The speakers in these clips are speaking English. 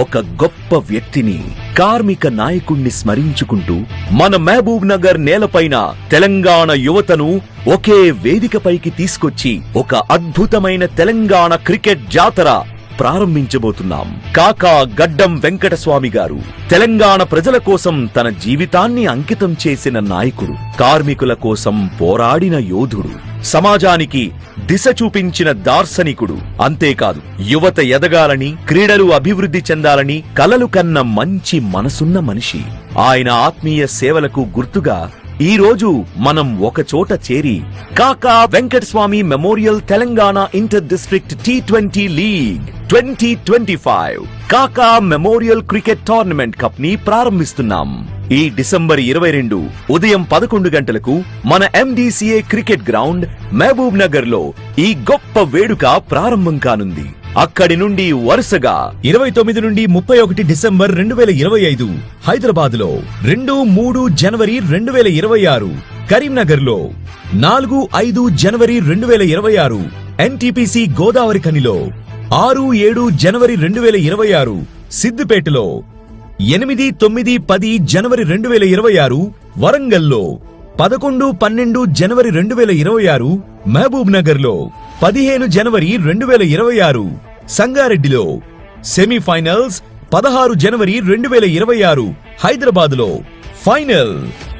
ఒక గొప్ప వ్యక్తిని, కార్మిక నాయకుణ్ణి స్మరించుకుంటూ మన మహబూబ్ నగర్ నేలపైన తెలంగాణ యువతను ఒకే వేదికపైకి తీసుకొచ్చి ఒక అద్భుతమైన తెలంగాణ క్రికెట్ జాతర ప్రారంభించబోతున్నాం. కాకా గడ్డం వెంకటస్వామి గారు తెలంగాణ ప్రజల కోసం తన జీవితాన్ని అంకితం చేసిన నాయకుడు, కార్మికుల కోసం పోరాడిన యోధుడు, సమాజానికి దిశ చూపించిన దార్శనికుడు. అంతేకాదు, యువత ఎదగాలని, క్రీడలు అభివృద్ధి చెందాలని కలలు కన్న మంచి మనసున్న మనిషి. ఆయన ఆత్మీయ సేవలకు గుర్తుగా ఈ రోజు మనం ఒక చోట చేరి కాకా Venkataswamy memorial Telangana inter district T20 league 2025 కాకా మెమోరియల్ క్రికెట్ టోర్నమెంట్ కప్ ని ప్రారంభిస్తున్నాం. ఈ డిసెంబర్ 22 ఉదయం 11 గంటలకు మన MDCA cricket ground Mahabubnagar లో ఈ గొప్ప వేడుక ప్రారంభం కానుంది. అక్కడి నుండి వరుసగా 29 నుండి 31 డిసెంబర్ 2025 హైదరాబాద్ లో, 2-3 జనవరి 2026 కరీంనగర్ లో, 4-5 జనవరి 2026 NTPC గోదావరి ఖనిలో, 6-7 జనవరి 2026 సిద్దిపేటలో, 8-9-10 జనవరి 2026 వరంగల్లో, 11-12 జనవరి 2026 మహబూబ్ నగర్ లో, 15 జనవరి 2026 సంగారెడ్డిలో, సెమీఫైనల్స్ 16 జనవరి 2026 హైదరాబాద్ లో, ఫైనల్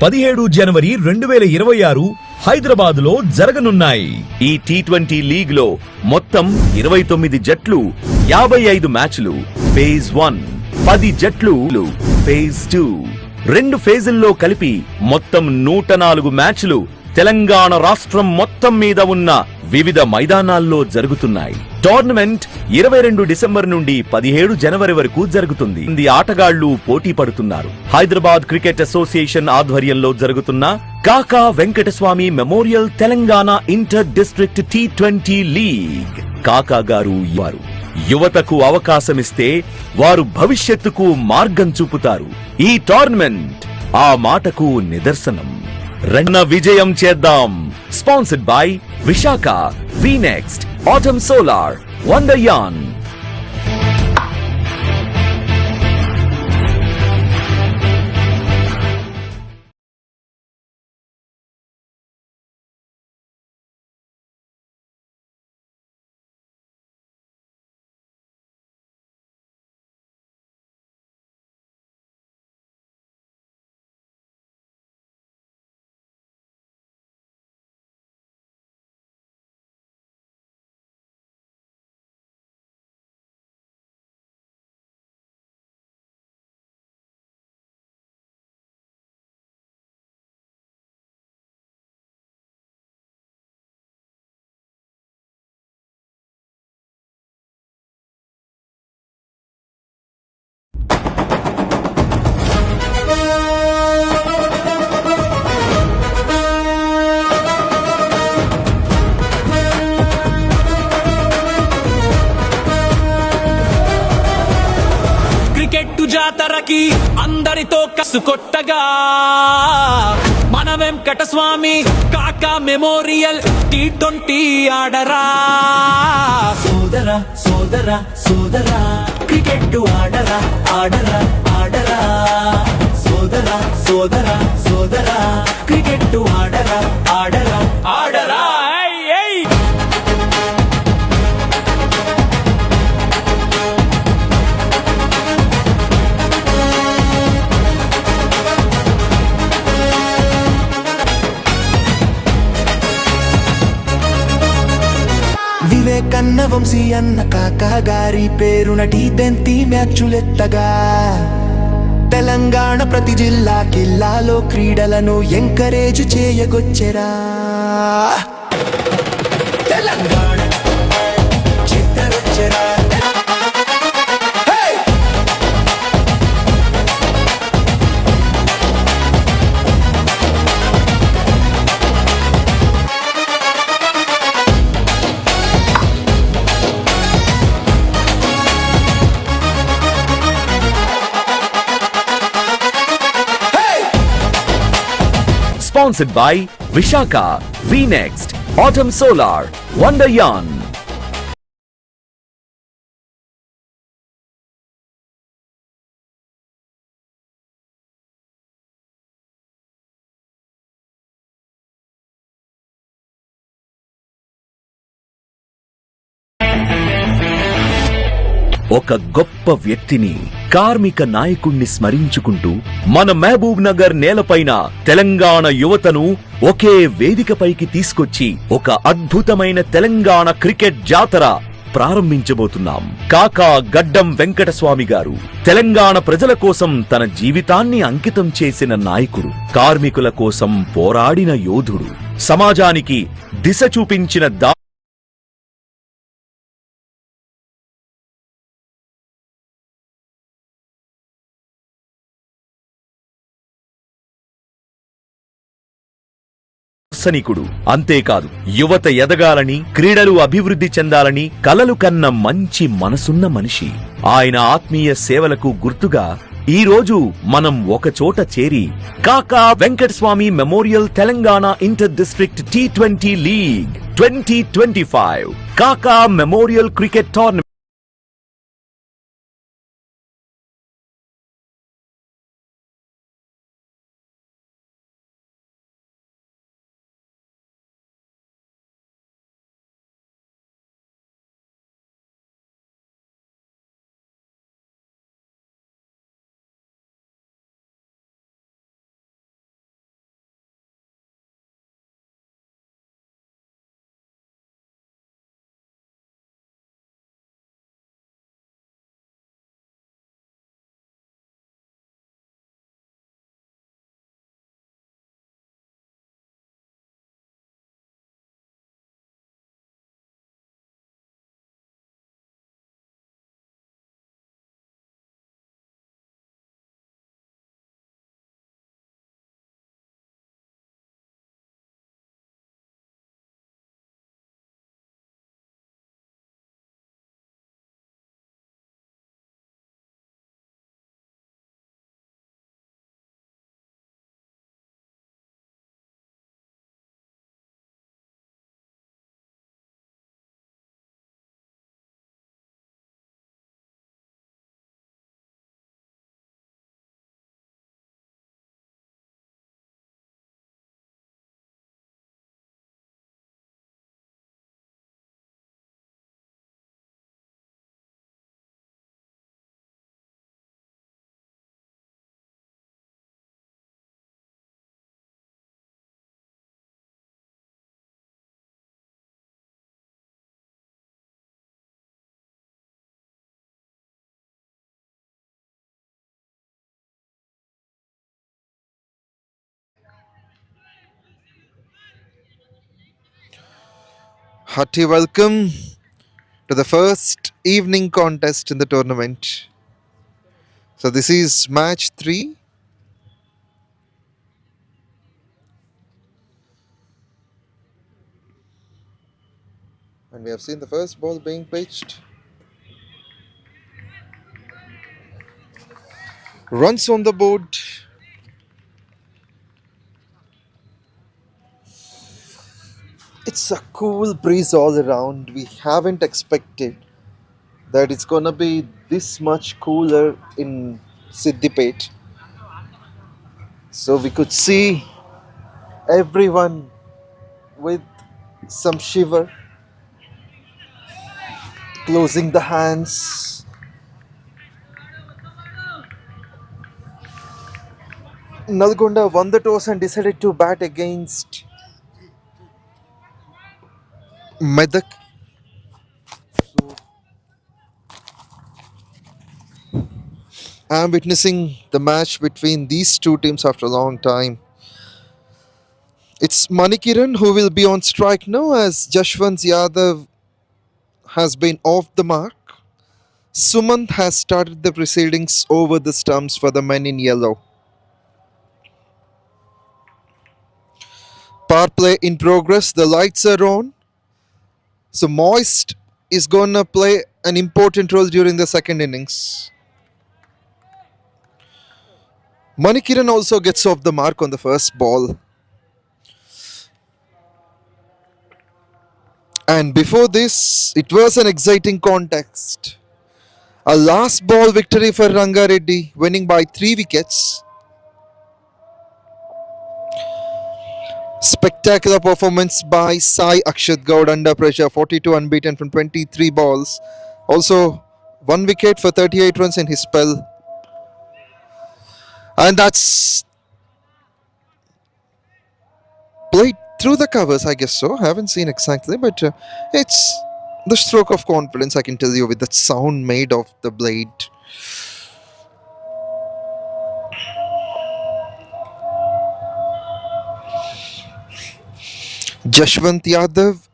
17 జనవరి 2026 హైదరాబాద్ లో జరగనున్నాయి. ఈ T20 లీగ్ లో మొత్తం 29 జట్లు, 55 మ్యాచ్లు. ఫేజ్ 1 10 జట్లు, ఫేజ్ 2 2 ఫేజుల్లో కలిపి మొత్తం 104 మ్యాచ్లు తెలంగాణ రాష్ట్రం మొత్తం మీద ఉన్న వివిధ మైదానాల్లో జరుగుతున్నాయి. టోర్నమెంట్ 22 డిసెంబర్ నుండి 17 జనవరి వరకు జరుగుతుంది. ఇంది ఆటగాళ్లు పోటీ పడుతున్నారు. హైదరాబాద్ క్రికెట్ అసోసియేషన్ ఆధ్వర్యంలో జరుగుతున్న కాకా Venkataswamy memorial Telangana inter district T20 league. కాకా గారు వారు యువతకు అవకాశమిస్తే వారు భవిష్యత్తుకు మార్గం చూపుతారు. ఈ టోర్నమెంట్ ఆ మాటకు నిదర్శనం. రన్న విజయం చేద్దాం. Sponsored by Visakha, 𝗃 Autumn Solar, 𝗦𝗏𝗃𝗀. జాతరకి అందరితో కసుకొట్టగా మన వెంకటస్వామి కాకా మెమోరియల్ T20 ఆడరా. సోదరా సోదరా సోదరా క్రికెట్ ఆడరా ఆడరా ఆడరా. సోదరా సోదరా సోదరా క్రికెట్ ఆడరా ఆడరా ఆడరా. వివేకన్న వంశీ అన్న కాకా గారి పేరున T20 మ్యాచులెత్తగా తెలంగాణ ప్రతి జిల్లా కిల్లాలో క్రీడలను ఎంకరేజ్ చేయగొచ్చెరా. తెలంగాణ చిత్తరొచ్చెరా. Sponsored by Vishaka, 𝗃 Autumn Solar, 𝗦𝗏𝗃𝗀. ఒక గొప్ప వ్యక్తిని, కార్మిక నాయకుణ్ణి స్మరించుకుంటూ మన మహబూబ్ నగర్ నేలపైన తెలంగాణ యువతను ఒకే వేదికపైకి తీసుకొచ్చి ఒక అద్భుతమైన తెలంగాణ క్రికెట్ జాతర ప్రారంభించబోతున్నాం. కాకా గడ్డం వెంకటస్వామి గారు తెలంగాణ ప్రజల కోసం తన జీవితాన్ని అంకితం చేసిన నాయకుడు, కార్మికుల కోసం పోరాడిన యోధుడు, సమాజానికి దిశ చూపించిన దార్శనికుడు. అంతేకాదు, యువత ఎదగాలని, క్రీడలు అభివృద్ధి చెందాలని కలలు కన్న మంచి మనసున్న మనిషి. ఆయన ఆత్మీయ సేవలకు గుర్తుగా ఈ రోజు మనం ఒక చోట చేరి కాకా Venkataswamy memorial Telangana inter district T20 league 2025 కాకా memorial cricket tournament Hearty welcome to the first evening contest in the tournament. So this is match 3. And we have seen the first ball being pitched. Runs on the board. It's a cool breeze all around. We haven't expected that it's gonna be this much cooler in SIDDIPET. So we could see everyone with some shiver, closing the hands. Nalgonda won the toss and decided to bat against Medak. So I'm witnessing the match between these two teams after a long time. It's Manikiran who will be on strike now, as 𝗙𝗵𝗃𝗹 has been off the mark. Sumant has started the proceedings over the stumps for the men in yellow. Power play in progress. The lights are on. So Moist is gonna play an important role during the second innings. Manikiran also gets off the mark on the first ball. And before this, it was an exciting contest. A last ball victory for Rangareddy, winning by 3 wickets. Spectacular performance by 𝗙𝗂𝗃𝗃 under pressure, 42 unbeaten from 23 balls. Also 1 wicket for 38 runs in his spell. And that's played through the covers, I guess so. Haven't seen exactly, but it's the stroke of confidence, I can tell you, with that sound made of the blade. 𝗙𝗵𝗃𝗃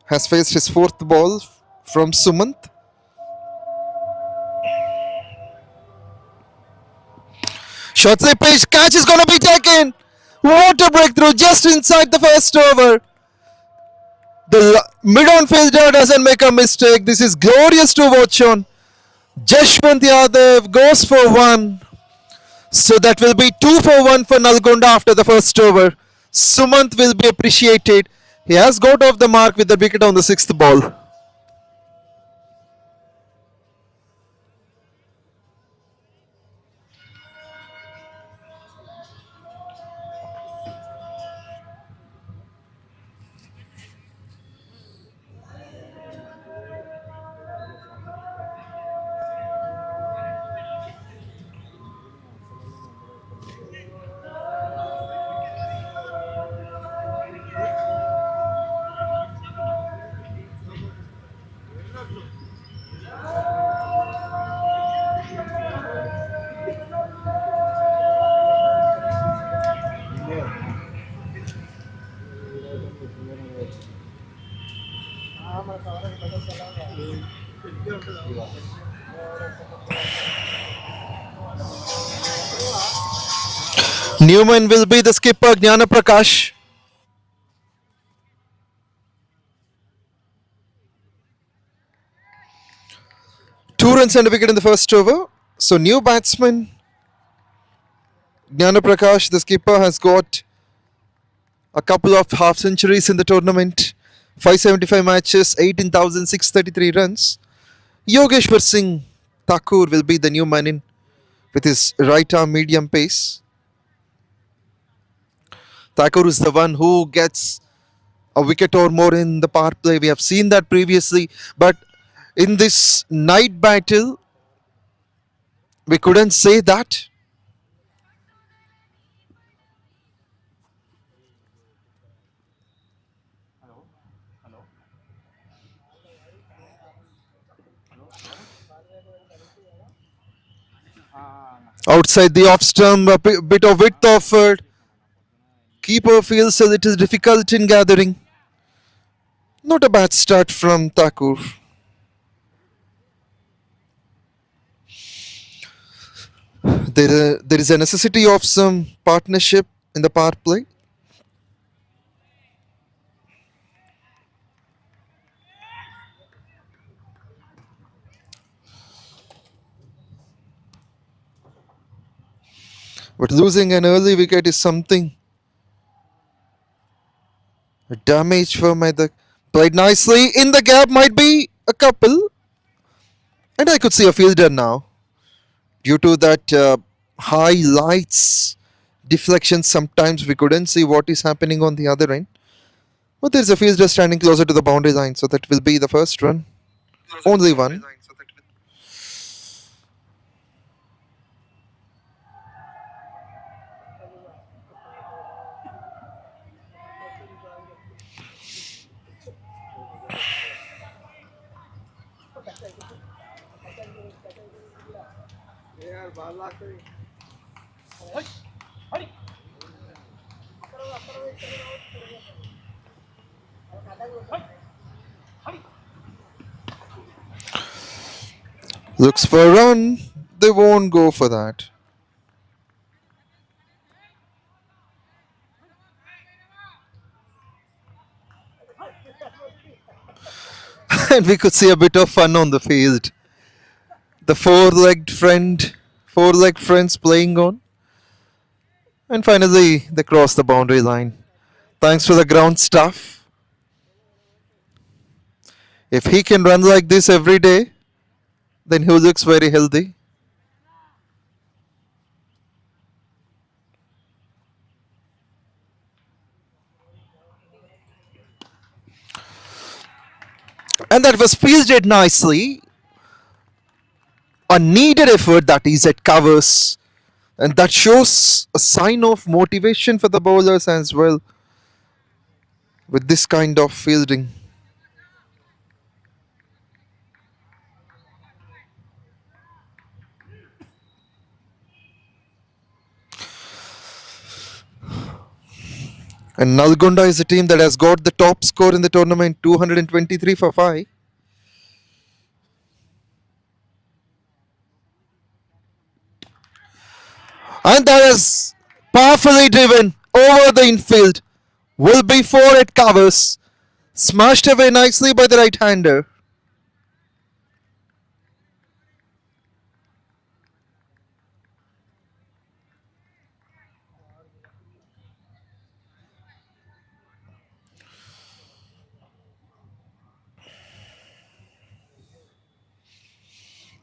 has faced his fourth ball from Sumant. Shortly pitched, catch is going to be taken. What a breakthrough just inside the first over. The mid-on fielder doesn't make a mistake. This is glorious to watch on. 𝗙𝗵𝗃𝗃 goes for 1. So that will be 2 for 1 for Nalgonda after the first over. Sumant will be appreciated. He has got off the mark with the wicket on the 6th ball. Newman will be the skipper, 𝗙𝗃𝗃. Two runs and a wicket in the first over. So new batsman 𝗙𝗃𝗃, the skipper, has got a couple of half centuries in the tournament. 575 matches, 18,633 runs. 𝗀𝗶𝘆 Thakur will be the new man in with his right arm medium pace. Thakur is the one who gets a wicket or more in the power play. We have seen that previously, but in this night battle, we couldn't say that. Outside the off stump, a bit of width offered. Keeper feels a little difficult in gathering. Not a bad start from Thakur. There is a necessity of some partnership in the power play. But losing an early wicket is something. A damage for Medak. Played nicely. In the gap might be a couple. And I could see a fielder now. Due to that high lights deflection, sometimes we couldn't see what is happening on the other end. But there's a fielder standing closer to the boundary line. So that will be the first run. Only one. Looks for a run. They won't go for that. And we could see a bit of fun on the field. The four-legged friends playing on. And finally, they cross the boundary line. Thanks to the ground staff. If he can run like this every day, then he looks very healthy. And that was fielded nicely. a needed effort that is at covers, and that shows a sign of motivation for the bowlers as well with this kind of fielding. And Nalgonda is a team that has got the top score in the tournament, 223 for 5. And that is powerfully driven over the infield. Will be 4 at covers. Smashed away nicely by the right-hander.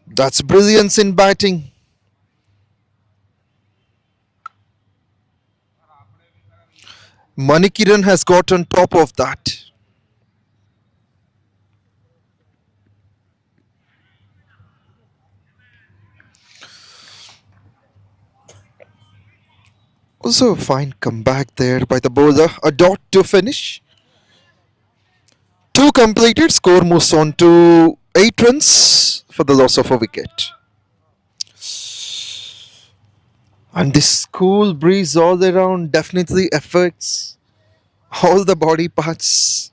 That's brilliance in batting. Manikiran has got on top of that. Also a fine comeback there by the bowler. A dot to finish. 2 completed. Score moves on to 8 runs for the loss of a wicket. And this cool breeze all around definitely affects all the body parts.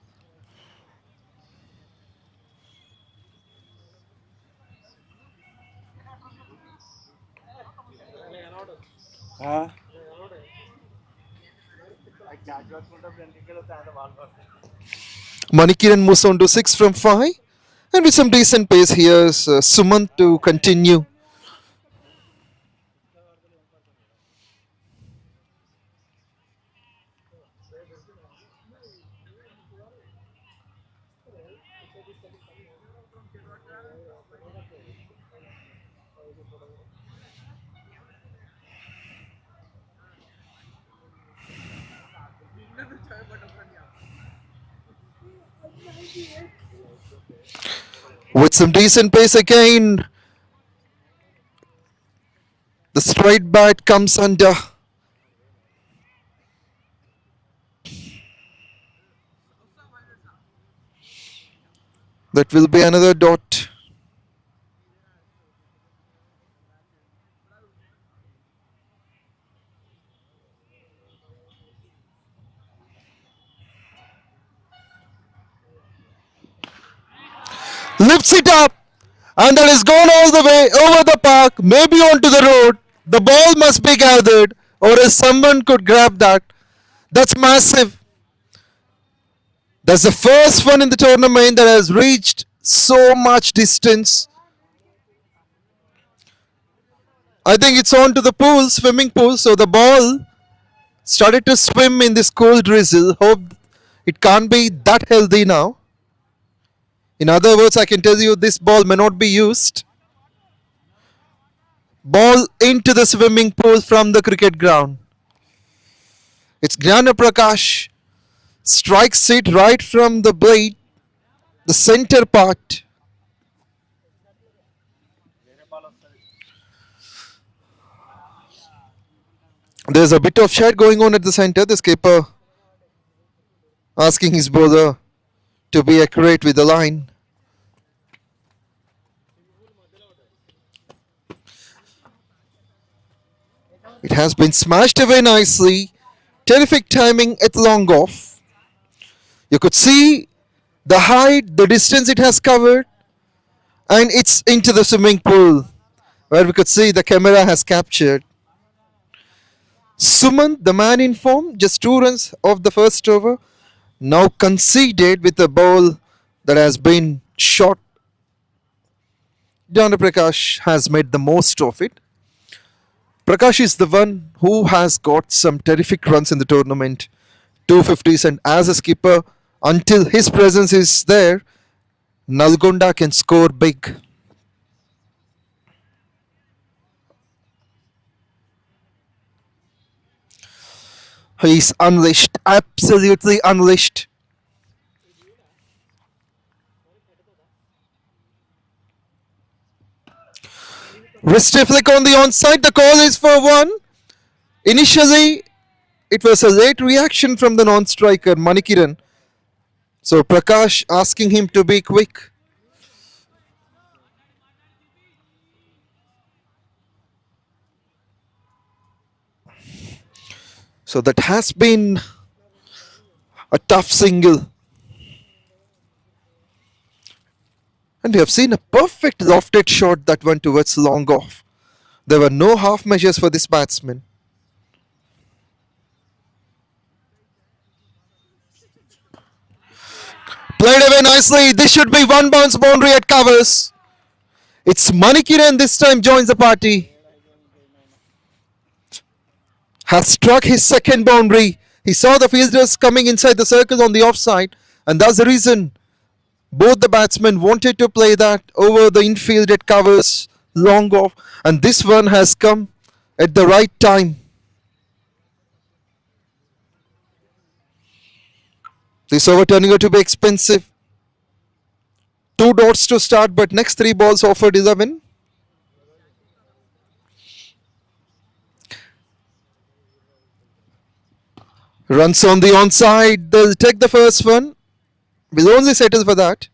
Manikiran moves on to 6 from 5. And with some decent pace, here's Sumant to continue. With some decent pace again, the straight bat comes under. That will be another dot. Lifts it up, and that is gone all the way over the park, maybe onto the road. The ball must be gathered, or else someone could grab that. That's massive. That's the first one in the tournament that has reached so much distance. I think it's on to the pool, swimming pool. So the ball started to swim in this cool drizzle. Hope it can't be that healthy now. In other words, I can tell you this ball may not be used. Ball into the swimming pool from the cricket ground. It's 𝗙𝗃 strikes it right from the blade, the center part. There's a bit of shot going on at the center. The skipper asking his bowler to be accurate with the line. It has been smashed away nicely. Terrific timing at long off. You could see the height, the distance it has covered, and it's into the swimming pool where we could see the camera has captured. Sumant, the man in form, just 2 runs off the first over, now conceded with a ball that has been shot. 𝗙𝗃 has made the most of it. Prakash is the one who has got some terrific runs in the tournament, 250s, and as a skipper, until his presence is there, Nalgonda can score big. He's unleashed, absolutely unleashed. Wrist flick on the onside. The call is for one. Initially, it was a late reaction from the non-striker Manikiran. So Prakash asking him to be quick. So that has been a tough single. And we have seen a perfect lofted shot that went towards long off. There were no half measures for this batsman. Played away nicely. This should be one bounce boundary at covers. It's Manikiran this time joins the party. Has struck his second boundary. He saw the fielders coming inside the circle on the offside, and that's the reason both the batsmen wanted to play that over the infield at covers long off, and this one has come at the right time. This over turning out to be expensive. 2 dots to start, but next 3 balls offered 11. Runs on the onside. They'll take the first one. We'll only settle for that.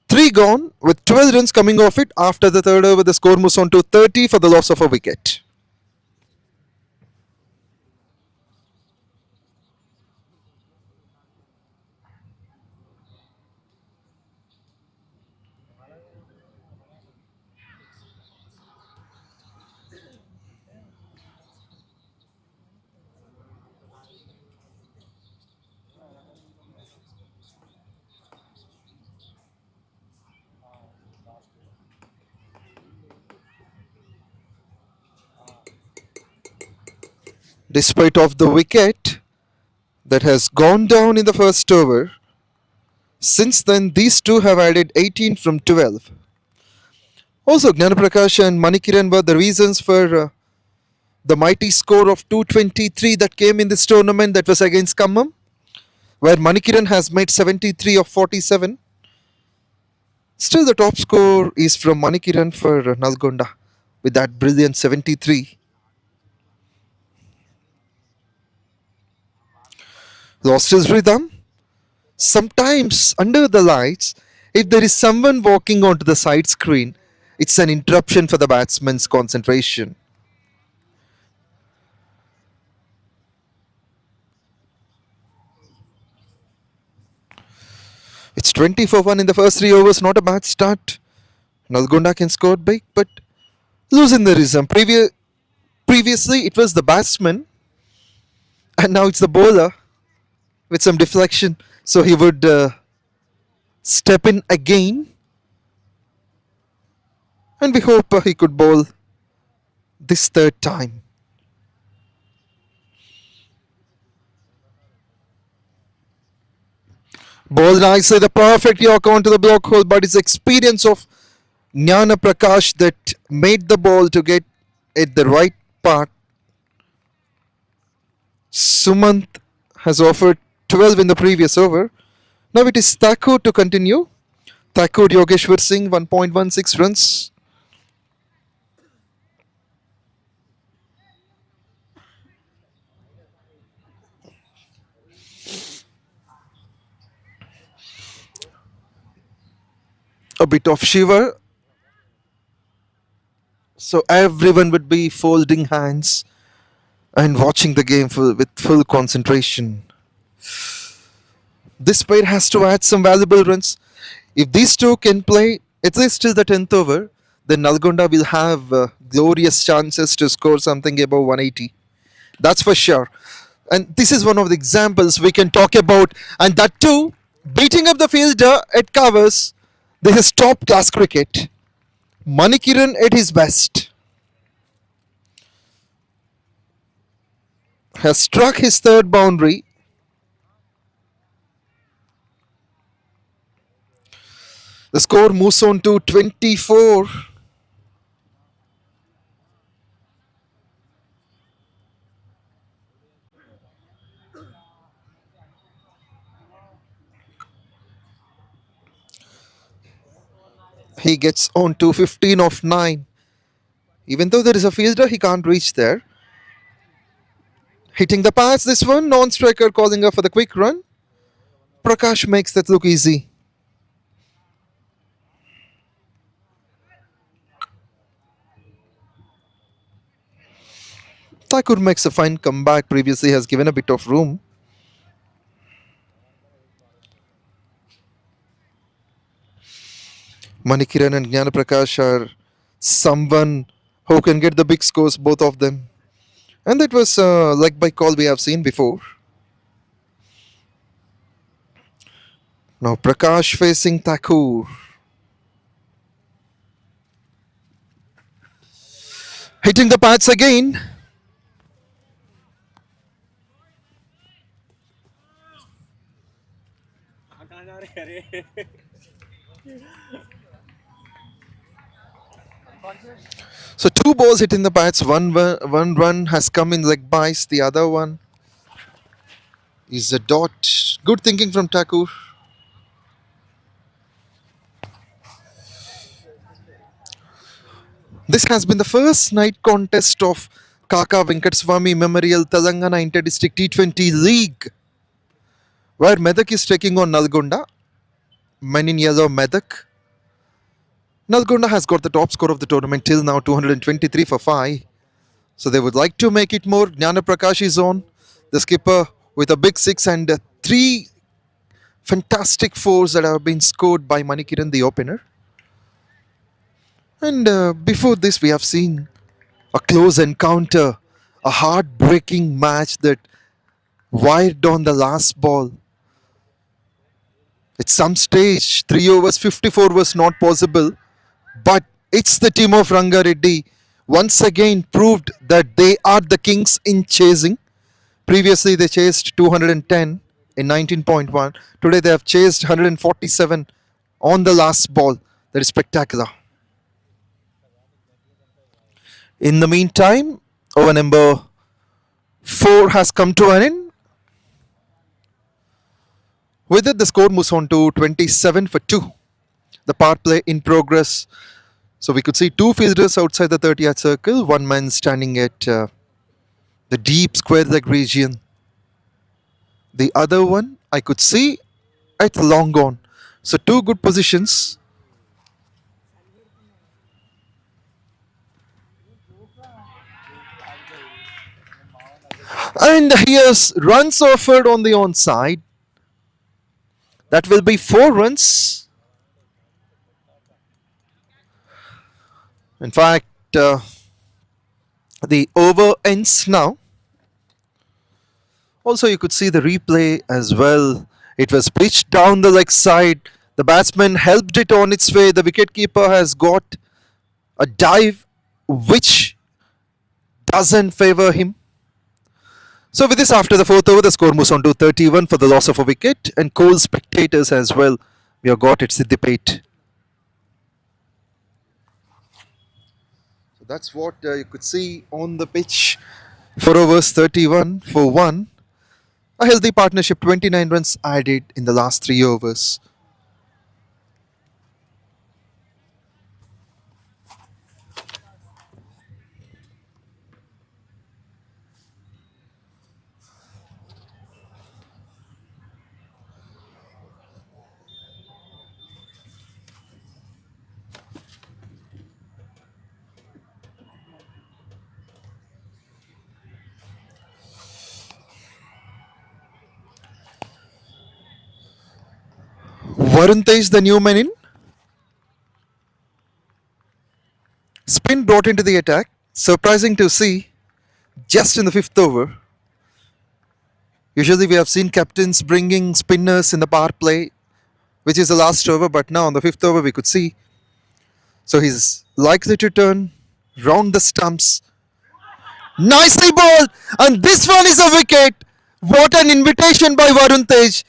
3 gone with 12 runs coming off it. After the third over, the score moves on to 30 for the loss of a wicket. Despite of the wicket that has gone down in the first over, since then these two have added 18 from 12. Also, Gnanaprakash and Manikiran were the reasons for the mighty score of 223 that came in this tournament, that was against Khammam, where Manikiran has made 73 of 47. Still, the top score is from Manikiran for Nalgonda with that brilliant 73. Lost his rhythm. Sometimes under the lights, if there is someone walking onto the side screen, it's an interruption for the batsman's concentration. It's 20 for 1 in the first 3 overs, not a bad start. Nalgonda can score big, but losing the rhythm. Previously, it was the batsman, and now it's the bowler with some deflection. So he would step in again, and we hope he could bowl this third time. Bowled nicely, the perfect york onto the block hole, but it's experience of Jnana Prakash that made the ball to get at the right part. Sumant has offered 12 in the previous over. Now it is Thakur to continue. Thakur Yogeshwar Singh, 1.16 runs. A bit of shiver. So everyone would be folding hands and watching the game with full concentration. This pair has to add some valuable runs. If these two can play at least till the 10th over, then Nalgonda will have glorious chances to score something above 180. That's for sure. And this is one of the examples we can talk about. And that too, beating up the fielder at covers. This is top class cricket. Manikiran at his best. Has struck his third boundary. The score moves on to 24. He gets on to 15 of 9. Even though there is a fielder, he can't reach there. Hitting the pads, this one, non-striker calling up for the quick run. Prakash makes that look easy. Thakur makes a fine comeback, previously has given a bit of room. Manikiran and Jnana Prakash are someone who can get the big scores, both of them. And that was leg by call we have seen before. Now Prakash facing Thakur. Hitting the pads again. So 2 balls hitting the pads. One run has come in leg bites. The other one is a dot. Good thinking from Thakur. This has been the first night contest of KAKA Venkataswamy Memorial Telangana Inter-District T20 League, where Medak is taking on Nalgonda. Men in yellow, Medak. Nalgonda has got the top score of the tournament till now, 223 for 5. So they would like to make it more. Jnana Prakash is on. The skipper with a big 6 and 3 fantastic 4s that have been scored by Manikiran, the opener. And before this, we have seen a close encounter, a heartbreaking match that wired on the last ball. At some stage, 3 overs 54 was not possible, but it's the team of Rangareddy once again proved that they are the kings in chasing. Previously, they chased 210 in 19.1. Today, they have chased 147 on the last ball. That is spectacular. In the meantime, over number 4 has come to an end. With it, the score moves on to 27 for 2. The power play in progress. So we could see 2 fielders outside the 30-yard circle, 1 man standing at the deep square leg region. The other one I could see at the long on. So 2 good positions. And here's runs offered on the onside. That will be 4 runs. In fact, the over ends now. Also, you could see the replay as well. It was pitched down the leg side. The batsman helped it on its way. The wicketkeeper has got a dive which doesn't favor him. So with this, after the 4th over, the score moves on to 31 for the loss of a wicket, and cold spectators as well. We have got at SIDDIPET. So that's what you could see on the pitch. 4 overs, 31 for 1. A healthy partnership, 29 runs added in the last 3 overs. 𝗏𝗏𝗃𝗃, the new man in. Spin brought into the attack. Surprising to see just in the 5th over. Usually we have seen captains bringing spinners in the power play, which is the last over, but now on the 5th over we could see. So he's likely to turn round the stumps. Nicely bowled, and this one is a wicket. What an invitation by 𝗏𝗏𝗃𝗃.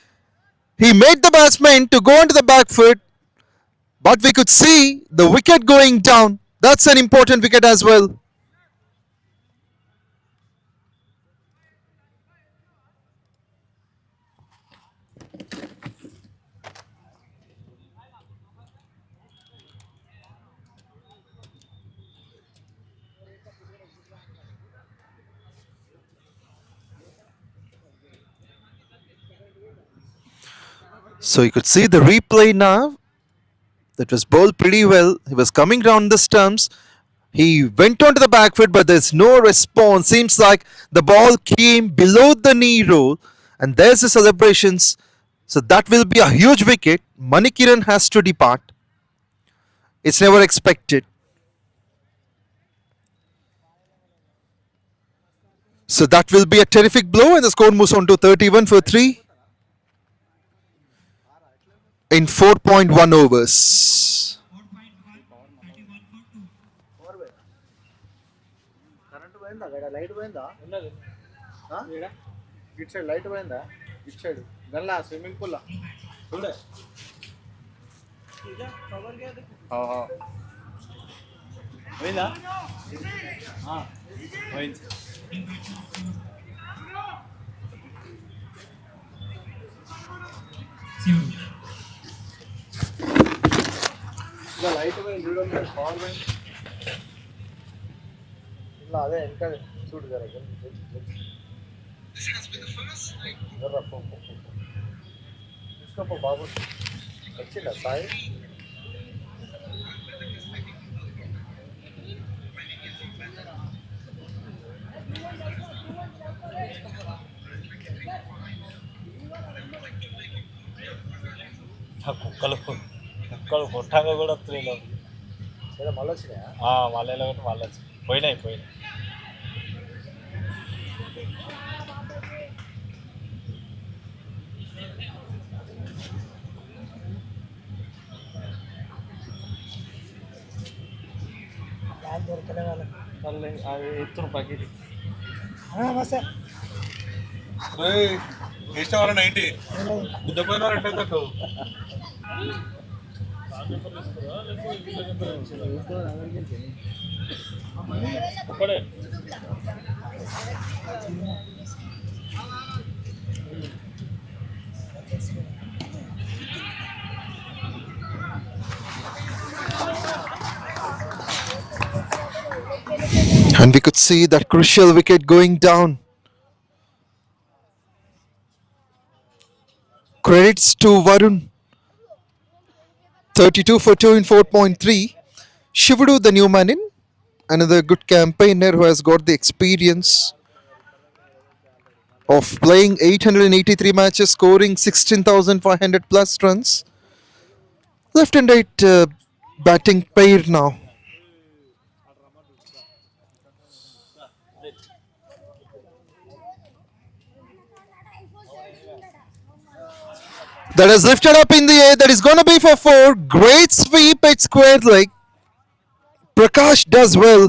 He made the batsman to go onto the back foot, but we could see the wicket going down. That's an important wicket as well. So you could see the replay now. That was bowled pretty well. He was coming down the stumps. He went onto the back foot, but there's no response. Seems like the ball came below the knee roll, and there's the celebrations. So that will be a huge wicket. Manikiran has to depart. It's never expected. So that will be a terrific blow, and the score moves on to 31 for 3 in 4.1 overs. Light పోయిందా ఇటు side light పోయిందా ఇటు side Galla swimming pool చూడే పోయిందా పోయింది ఇంకా light పోయింది చూడండి పవర్ పోయింది ఇలా అదే ఇంకా చూడు జర తీసుకోపో బాబు వచ్చిందా సాయి కుక్కలు కుక్కలు కొట్టాక కూడా వస్తున్నాయి మళ్ళీ వచ్చినాయా మళ్ళీ ఒకటి మళ్ళీ వచ్చి పోయినాయి అది ఎత్తురు పక్కకి ఇష్టం 90 బుద్ధపోయిన తక్కువ ఒక్కడే And we could see that crucial wicket going down. Credits to Varun. 32 for 2 in 4.3. Shivadu, the new man in, another good campaigner who has got the experience of playing 883 matches, scoring 16,500 plus runs. Left and right batting pair now. That is lifted up in the air. That is going to be for 4. Great sweep at square leg. Prakash does well.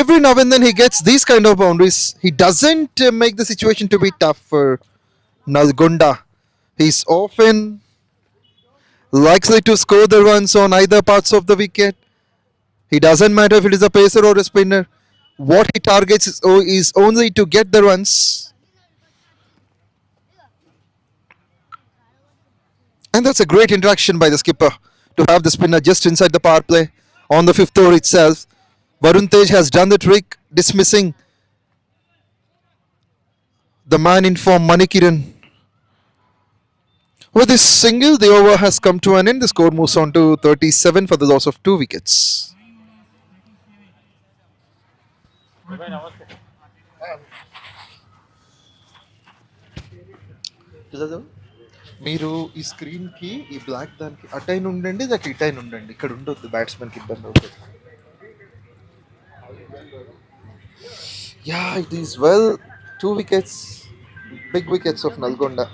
Every now and then he gets these kind of boundaries. He doesn't make the situation to be tough for Nalgonda. He's often likely to score the runs on either parts of the wicket. He doesn't matter if it is a pacer or a spinner. What he targets is only to get the runs. And that's a great interaction by the skipper to have the spinner just inside the power play on the 5th over itself. Varun Tej has done the trick, dismissing the man in form, Manikiran. With this single, the over has come to an end. The score moves on to 37 for the loss of 2 wickets. మీరు ఈ screen కి ఈ black దానికి attain ఉండండి, దానికి ఇటైన్ ఉండండి. ఇక్కడ ఉండొద్దు, బ్యాట్స్మెన్ కి ఇబ్బంది అవుతుంది. Yeah, it is well. 2 wickets, big wickets of Nalgonda.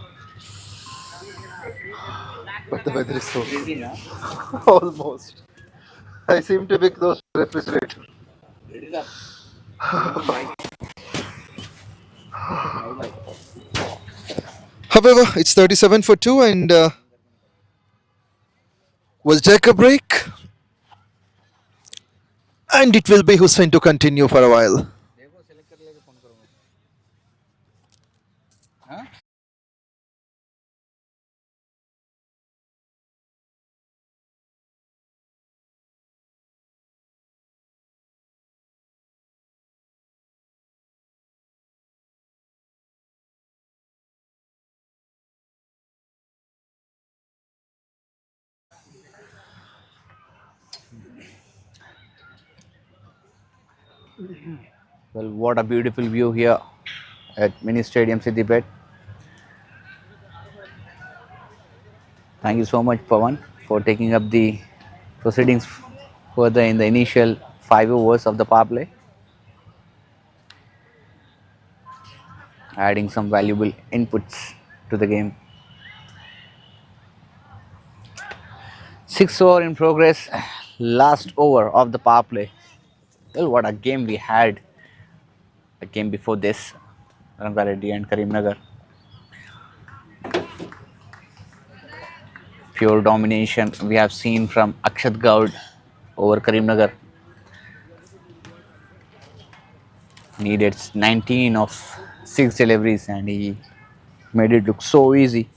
But the weather is so almost. I seem to be close to the refrigerator. However, it's 37 for 2 and we'll take a break. And it will be Hussain to continue for a while. Well, what a beautiful view here at mini stadium SIDDIPET. Thank you so much, Pawan, for taking up the proceedings further in the initial 5 overs of the power play, adding some valuable inputs to the game. 6 over in progress, last over of the power play. Well, what a game we had. A game before this, Rangareddy and Karimnagar. Pure domination we have seen from Akshat Gowd over Karimnagar. Needed 19 of 6 deliveries and he made it look so easy.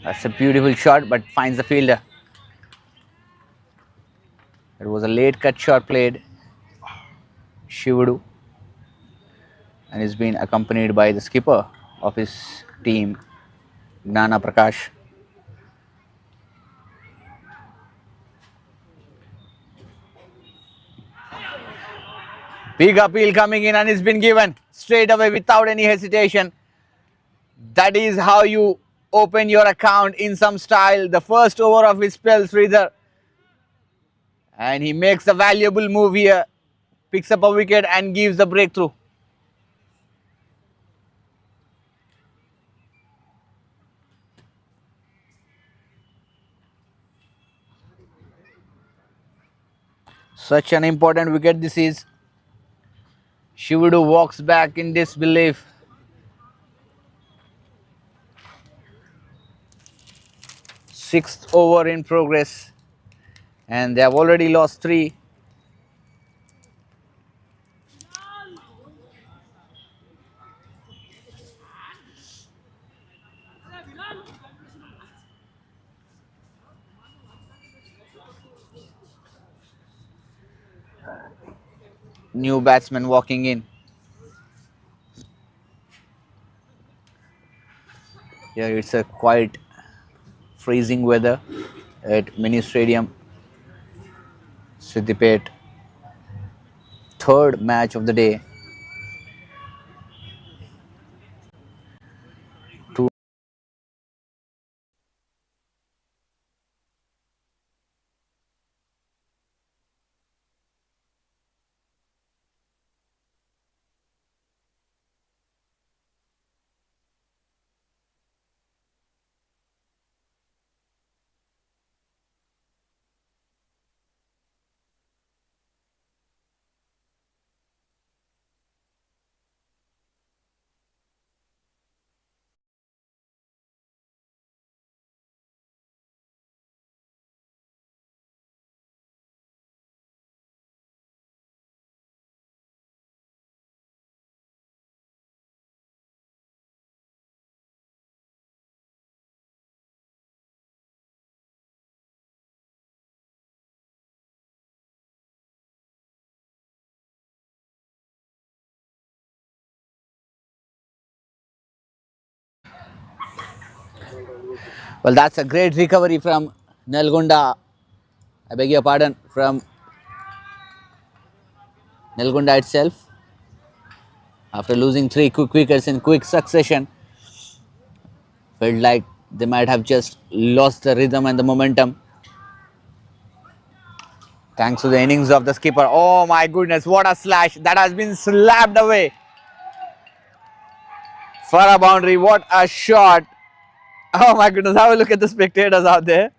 That's a beautiful shot, but finds the fielder. It was a late cut shot played, 𝗬𝗎, and is being accompanied by the skipper of his team, Gnana Prakash. Big appeal coming in and it's been given straight away without any hesitation. That is how you open your account in some style. The first over of his spell, Sridhar. And he makes a valuable move here. Picks up a wicket and gives the breakthrough. Such an important wicket this is. 𝗬𝗎 walks back in disbelief. Sixth over in progress. And they have already lost 3. New batsman walking in. Here it's a quite freezing weather at mini stadium SIDDIPET. Third match of the day. Well, that's a great recovery from Nalgonda. I beg your pardon, from Nalgonda itself. After losing 3 quick wickets in quick succession, felt like they might have just lost the rhythm and the momentum. Thanks to the innings of the skipper. Oh my goodness, what a slash. That has been slapped away for a boundary. What a shot. Oh my goodness, have a look at the spectators out there.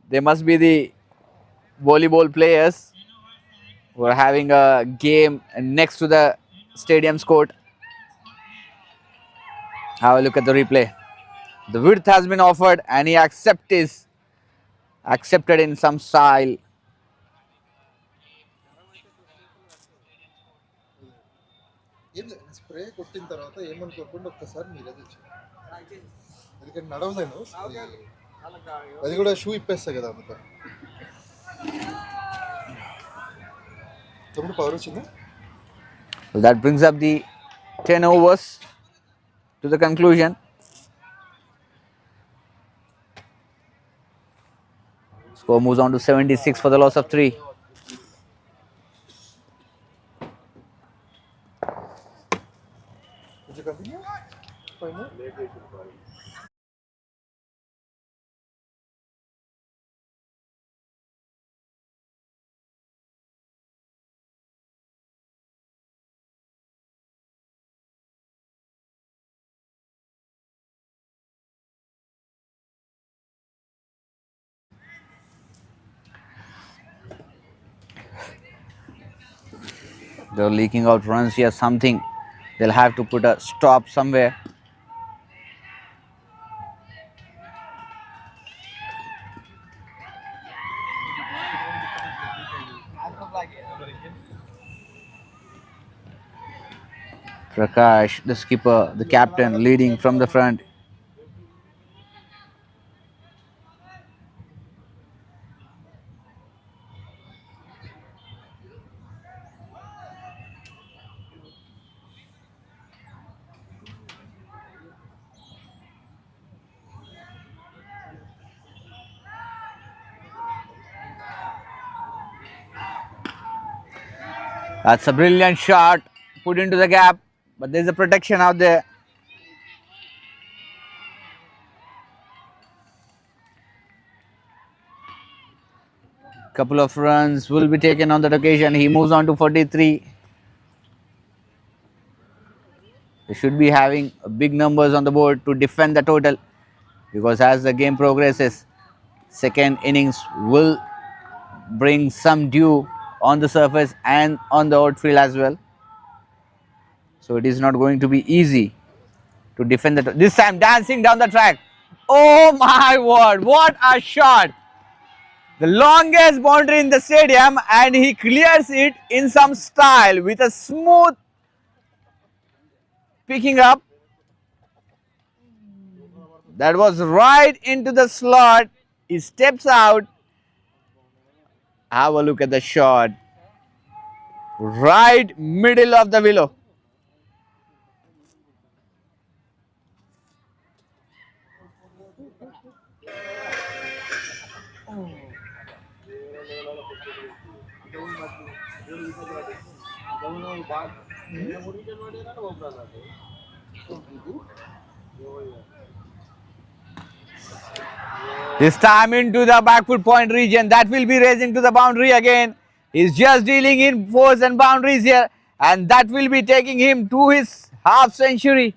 They must be the volleyball players who are having a game next to the stadium's court. Have a look at the replay. The width has been offered and he accepted in some style. Spray కొట్టిన తర్వాత ఏమనుకోకుండా ఒక్కసారి మీరు అది ఎందుకంటే నడవలేను అది కూడా shoe ఇప్పేస్తా కదా అందుకు తమ్ముడు పవర్ వచ్చిందా. That brings up the 10 overs. to the conclusion. Score moves on to 76 for the loss of 3. They're leaking out runs here, something. They'll have to put a stop somewhere. Prakash, the skipper, the captain, leading from the front. That's a brilliant shot put into the gap, but there's a protection out there. Couple of runs will be taken on that occasion. He moves on to 43. They should be having big numbers on the board to defend the total, because as the game progresses, second innings will bring some dew on the surface and on the outfield as well. So it is not going to be easy to defend the this time dancing down the track. Oh my word, what a shot! The longest boundary in the stadium, and he clears it in some style with a smooth picking up. That was right into the slot. He steps out. Have a look at the shot. Right middle of the willow. This time into the back foot point region. That will be raising to the boundary again. He's just dealing in fours and boundaries here, and that will be taking him to his half century.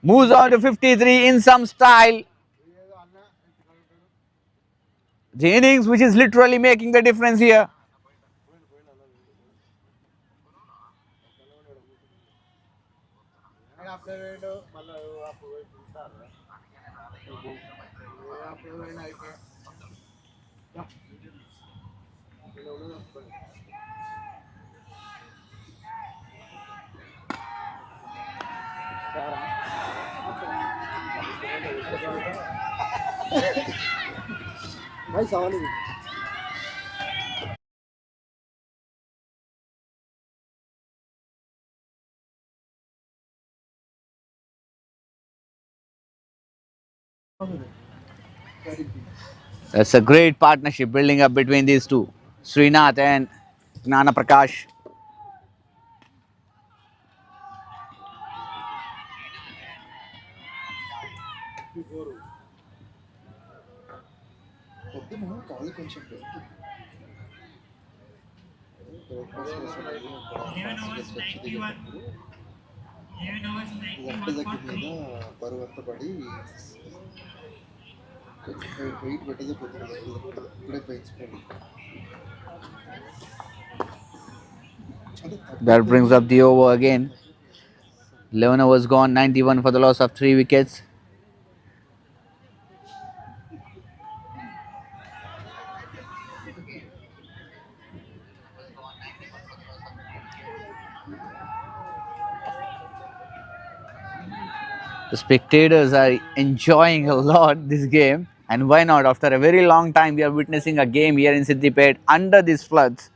Moves on to 53 in some style. The innings which is literally making the difference here. That's a great partnership building up between these two, Srinath and Gnana Prakash. That brings up the over again. 11 overs gone, 91 for the loss of 3 wickets. The spectators are enjoying a lot this game, and why not? After a very long time, we are witnessing a game here in SIDDIPET under these floods.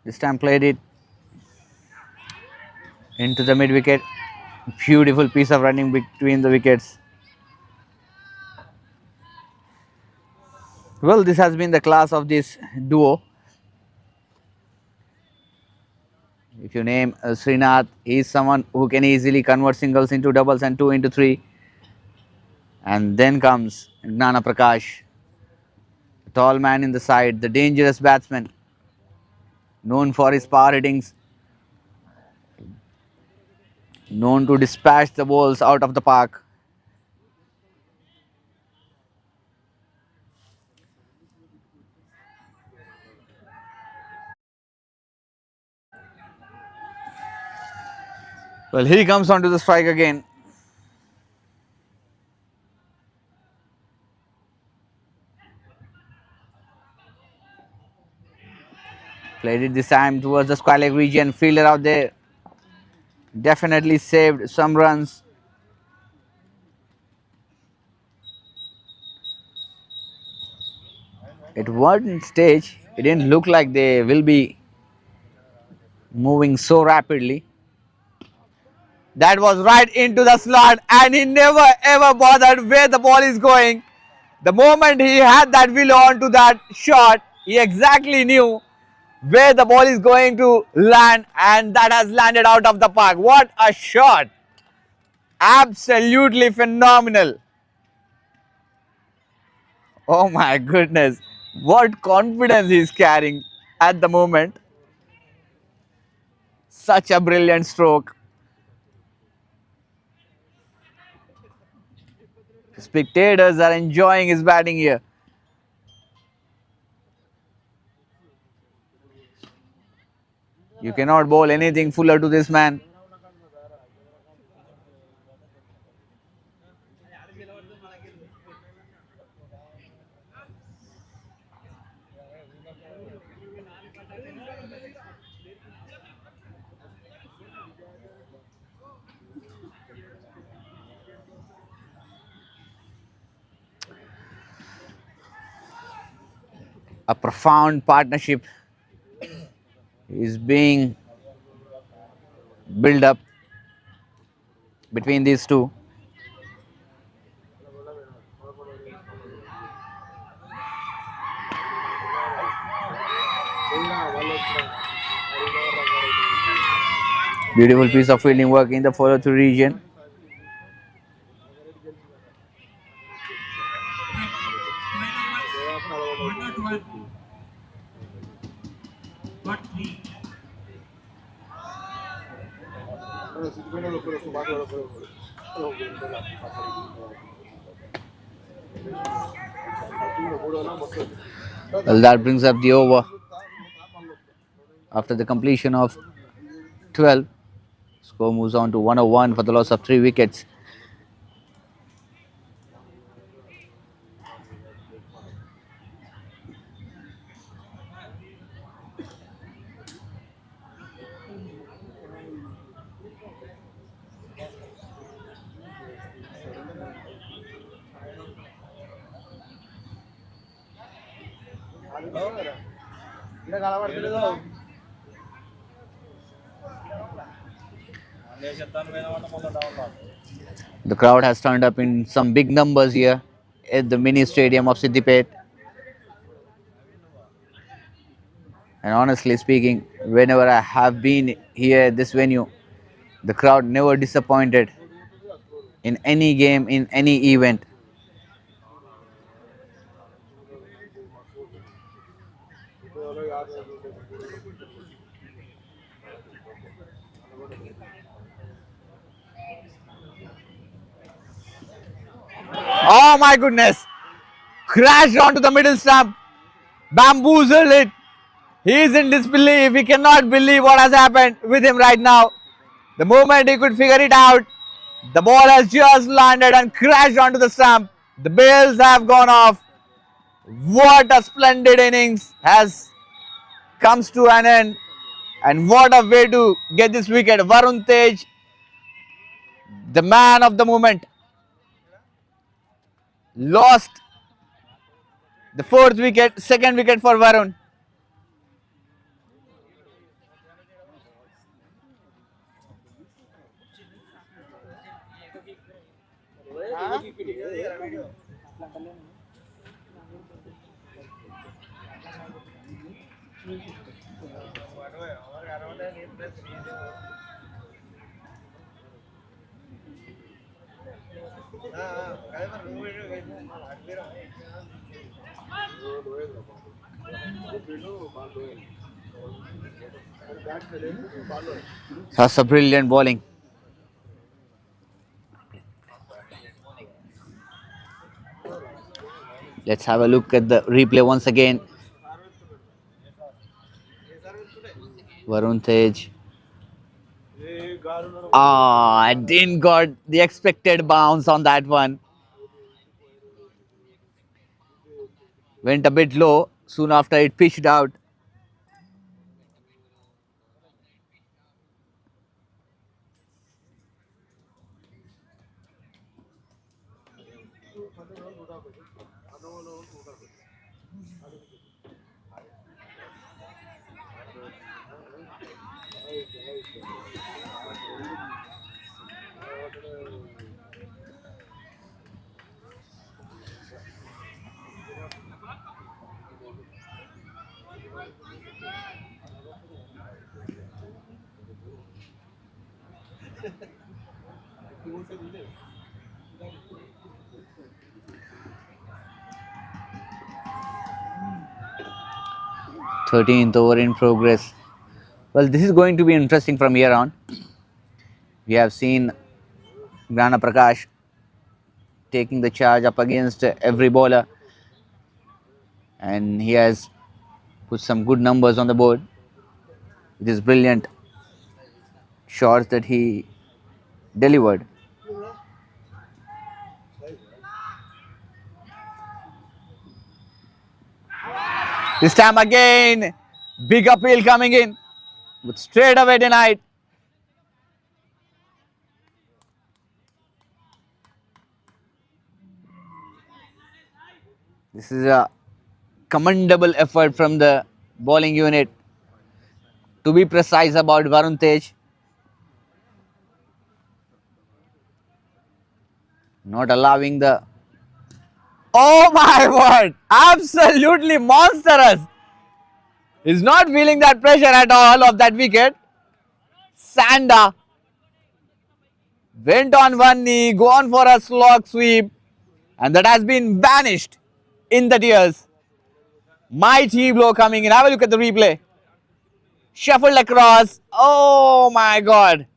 This time played it into the mid wicket. Beautiful piece of running between the wickets. Well, this has been the class of this duo. If you name Srinath, he is someone who can easily convert singles into doubles and 2 into 3. And then comes Gnana Prakash, the tall man in the side, the dangerous batsman, known for his power hittings, known to dispatch the balls out of the park. Well, he comes onto the strike again. Played it this time towards the square leg region. Fielder out there definitely saved some runs. At one stage, it didn't look like they will be moving so rapidly. That was right into the slot, and he never ever bothered where the ball is going. The moment he had that willow onto that shot, he exactly knew where the ball is going to land, and that has landed out of the park. What a shot! Absolutely phenomenal. Oh my goodness, what confidence he is carrying at the moment. Such a brilliant stroke. Spectators are enjoying his batting here. You cannot bowl anything fuller to this man. A profound partnership is being built up between these two. Beautiful piece of fielding work in the follow-through region. Well, that brings up the over. After the completion of 12, score moves on to 101 for the loss of 3 wickets. The crowd has turned up in some big numbers here at the mini stadium of SIDDIPET. And honestly speaking, whenever I have been here at this venue, the crowd never disappointed in any game, in any event. Oh my goodness! Crashed onto the middle stump, bamboozled it. He is in disbelief. He cannot believe what has happened with him right now. The moment he could figure it out, the ball has just landed and crashed onto the stump. The bails have gone off. What a splendid innings has comes to an end, and what a way to get this wicket. Varun Tej, the man of the moment, lost the 4th wicket, 2nd wicket for Varun. That's a brilliant bowling. Let's have a look at the replay once again. 𝗏𝗏𝗃𝗃. I didn't got the expected bounce on that one. Went a bit low. Soon after it pitched out. _13th over in progress. Well, this is going to be interesting from here on. We have seen Rana Prakash taking the charge up against every bowler, and he has put some good numbers on the board with his brilliant shots that he delivered. This time again, big appeal coming in, but straight away denied. This is a commendable effort from the bowling unit. To be precise about Varun Tej, not allowing the... Oh my word! Absolutely monstrous! He's not feeling that pressure at all of that wicket. Sanda went on one knee, gone for a slog sweep, and that has been vanished in the tears. 𝗏𝗏𝗃𝗃 coming in. Have a look at the replay. Shuffled across. Oh my god.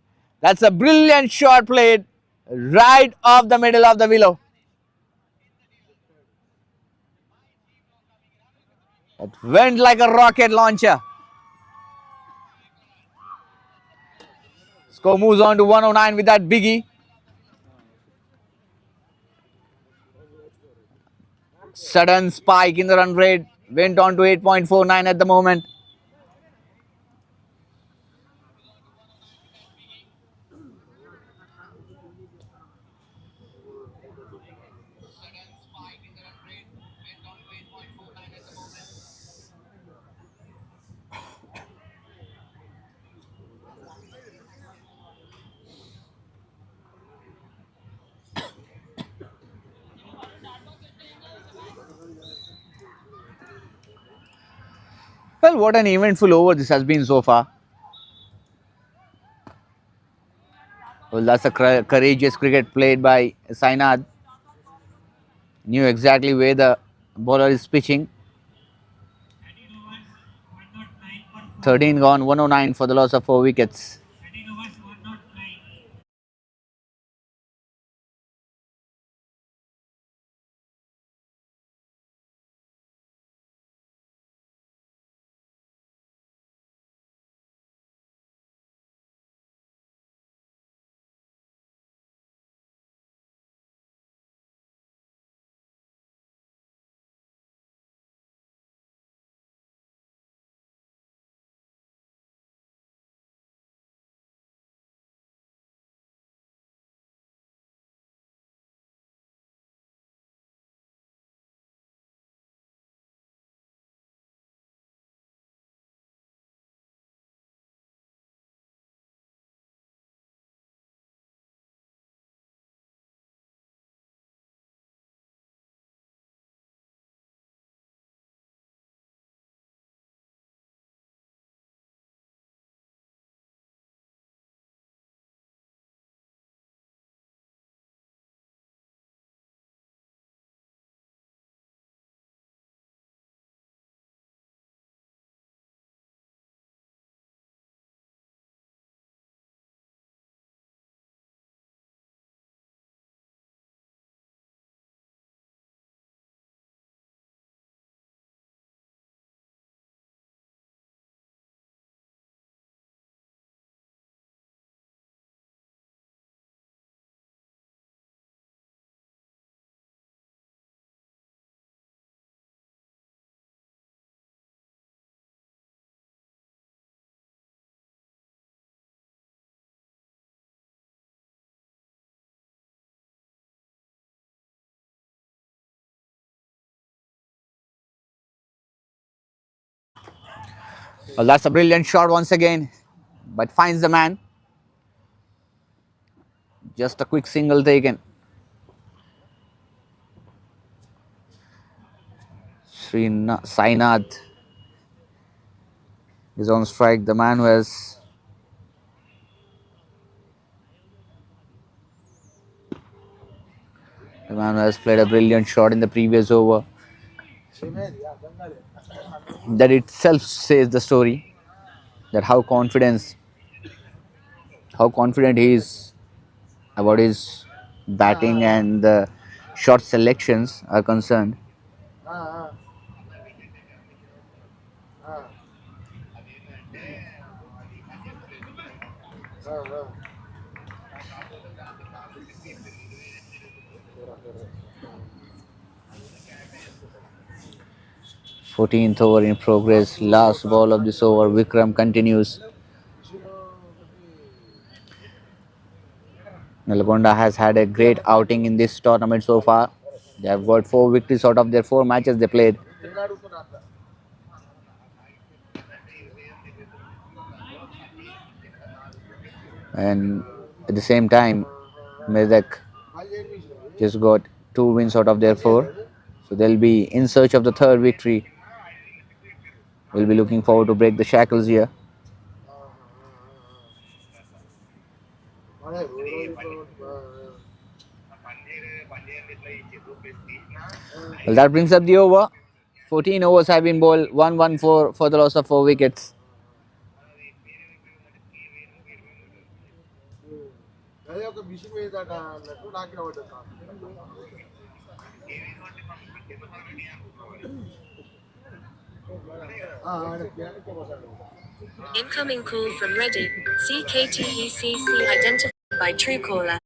That's a brilliant shot played right off the middle of the willow. It went like a rocket launcher. Score moves on to 109 with that biggie. Sudden spike in the run rate. Went on to 8.49 at the moment. Well, what an eventful over this has been so far. Well, that's a courageous cricket played by Sainath. Knew exactly where the bowler is pitching. 13 gone, 109 for the loss of 4 wickets. Well, that's a brilliant shot once again, but finds the man. Just a quick single taken. Sainath is on strike. The man who has played a brilliant shot in the previous over. That itself says the story that how confident he is about his batting and the shot selections are concerned. Ah, ah, ah, ah. 14th over in progress. Last ball of this over. Vikram continues. Nalgonda has had a great outing in this tournament so far. They have got 4 victories out of their 4 matches they played. And at the same time, Medak just got 2 wins out of their 4. So they'll be in search of the 3rd victory. We'll be looking forward to break the shackles here. Well, that brings up the over. 14 overs have been bowled, 114 for the loss of 4 wickets. Incoming call from Ready. 𝗃𝗃𝗃𝗃 identified by Truecaller.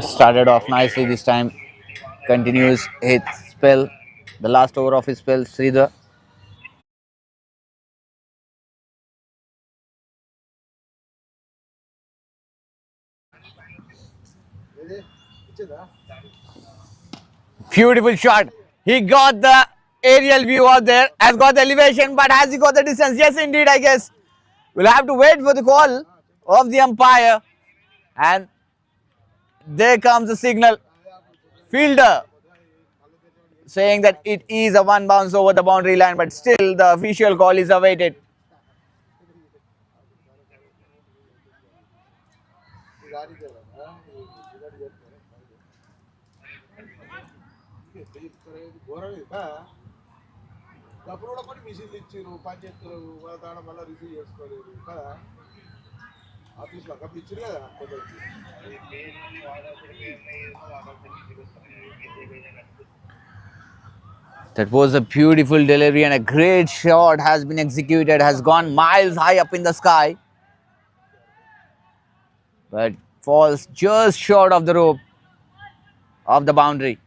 Started off nicely this time. Continues his spell. The last over of his spell, Sridhar. Beautiful shot. He got the aerial view out there, has got the elevation, but has he got the distance? Yes, indeed, I guess. We'll have to wait for the call of the umpire. And there comes the signal. Fielder saying that it is a 1 bounce over the boundary line, but still the official call is awaited. That was a beautiful delivery and a great shot has been executed, has gone miles high up in the sky, but falls just short of the rope of the boundary.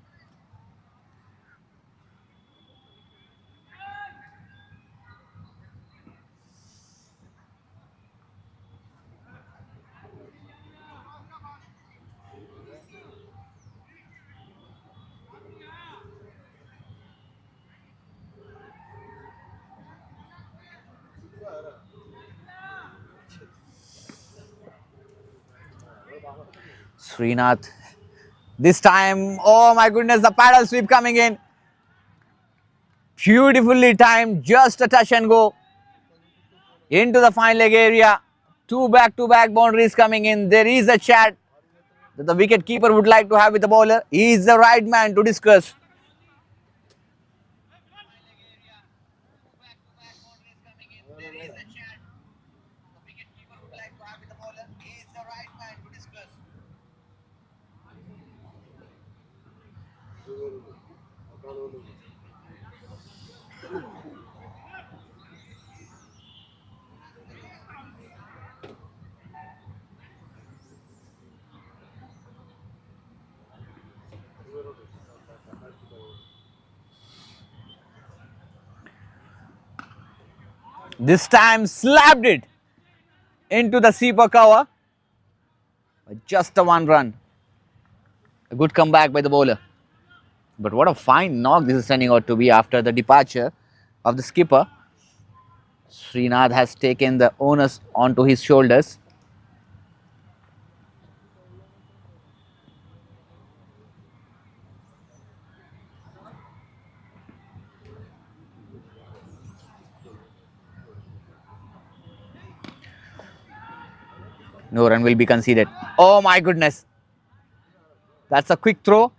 Srinath, this time, oh my goodness, the paddle sweep coming in. Beautifully timed, just a touch and go into the fine leg area. 2 back-to-back boundaries coming in. There is a chat that the wicket keeper would like to have with the bowler. He is the right man to discuss. This time slapped it into the 𝗃𝗂𝗃𝗲. Just a one run. A good comeback by the bowler. But what a fine knock this is turning out to be after the departure of the skipper. Srinath has taken the onus onto his shoulders. No run will be conceded. Oh my goodness. That's a quick throw.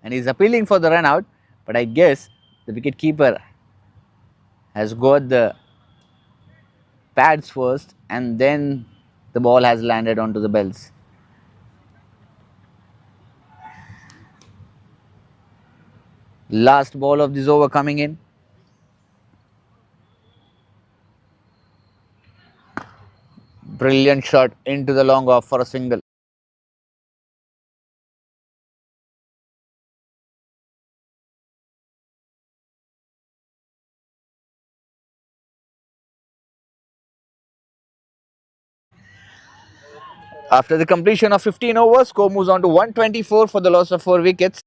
And he's appealing for the run out. But I guess the wicket-keeper has got the pads first and then the ball has landed onto the bells. Last ball of this over coming in. Brilliant shot into the long off for a single. After the completion of 15 overs, score moves on to 124 for the loss of 4 wickets.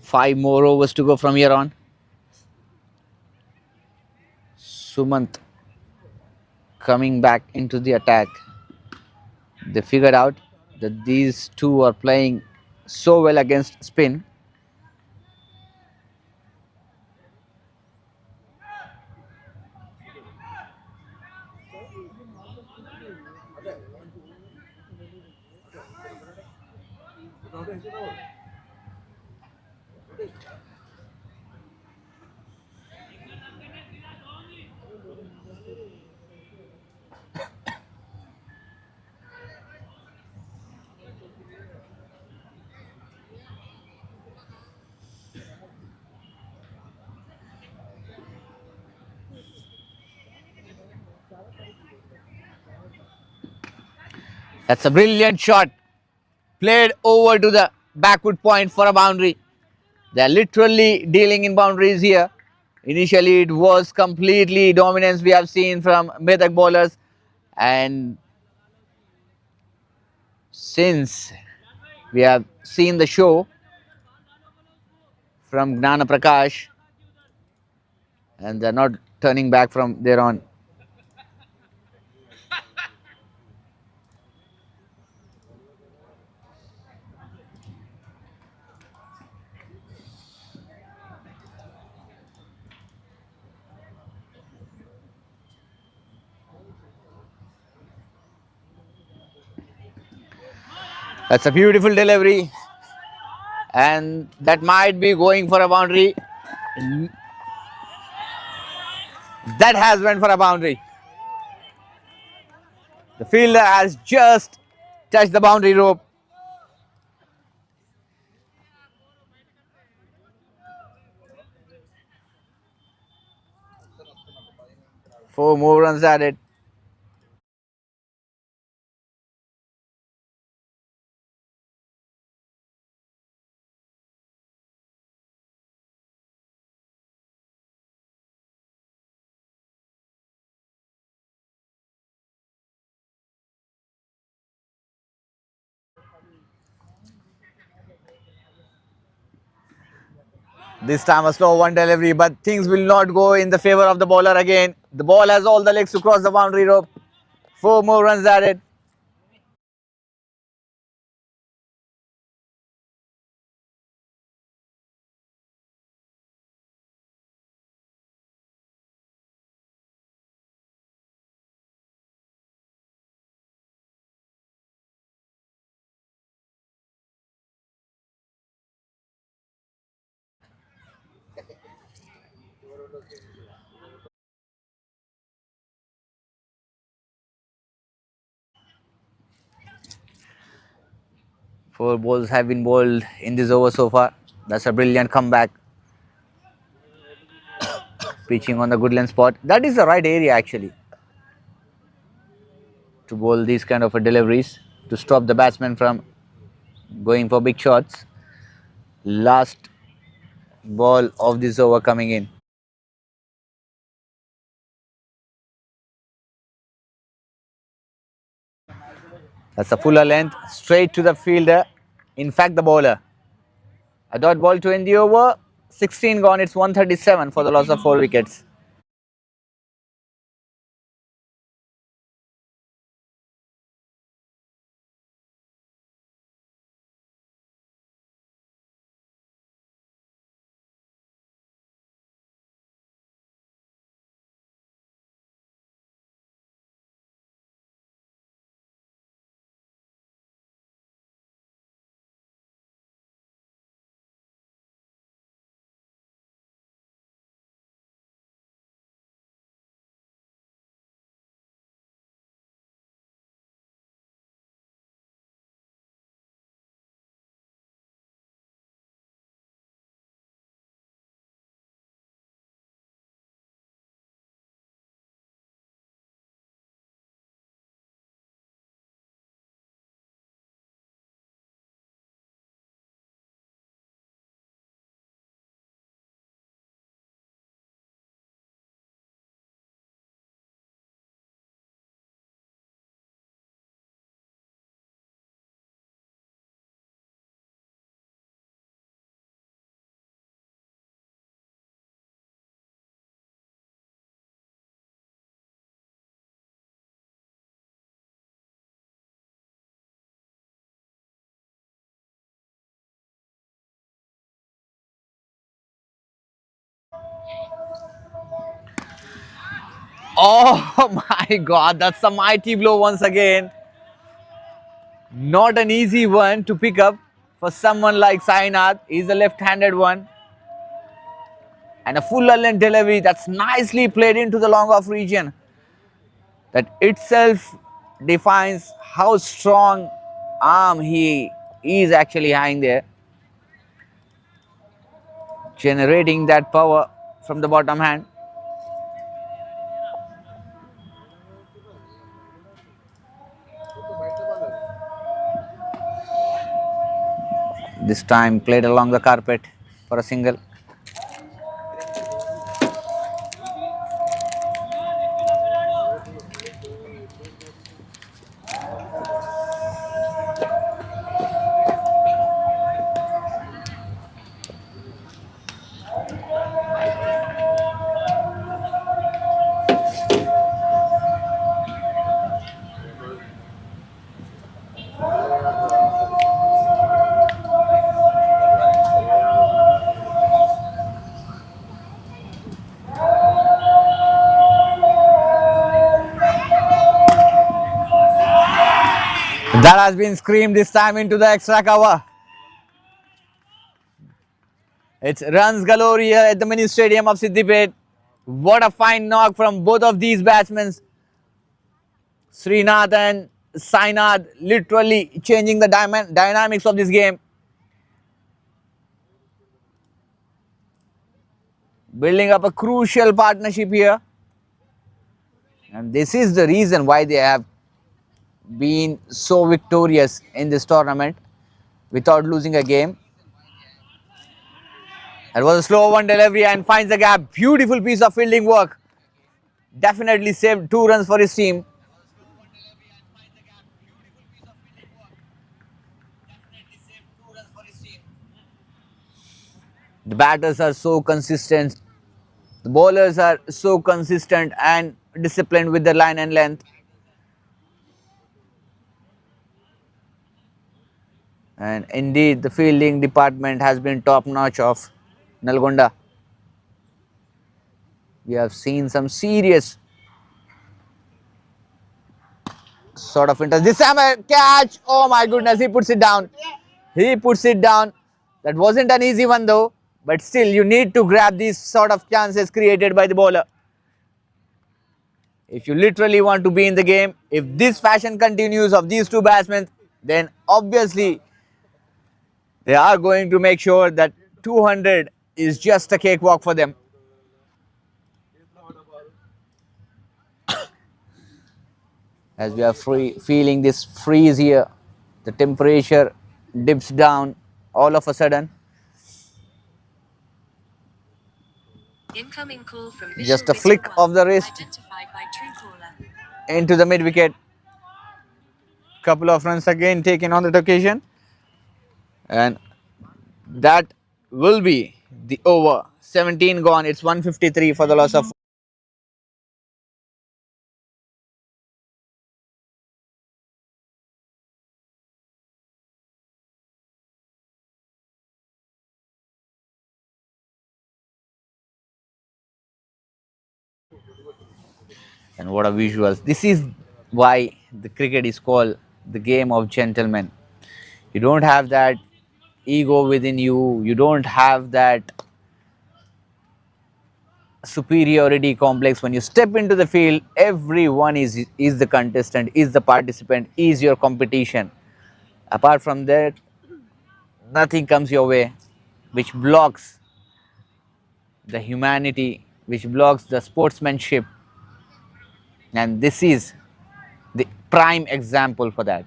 Five more overs to go from here on. Sumant coming back into the attack. They figured out that these two are playing so well against spin. That's a brilliant shot. Played over to the backward point for a boundary. They're literally dealing in boundaries here. Initially, it was completely dominance we have seen from Medak bowlers. And since we have seen the show from 𝗙𝗏, and they're not turning back from there on. That's a beautiful delivery, and that might be going for a boundary. That has went for a boundary. The fielder has just touched the boundary rope. Four more runs added. This time a slow one delivery, but things will not go in the favor of the bowler again. The ball has all the legs to cross the boundary rope. 4 more runs added. Four balls have been bowled in this over so far. That's a brilliant comeback. Pitching on the good length spot. That is the right area actually to bowl these kind of deliveries to stop the batsman from going for big shots. Last ball of this over coming in. That's a fuller length straight to the fielder. In fact, the bowler. A dot ball to end the over. 16 gone. It's 137 for the loss of 4 wickets. Oh my God, that's a mighty blow once again. Not an easy one to pick up for someone like Sainath. He's a left-handed one. And a full length delivery that's nicely played into the long off region. That itself defines how strong arm he is actually having there. Generating that power from the bottom hand. This time played along the carpet for a single. That has been screamed this time into the extra cover. It's runs galore here at the mini stadium of SIDDIPET. What a fine knock from both of these batsmen. Srinath and Sainath literally changing the dynamics of this game. Building up a crucial partnership here. And this is the reason why they have been so victorious in this tournament without losing a game. It was a slow one delivery and finds the gap. Beautiful piece of fielding work. Definitely saved 2 runs for his team. The batters are so consistent. The bowlers are so consistent and disciplined with the line and length. And indeed, the fielding department has been top notch of Nalgonda. We have seen some serious sort of interest. This time a catch. Oh my goodness, he puts it down. He puts it down. That wasn't an easy one though, but still you need to grab these sort of chances created by the bowler. If you literally want to be in the game, if this fashion continues of these two batsmen, then obviously they are going to make sure that 200 is just a cakewalk for them. As we are feeling this freeze here, the temperature dips down all of a sudden. Incoming call from Just a flick of the wrist identified by Truecaller. into the mid wicket. Couple of runs again taken on that occasion, and that will be the over. 17 gone. It's 153 for the loss of. And what a visuals. This is why the cricket is called the game of gentlemen. You don't have that ego within you. You don't have that superiority complex. When you step into the field, everyone is the contestant, is the participant, is your competition. Apart from that, nothing comes your way which blocks the humanity, which blocks the sportsmanship. And this is the prime example for that.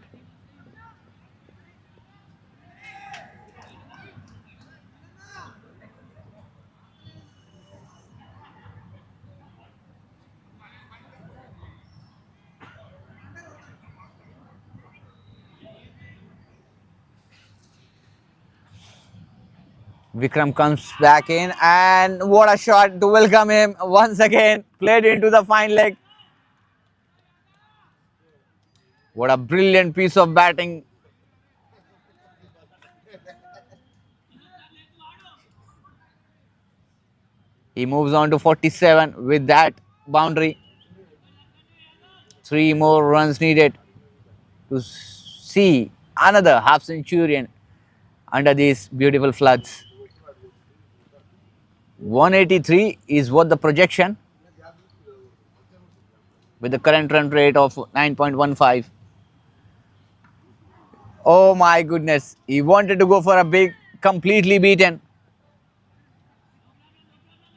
Vikram comes back in, and what a shot to welcome him once again. Played into the fine leg. What a brilliant piece of batting. He moves on to 47 with that boundary. 3 more runs needed to see another half centurion under these beautiful floods. 183 is what the projection, with the current run rate of 9.15. Oh my goodness, he wanted to go for a big, completely beaten.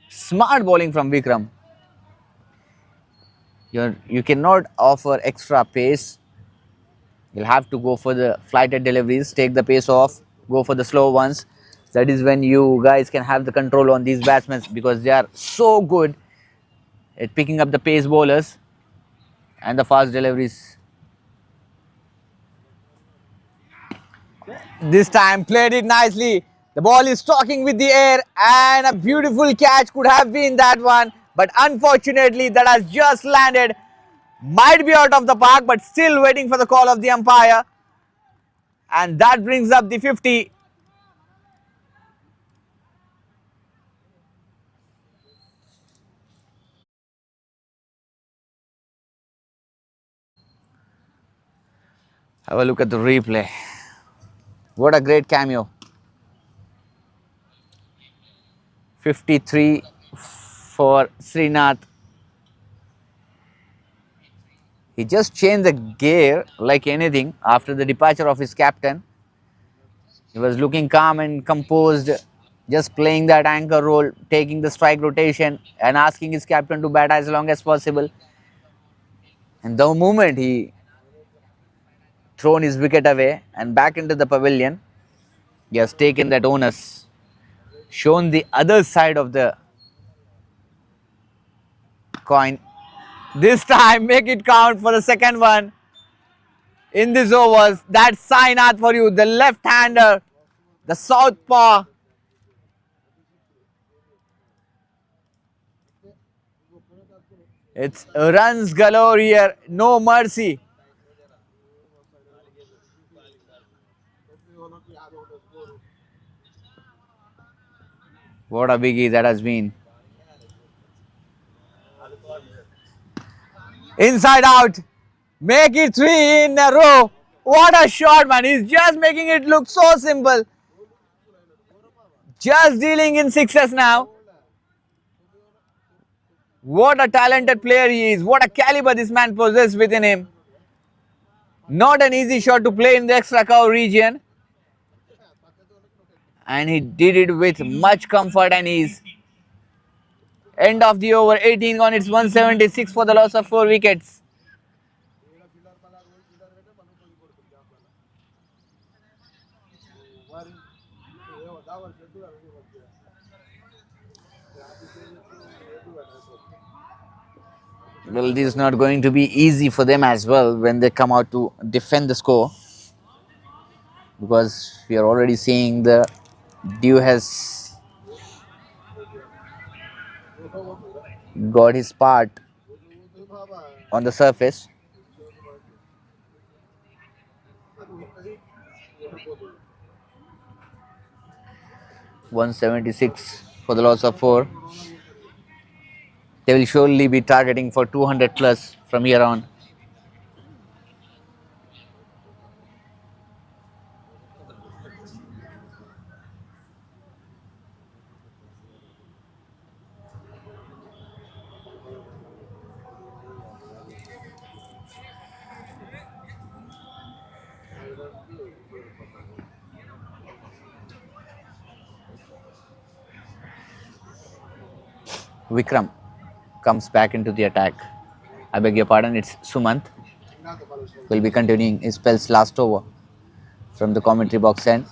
Smart bowling from Vikram. You cannot offer extra pace. You'll have to go for the flighted deliveries, take the pace off, go for the slow ones. That is when you guys can have the control on these batsmen, because they are so good at picking up the pace bowlers and the fast deliveries. This time played it nicely. The ball is stalking with the air, and a beautiful catch could have been that one. But unfortunately, that has just landed. Might be out of the park, but still waiting for the call of the umpire. And that brings up the 50. Have a look at the replay. What a great cameo. 53 for Srinath. He just changed the gear like anything after the departure of his captain. He was looking calm and composed, just playing that anchor role, taking the strike rotation and asking his captain to bat as long as possible. And the moment he thrown his wicket away and back into the pavilion, he has taken that onus, shown the other side of the coin. This time, make it count for the second one in this overs. That's Sainath for you, the left-hander, the southpaw. It's runs galore here, no mercy. What a biggie that has been. Inside out. Make it 3 in a row. What a shot, man. He's just making it look so simple. Just dealing in sixes now. What a talented player he is. What a caliber this man possesses within him. Not an easy shot to play in the extra cover region. And he did it with much comfort and ease. End of the over, 18 gone. It's 176 for the loss of 4 wickets. Well, this is not going to be easy for them as well when they come out to defend the score, because we are already seeing the Dew has got his part on the surface. $176 for the loss of 4. They will surely be targeting for 200 plus from here on. Vikram comes back into the attack. I beg your pardon, it's Sumant. Will be continuing his spell's last over from the commentary box end.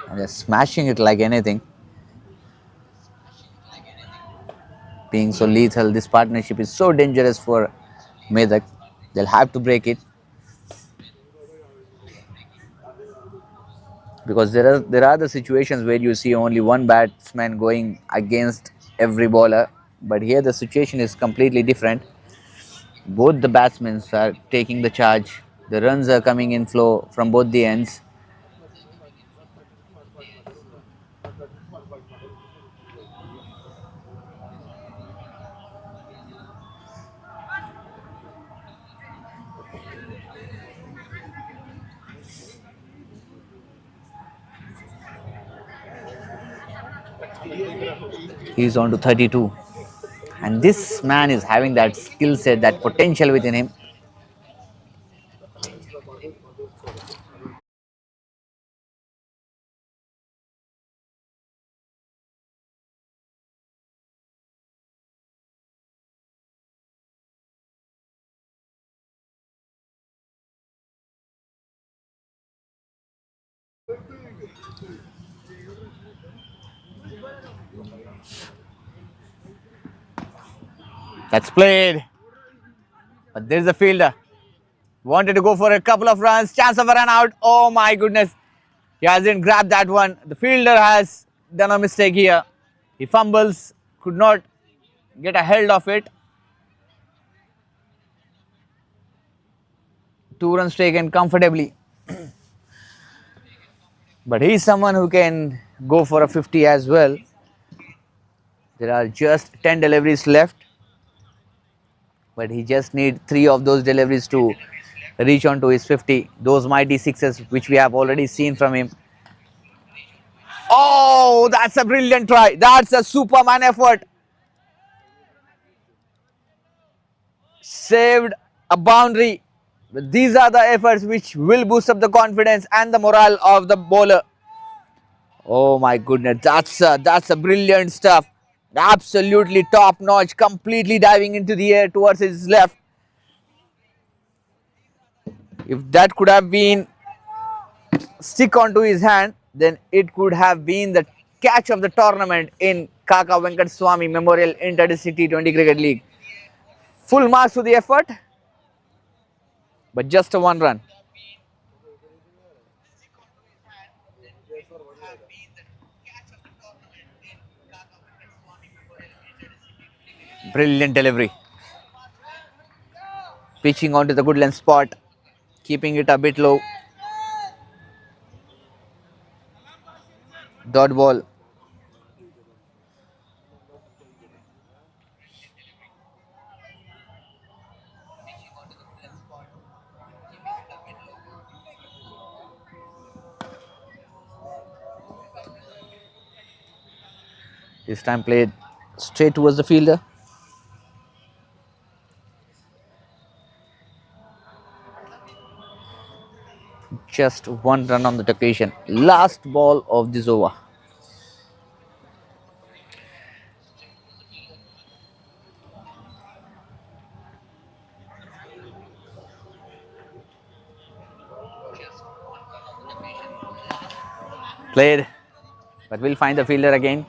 And they're smashing it like anything. Being so lethal, this partnership is so dangerous for Medak. They'll have to break it. Because there are the situations where you see only one batsman going against every bowler, but here the situation is completely different. Both the batsmen are taking the charge. The runs are coming in flow from both the ends. He's on to 32, and this man is having that skill set, that potential within him. That's played, but there's a fielder. Wanted to go for a couple of runs, chance of a run out. Oh my goodness, he hasn't grabbed that one. The fielder has done a mistake here. He fumbles, could not get a hold of it. 2 runs taken comfortably. But he's someone who can go for a 50 as well. There are just 10 deliveries left, but he just needs 3 of those deliveries to reach on to his 50. Those mighty sixes which we have already seen from him. Oh, that's a brilliant try. That's a Superman effort. Saved a boundary. But these are the efforts which will boost up the confidence and the morale of the bowler. Oh my goodness, that's a brilliant stuff. Absolutely top notch, completely diving into the air towards his left. If that could have been stick onto his hand, then it could have been the catch of the tournament in KAKA Venkataswamy Memorial Inter-City T20 Cricket League. Full marks to the effort, but just a 1 run. Brilliant delivery. Pitching onto the good length spot, keeping it a bit low. Dot ball. This time played straight towards the fielder. Just one run on that occasion. Last ball of this over. Played, but we'll find the fielder again.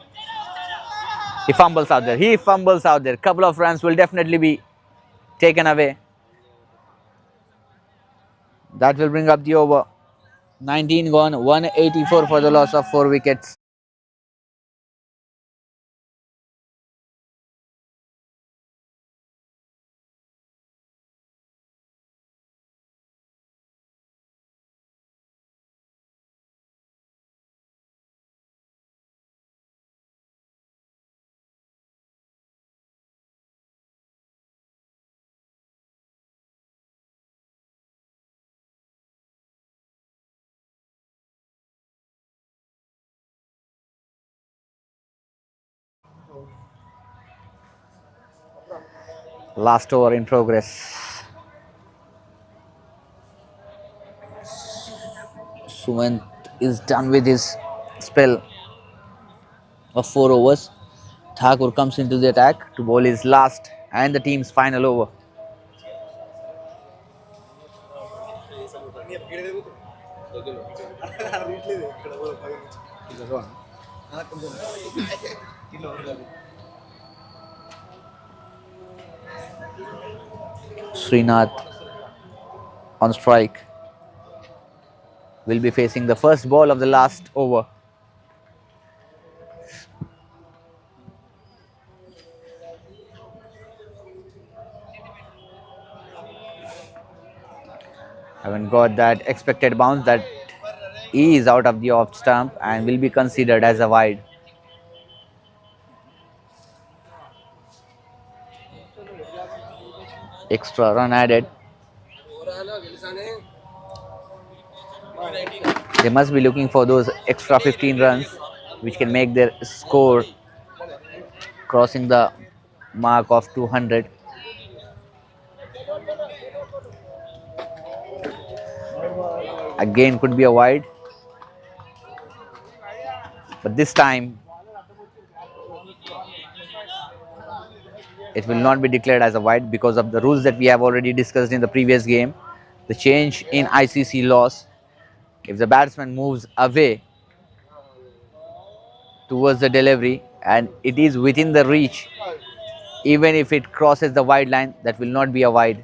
He fumbles out there. He fumbles out there. Couple of runs will definitely be taken away. That will bring up the over. 19 gone, 184 for the loss of 4 wickets. Last over in progress. Sumant is done with his spell of 4 overs. Thakur comes into the attack to bowl his last and the team's final over. Srinath on strike will be facing the first ball of the last over. Haven't got that expected bounce. That is out of the off stump and will be considered as a wide. Extra run added. They must be looking for those extra 15 runs which can make their score crossing the mark of 200. Again could be a wide, but this time it will not be declared as a wide because of the rules that we have already discussed in the previous game. The change in ICC laws: if the batsman moves away towards the delivery and it is within the reach, even if it crosses the wide line, that will not be a wide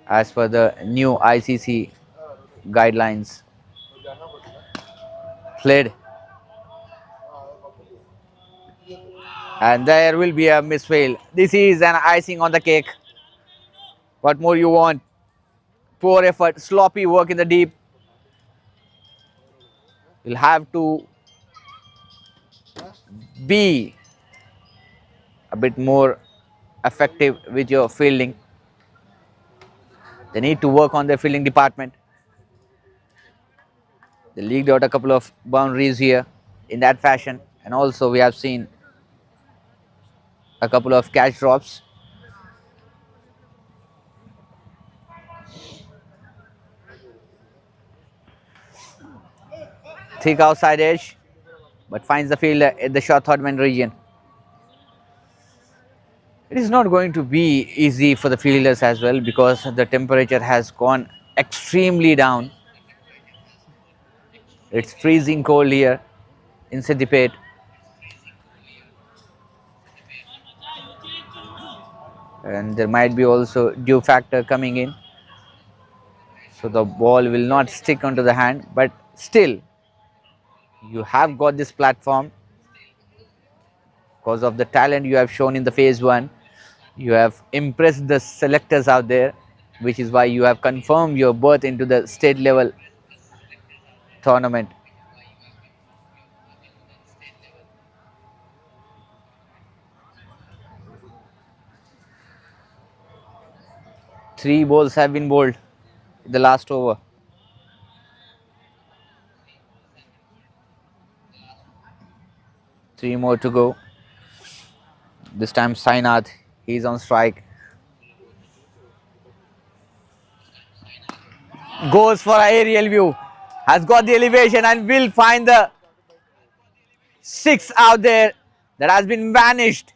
as per the new ICC guidelines. Played, and there will be a misfail. This is an icing on the cake. What more you want? Poor effort, sloppy work in the deep. You'll have to be a bit more effective with your fielding. They need to work on their fielding department. They leaked out a couple of boundaries here in that fashion, and also we have seen a couple of catch drops. Thick outside edge, but finds the fielder at the short third man region. It is not going to be easy for the fielders as well because the temperature has gone extremely down. It's freezing cold here in SIDDIPET. And there might be also dew factor coming in. So the ball will not stick onto the hand, but still you have got this platform because of the talent you have shown in the phase 1. You have impressed the selectors out there, which is why you have confirmed your berth into the state level tournament. Three balls have been bowled in the last over. Three more to go. This time Sainath, he's on strike. Goes for an aerial view. Has got the elevation and will find the 6 out there that has been vanished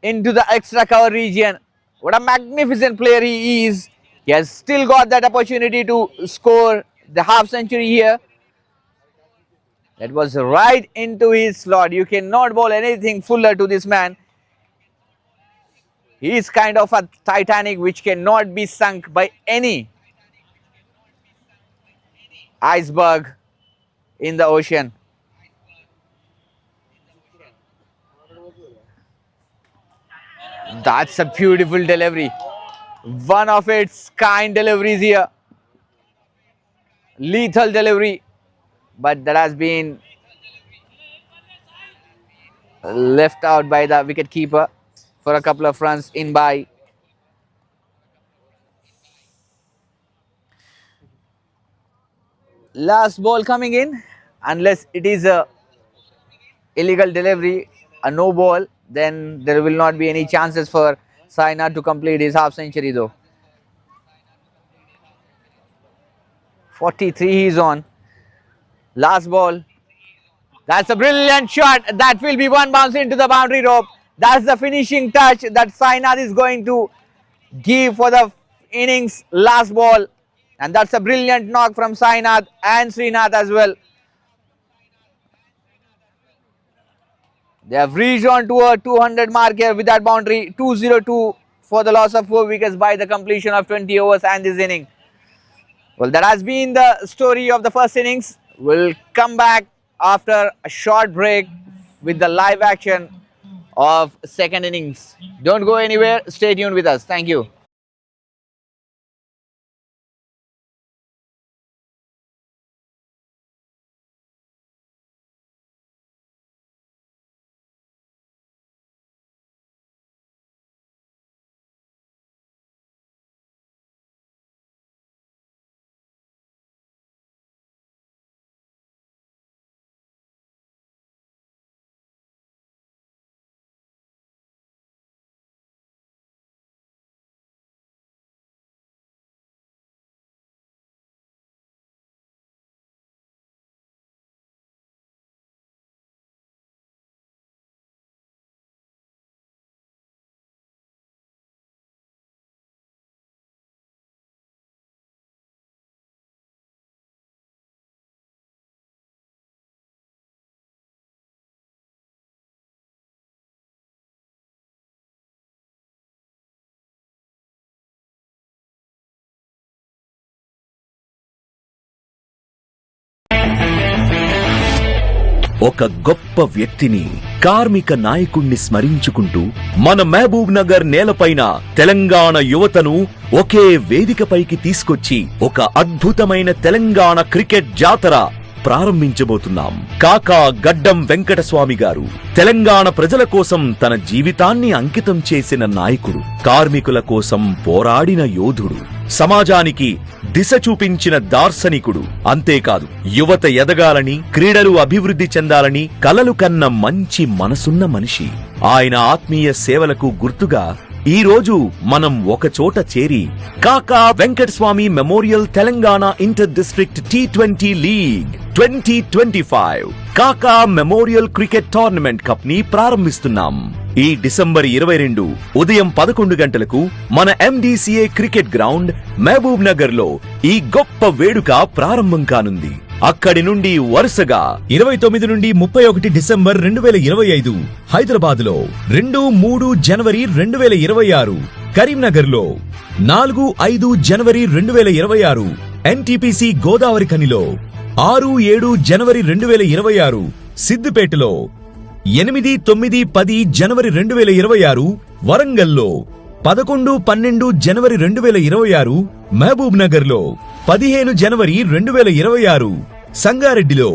into the extra cover region. What a magnificent player he is. He has still got that opportunity to score the half century here. That was right into his slot. You cannot bowl anything fuller to this man. He is kind of a Titanic which cannot be sunk by any iceberg in the ocean. That's a beautiful delivery. One of its kind deliveries here. Lethal delivery. But that has been left out by the wicket-keeper for a couple of runs in by. Last ball coming in, unless it is a illegal delivery, a no ball, then there will not be any chances for Sainath to complete his half century though. 43 he is on. Last ball. That's a brilliant shot. That will be one bounce into the boundary rope. That's the finishing touch that Sainath is going to give for the innings last ball. And that's a brilliant knock from Sainath and Srinath as well. They have reached on to a 200 mark here with that boundary. 202 for the loss of 4 wickets by the completion of 20 overs and this inning. Well, that has been the story of the first innings. We'll come back after a short break with the live action of second innings. Don't go anywhere. Stay tuned with us. Thank you. ఒక గొప్ప వ్యక్తిని, కార్మిక నాయకుణ్ణి స్మరించుకుంటూ మన మహబూబ్ నగర్ నేలపైన తెలంగాణ యువతను ఒకే వేదికపైకి తీసుకొచ్చి ఒక అద్భుతమైన తెలంగాణ క్రికెట్ జాతర ప్రారంభించబోతున్నాం. కాకా గడ్డం వెంకటస్వామి గారు తెలంగాణ ప్రజల కోసం తన జీవితాన్ని అంకితం చేసిన నాయకుడు, కార్మికుల కోసం పోరాడిన యోధుడు, సమాజానికి దిశ చూపించిన దార్శనికుడు. అంతేకాదు, యువత ఎదగాలని, క్రీడలు అభివృద్ధి చెందాలని కలలు కన్న మంచి మనసున్న మనిషి. ఆయన ఆత్మీయ సేవలకు గుర్తుగా ఈ రోజు మనం ఒక చోట చేరి కాకా Venkataswamy memorial Telangana inter district T20 league 2025 కాకా మెమోరియల్ క్రికెట్ టోర్నమెంట్ కప్ ని ప్రారంభిస్తున్నాం. ఈ డిసెంబర్ 22 ఉదయం 11 గంటలకు మన MDCA cricket ground Mahabubnagar లో ఈ గొప్ప వేడుక ప్రారంభం కానుంది. అక్కడి నుండి వరుసగా 29 నుండి 31 డిసెంబర్ 2025 హైదరాబాద్ లో, 2-3 జనవరి 2026 కరీంనగర్ లో, 4-5 జనవరి 2026 NTPC గోదావరి ఖనిలో, 6-7 జనవరి 2026 సిద్దిపేటలో, 8, 9, 10 జనవరి 2026 వరంగల్లో, 11, 12 జనవరి 2026 మహబూబ్ నగర్ లో, 15 జనవరి 2026 సంగారెడ్డిలో,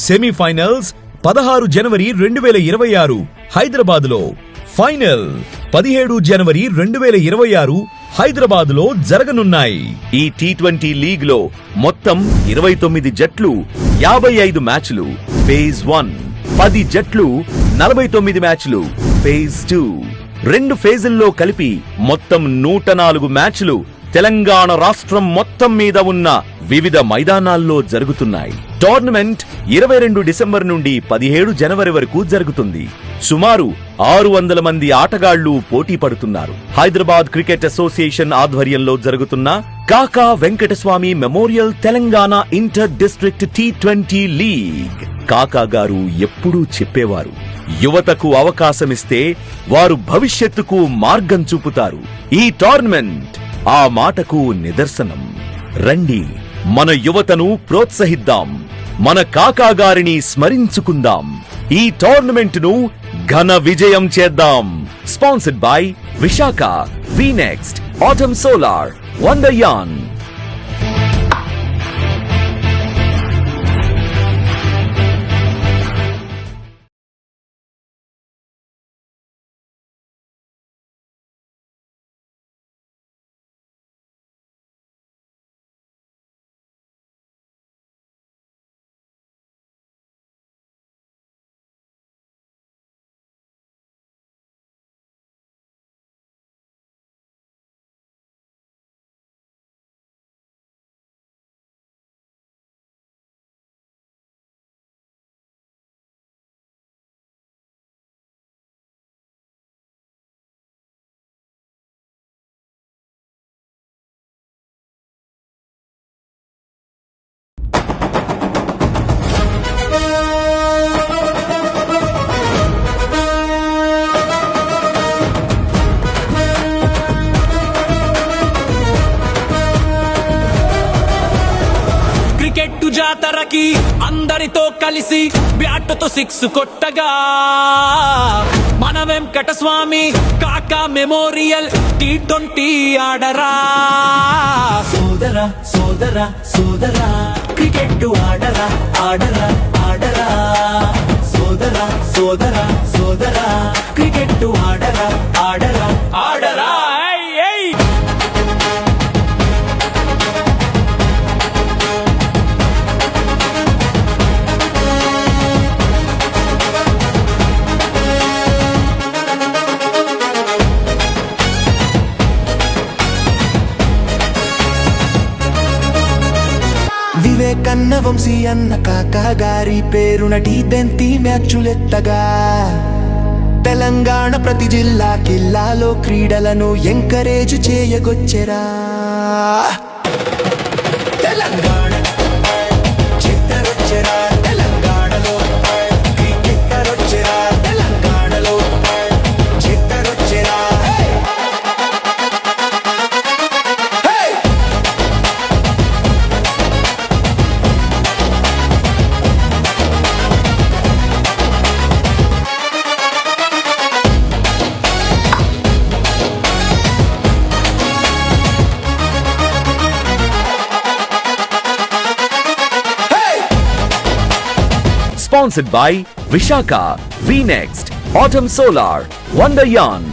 సెమీఫైనల్స్ 16 జనవరి 2026 హైదరాబాద్ లో, ఫైనల్ 17 జనవరి 2026 హైదరాబాద్ లో జరగనున్నాయి. ఈ T20 లీగ్ లో మొత్తం 29 జట్లు, 55 మ్యాచ్లు ఫేజ్ 1, 10 జట్లు, 49 మ్యాచ్లు ఫేజ్ 2. 2 ఫేజుల్లో కలిపి మొత్తం 104 మ్యాచ్లు తెలంగాణ రాష్ట్రం మొత్తం మీద ఉన్న వివిధ మైదానాల్లో జరుగుతున్నాయి. టోర్నమెంట్ 22 డిసెంబర్ నుండి 17 జనవరి వరకు జరుగుతుంది. సుమారు 600 మంది ఆటగాళ్లు పోటీ పడుతున్నారు. హైదరాబాద్ క్రికెట్ అసోసియేషన్ ఆధ్వర్యంలో జరుగుతున్న కాకా Venkataswamy memorial Telangana inter district T20 league. కాకా గారు ఎప్పుడూ చెప్పేవారు, యువతకు అవకాశమిస్తే వారు భవిష్యత్తుకు మార్గం చూపుతారు. ఈ టోర్నమెంట్ ఆ మాటకు నిదర్శనం. రండి, మన యువతను ప్రోత్సహిద్దాం, మన కాకా గారిని స్మరించుకుందాం, ఈ టోర్నమెంట్ ను ఘన విజయం చేద్దాం. Sponsored by Visakha, VNext, Autumn Solar, Wonderyarn. జాతరకి అందరితో కలిసి బ్యాట్తో 6 కొట్టగా మన వెంకటస్వామి కాకా మెమోరియల్ T20 ఆడరా. సోదరా సోదరా సోదరా క్రికెట్ ఆడరా ఆడరా ఆడరా. సోదరా సోదరా సోదరా క్రికెట్ ఆడరా ఆడరా ఆడరా. వివేకన్న వంశీ అన్న కాకా గారి పేరున T20 మ్యాచులెత్తగా తెలంగాణ ప్రతి జిల్లాలో క్రీడలను ఎంకరేజ్ చేయగొచ్చెరా. తెలంగాణ చిత్తరొచ్చెరా, తెలంగాణలో క్రికెట్టరొచ్చెరా, తెలంగాణలో చిత్తరొచ్చెరా. Sponsored by Vishaka, VNext, Autumn Solar, Wonderyarn.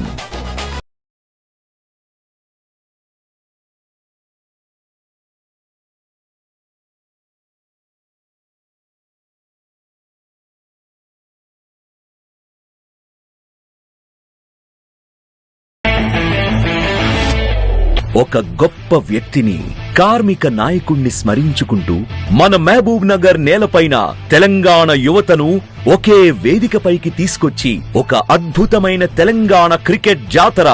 ఒక గొప్ప వ్యక్తిని, కార్మిక నాయకుణ్ణి స్మరించుకుంటూ మన మహబూబ్ నగర్ నేలపైన తెలంగాణ యువతను ఒకే వేదికపైకి తీసుకొచ్చి ఒక అద్భుతమైన తెలంగాణ క్రికెట్ జాతర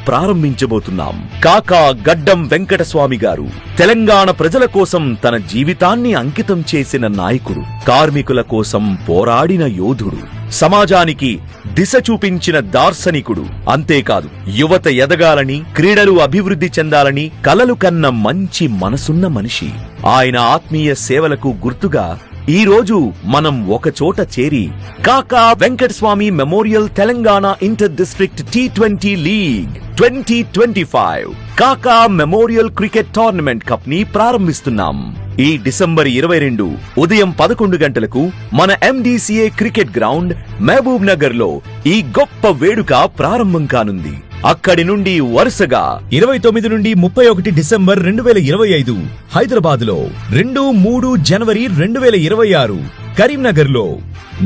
ప్రారంభించబోతున్నాం. కాకా గడ్డం వెంకటస్వామి గారు తెలంగాణ ప్రజల కోసం తన జీవితాన్ని అంకితం చేసిన నాయకుడు, కార్మికుల కోసం పోరాడిన యోధుడు, సమాజానికి దిశ చూపించిన దార్శనికుడు. అంతేకాదు, యువత ఎదగాలని, క్రీడలు అభివృద్ధి చెందాలని కలలు కన్న మంచి మనసున్న మనిషి. ఆయన ఆత్మీయ సేవలకు గుర్తుగా ఈ రోజు మనం ఒక చోట చేరి కాకా Venkataswamy memorial Telangana inter district T20 league 2025 కాకా మెమోరియల్ క్రికెట్ టోర్నమెంట్ కప్ ని ప్రారంభిస్తున్నాం. ఈ డిసెంబర్ 22 ఉదయం 11 గంటలకు మన MDCA cricket ground Mahabubnagar లో ఈ గొప్ప వేడుక ప్రారంభం కానుంది. అక్కడి నుండి వరుసగా 29 నుండి 31 డిసెంబర్ 2025 హైదరాబాద్ లో 2-3 జనవరి 2026 కరీంనగర్ లో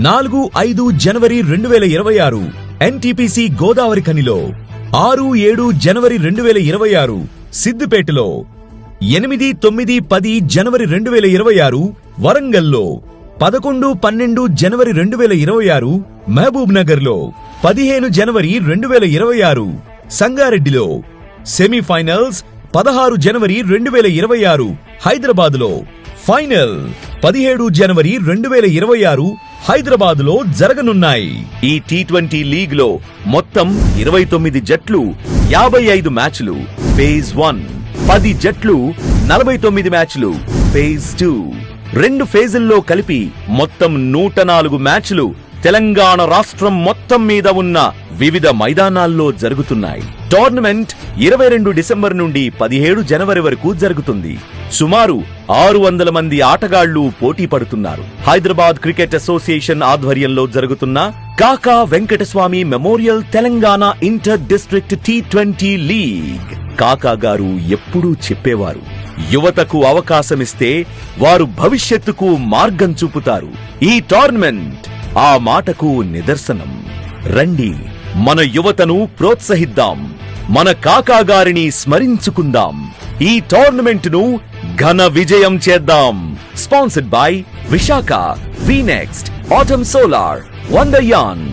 4-5 జనవరి 2026 NTPC గోదావరి ఖనిలో 6-7 జనవరి 2026 సిద్దిపేటలో 8-9-10 జనవరి 2026 వరంగల్లో 11-12 జనవరి 2026 మహబూబ్ నగర్ లో 15 జనవరి 2026 సంగారెడ్డిలో సెమీఫైనల్స్ 16 జనవరి 2026 హైదరాబాద్ లో ఫైనల్ 17 జనవరి 2026 హైదరాబాద్ లో జరగనున్నాయి. ఈ T20 లీగ్ లో మొత్తం 29 జట్లు 55 మ్యాచ్లు ఫేజ్ 1, 10 జట్లు 49 మ్యాచ్లు ఫేజ్ 2, 2 ఫేజుల్లో కలిపి మొత్తం 104 మ్యాచ్లు తెలంగాణ రాష్ట్రం మొత్తం మీద ఉన్న వివిధ మైదానాల్లో జరుగుతున్నాయి. టోర్నమెంట్ 22 డిసెంబర్ నుండి 17 జనవరి వరకు జరుగుతుంది. సుమారు 600 మంది ఆటగాళ్లు పోటీ పడుతున్నారు. హైదరాబాద్ క్రికెట్ అసోసియేషన్ ఆధ్వర్యంలో జరుగుతున్న కాకా Venkataswamy memorial Telangana inter district T20 league. కాకా గారు ఎప్పుడూ చెప్పేవారు, యువతకు అవకాశమిస్తే వారు భవిష్యత్తుకు మార్గం చూపుతారు. ఈ టోర్నమెంట్ ఆ మాటకు నిదర్శనం. రండి, మన యువతను ప్రోత్సహిద్దాం, మన కాకా గారిని స్మరించుకుందాం, ఈ టోర్నమెంట్ ను ఘన విజయం చేద్దాం. Sponsored by Visakha, V Next, Atum Solar, Wonder Yarn.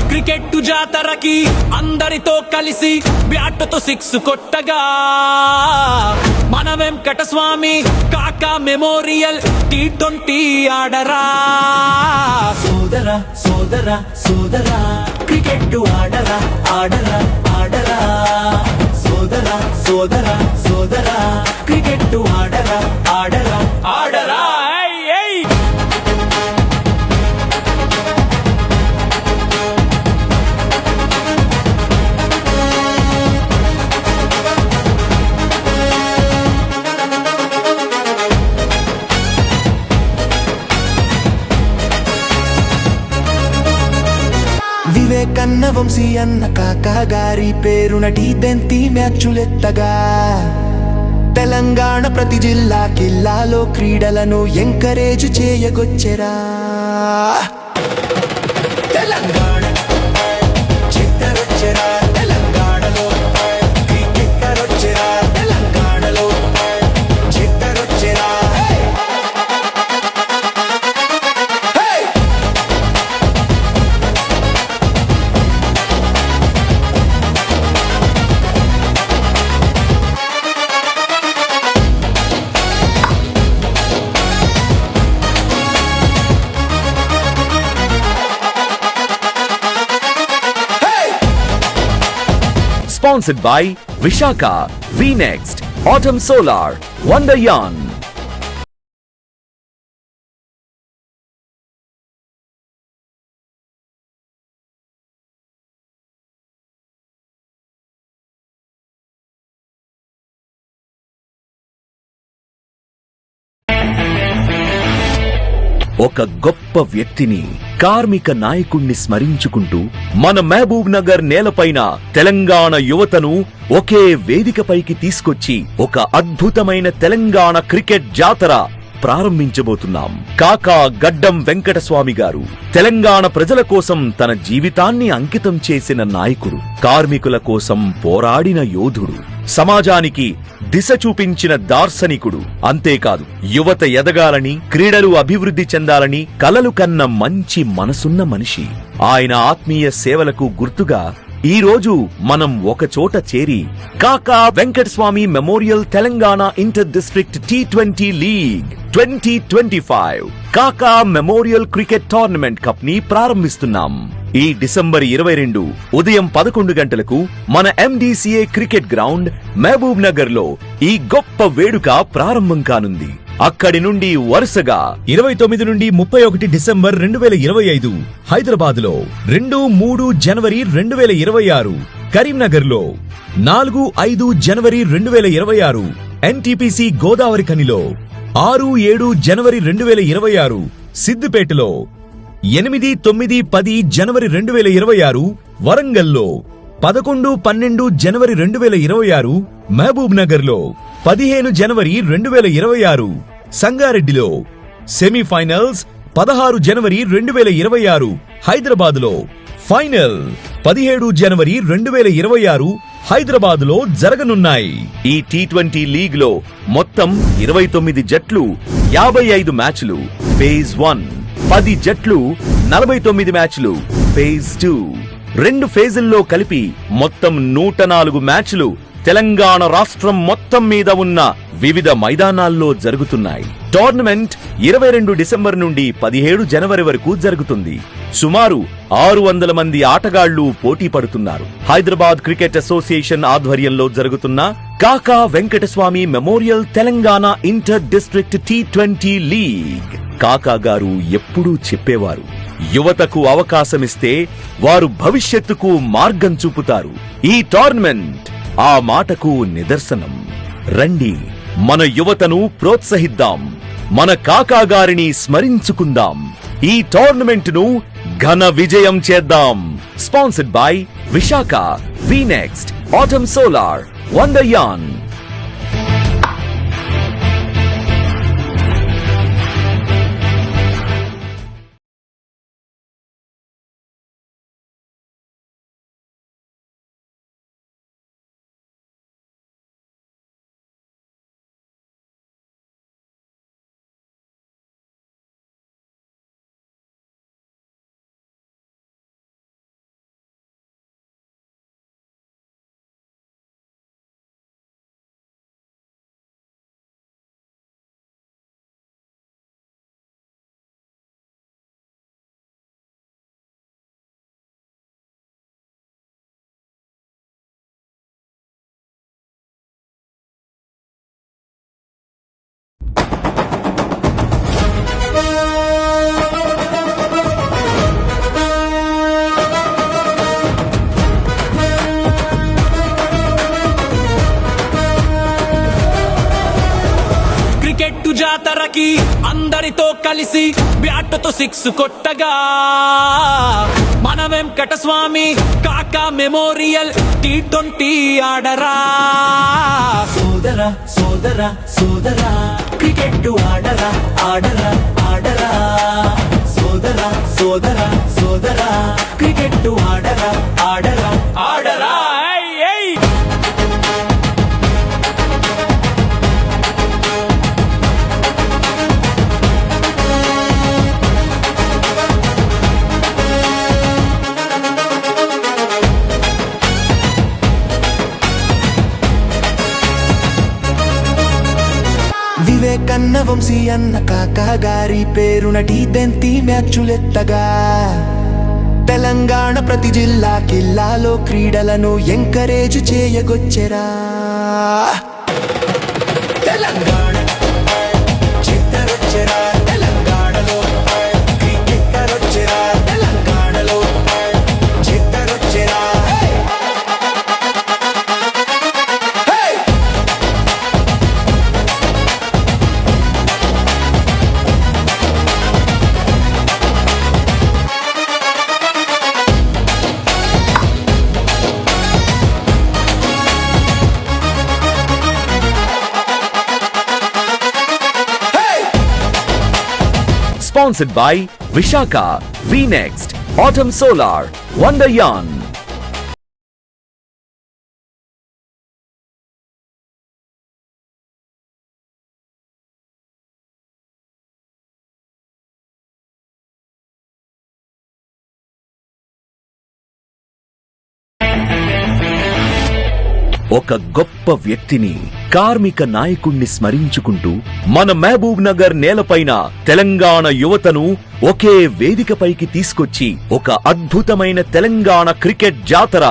Cricket జాతరకి అందరితో కలిసి బ్యాట్తో సిక్స్ కొట్టగా మన వెంకటస్వామి కాకా మెమోరియల్ T20 ఆడరా. సోదరా సోదరా సోదరా క్రికెట్ ఆడరా ఆడరా ఆడరా. సోదరా సోదరా సోదరా క్రికెట్ ఆడరా ఆడరా ఆడరా. ఏయ్ ఏయ్ వివేకన్న వంశీ అన్న కాకా గారి పేరున T20 మ్యాచులెత్తగా తెలంగాణ ప్రతి జిల్లాలో క్రీడలను ఎంకరేజ్ చేయగొచ్చెరా. తెలంగాణ చిత్తరొచ్చెరా, తెలంగాణలో క్రికెట్టరొచ్చెరా, తెలంగాణలో చిత్తరొచ్చెరా. Sponsored by Vishaka, V-Next, Autumn Solar, Wonderyan. ఒక గొప్ప వ్యక్తిని, కార్మిక నాయకుణ్ణి స్మరించుకుంటూ మన మహబూబ్ నగర్ నేలపైన తెలంగాణ యువతను ఒకే వేదికపైకి తీసుకొచ్చి ఒక అద్భుతమైన తెలంగాణ క్రికెట్ జాతర ప్రారంభించబోతున్నాం. కాకా గడ్డం వెంకటస్వామి గారు తెలంగాణ ప్రజల కోసం తన జీవితాన్ని అంకితం చేసిన నాయకుడు, కార్మికుల కోసం పోరాడిన యోధుడు, సమాజానికి దిశ చూపించిన దార్శనికుడు. అంతేకాదు, యువత ఎదగాలని, క్రీడలు అభివృద్ధి చెందాలని కలలు కన్న మంచి మనసున్న మనిషి. ఆయన ఆత్మీయ సేవలకు గుర్తుగా ఈ రోజు మనం ఒక చోట చేరి కాకా Venkataswamy memorial Telangana inter district T20 league 2025 కాకా మెమోరియల్ క్రికెట్ టోర్నమెంట్ కప్ ని ప్రారంభిస్తున్నాం. ఈ డిసెంబర్ 22 ఉదయం 11 గంటలకు మన MDCA cricket ground Mahabubnagar లో ఈ గొప్ప వేడుక ప్రారంభం కానుంది. అక్కడి నుండి వరుసగా 29 నుండి 31 డిసెంబర్ 2025 హైదరాబాద్ లో, 2-3 జనవరి 2026 కరీంనగర్ లో, 4-5 జనవరి 2026 NTPC గోదావరి ఖనిలో, 6-7 జనవరి 2026 సిద్దిపేటలో, 8-9-10 జనవరి 2026 వరంగల్లో, 11-12 జనవరి 2026 మహబూబ్ నగర్ లో, 15 జనవరి 2026 సంగారెడ్డిలో, సెమీఫైనల్స్ 16 జనవరి 2026 హైదరాబాద్ లో, ఫైనల్ 17 జనవరి 2026 హైదరాబాద్ లో జరగనున్నాయి. ఈ T20 లీగ్ లో మొత్తం 29 జట్లు, 55 మ్యాచ్లు ఫేజ్ 1, 10 జట్లు, 49 మ్యాచ్లు ఫేజ్ 2. 2 ఫేజుల్లో కలిపి మొత్తం 104 మ్యాచ్లు తెలంగాణ రాష్ట్రం మొత్తం మీద ఉన్న వివిధ మైదానాల్లో జరుగుతున్నాయి. టోర్నమెంట్ 22 డిసెంబర్ నుండి 17 జనవరి వరకు జరుగుతుంది. సుమారు 600 మంది ఆటగాళ్లు పోటీ పడుతున్నారు. హైదరాబాద్ క్రికెట్ అసోసియేషన్ ఆధ్వర్యంలో జరుగుతున్న కాకా Venkataswamy memorial Telangana inter district T20 league. కాకా గారు ఎప్పుడూ చెప్పేవారు, యువతకు అవకాశమిస్తే వారు భవిష్యత్తుకు మార్గం చూపుతారు. ఈ టోర్నమెంట్ ఆ మాటకు నిదర్శనం. రండి, మన యువతను ప్రోత్సహిద్దాం, మన కాకా గారిని స్మరించుకుందాం, ఈ టోర్నమెంట్ ను ఘన విజయం చేద్దాం. Sponsored by Visakha, VNext, Autumn Solar, Wonderyarn. Cricket జాతరకి అందరితో కలిసి బ్యాట్తో 6 కొట్టగా మన వెంకటస్వామి కాకా మెమోరియల్ T20 ఆడరా. సోదరా సోదరా సోదరా క్రికెట్ ఆడరా ఆడరా ఆడరా. సోదరా సోదరా సోదరా క్రికెట్ ఆడరా ఆడరా ఆడరా. వివేకన్న వంశీ అన్న కాకా గారి పేరున T20 మ్యాచులెత్తగా తెలంగాణ ప్రతి జిల్లాలో క్రీడలను ఎంకరేజ్ చేయగొచ్చెరా. తెలంగాణ చిత్తరొచ్చెరా, తెలంగాణలో క్రికెట్టరొచ్చెరా, తెలంగాణలో చిత్తరొచ్చెరా. Sponsored by Vishaka, VNext, Autumn Solar, Wonderyarn. ఒక గొప్ప వ్యక్తిని, కార్మిక నాయకుణ్ణి స్మరించుకుంటూ మన మహబూబ్ నగర్ నేలపైన తెలంగాణ యువతను ఒకే వేదికపైకి తీసుకొచ్చి ఒక అద్భుతమైన తెలంగాణ క్రికెట్ జాతర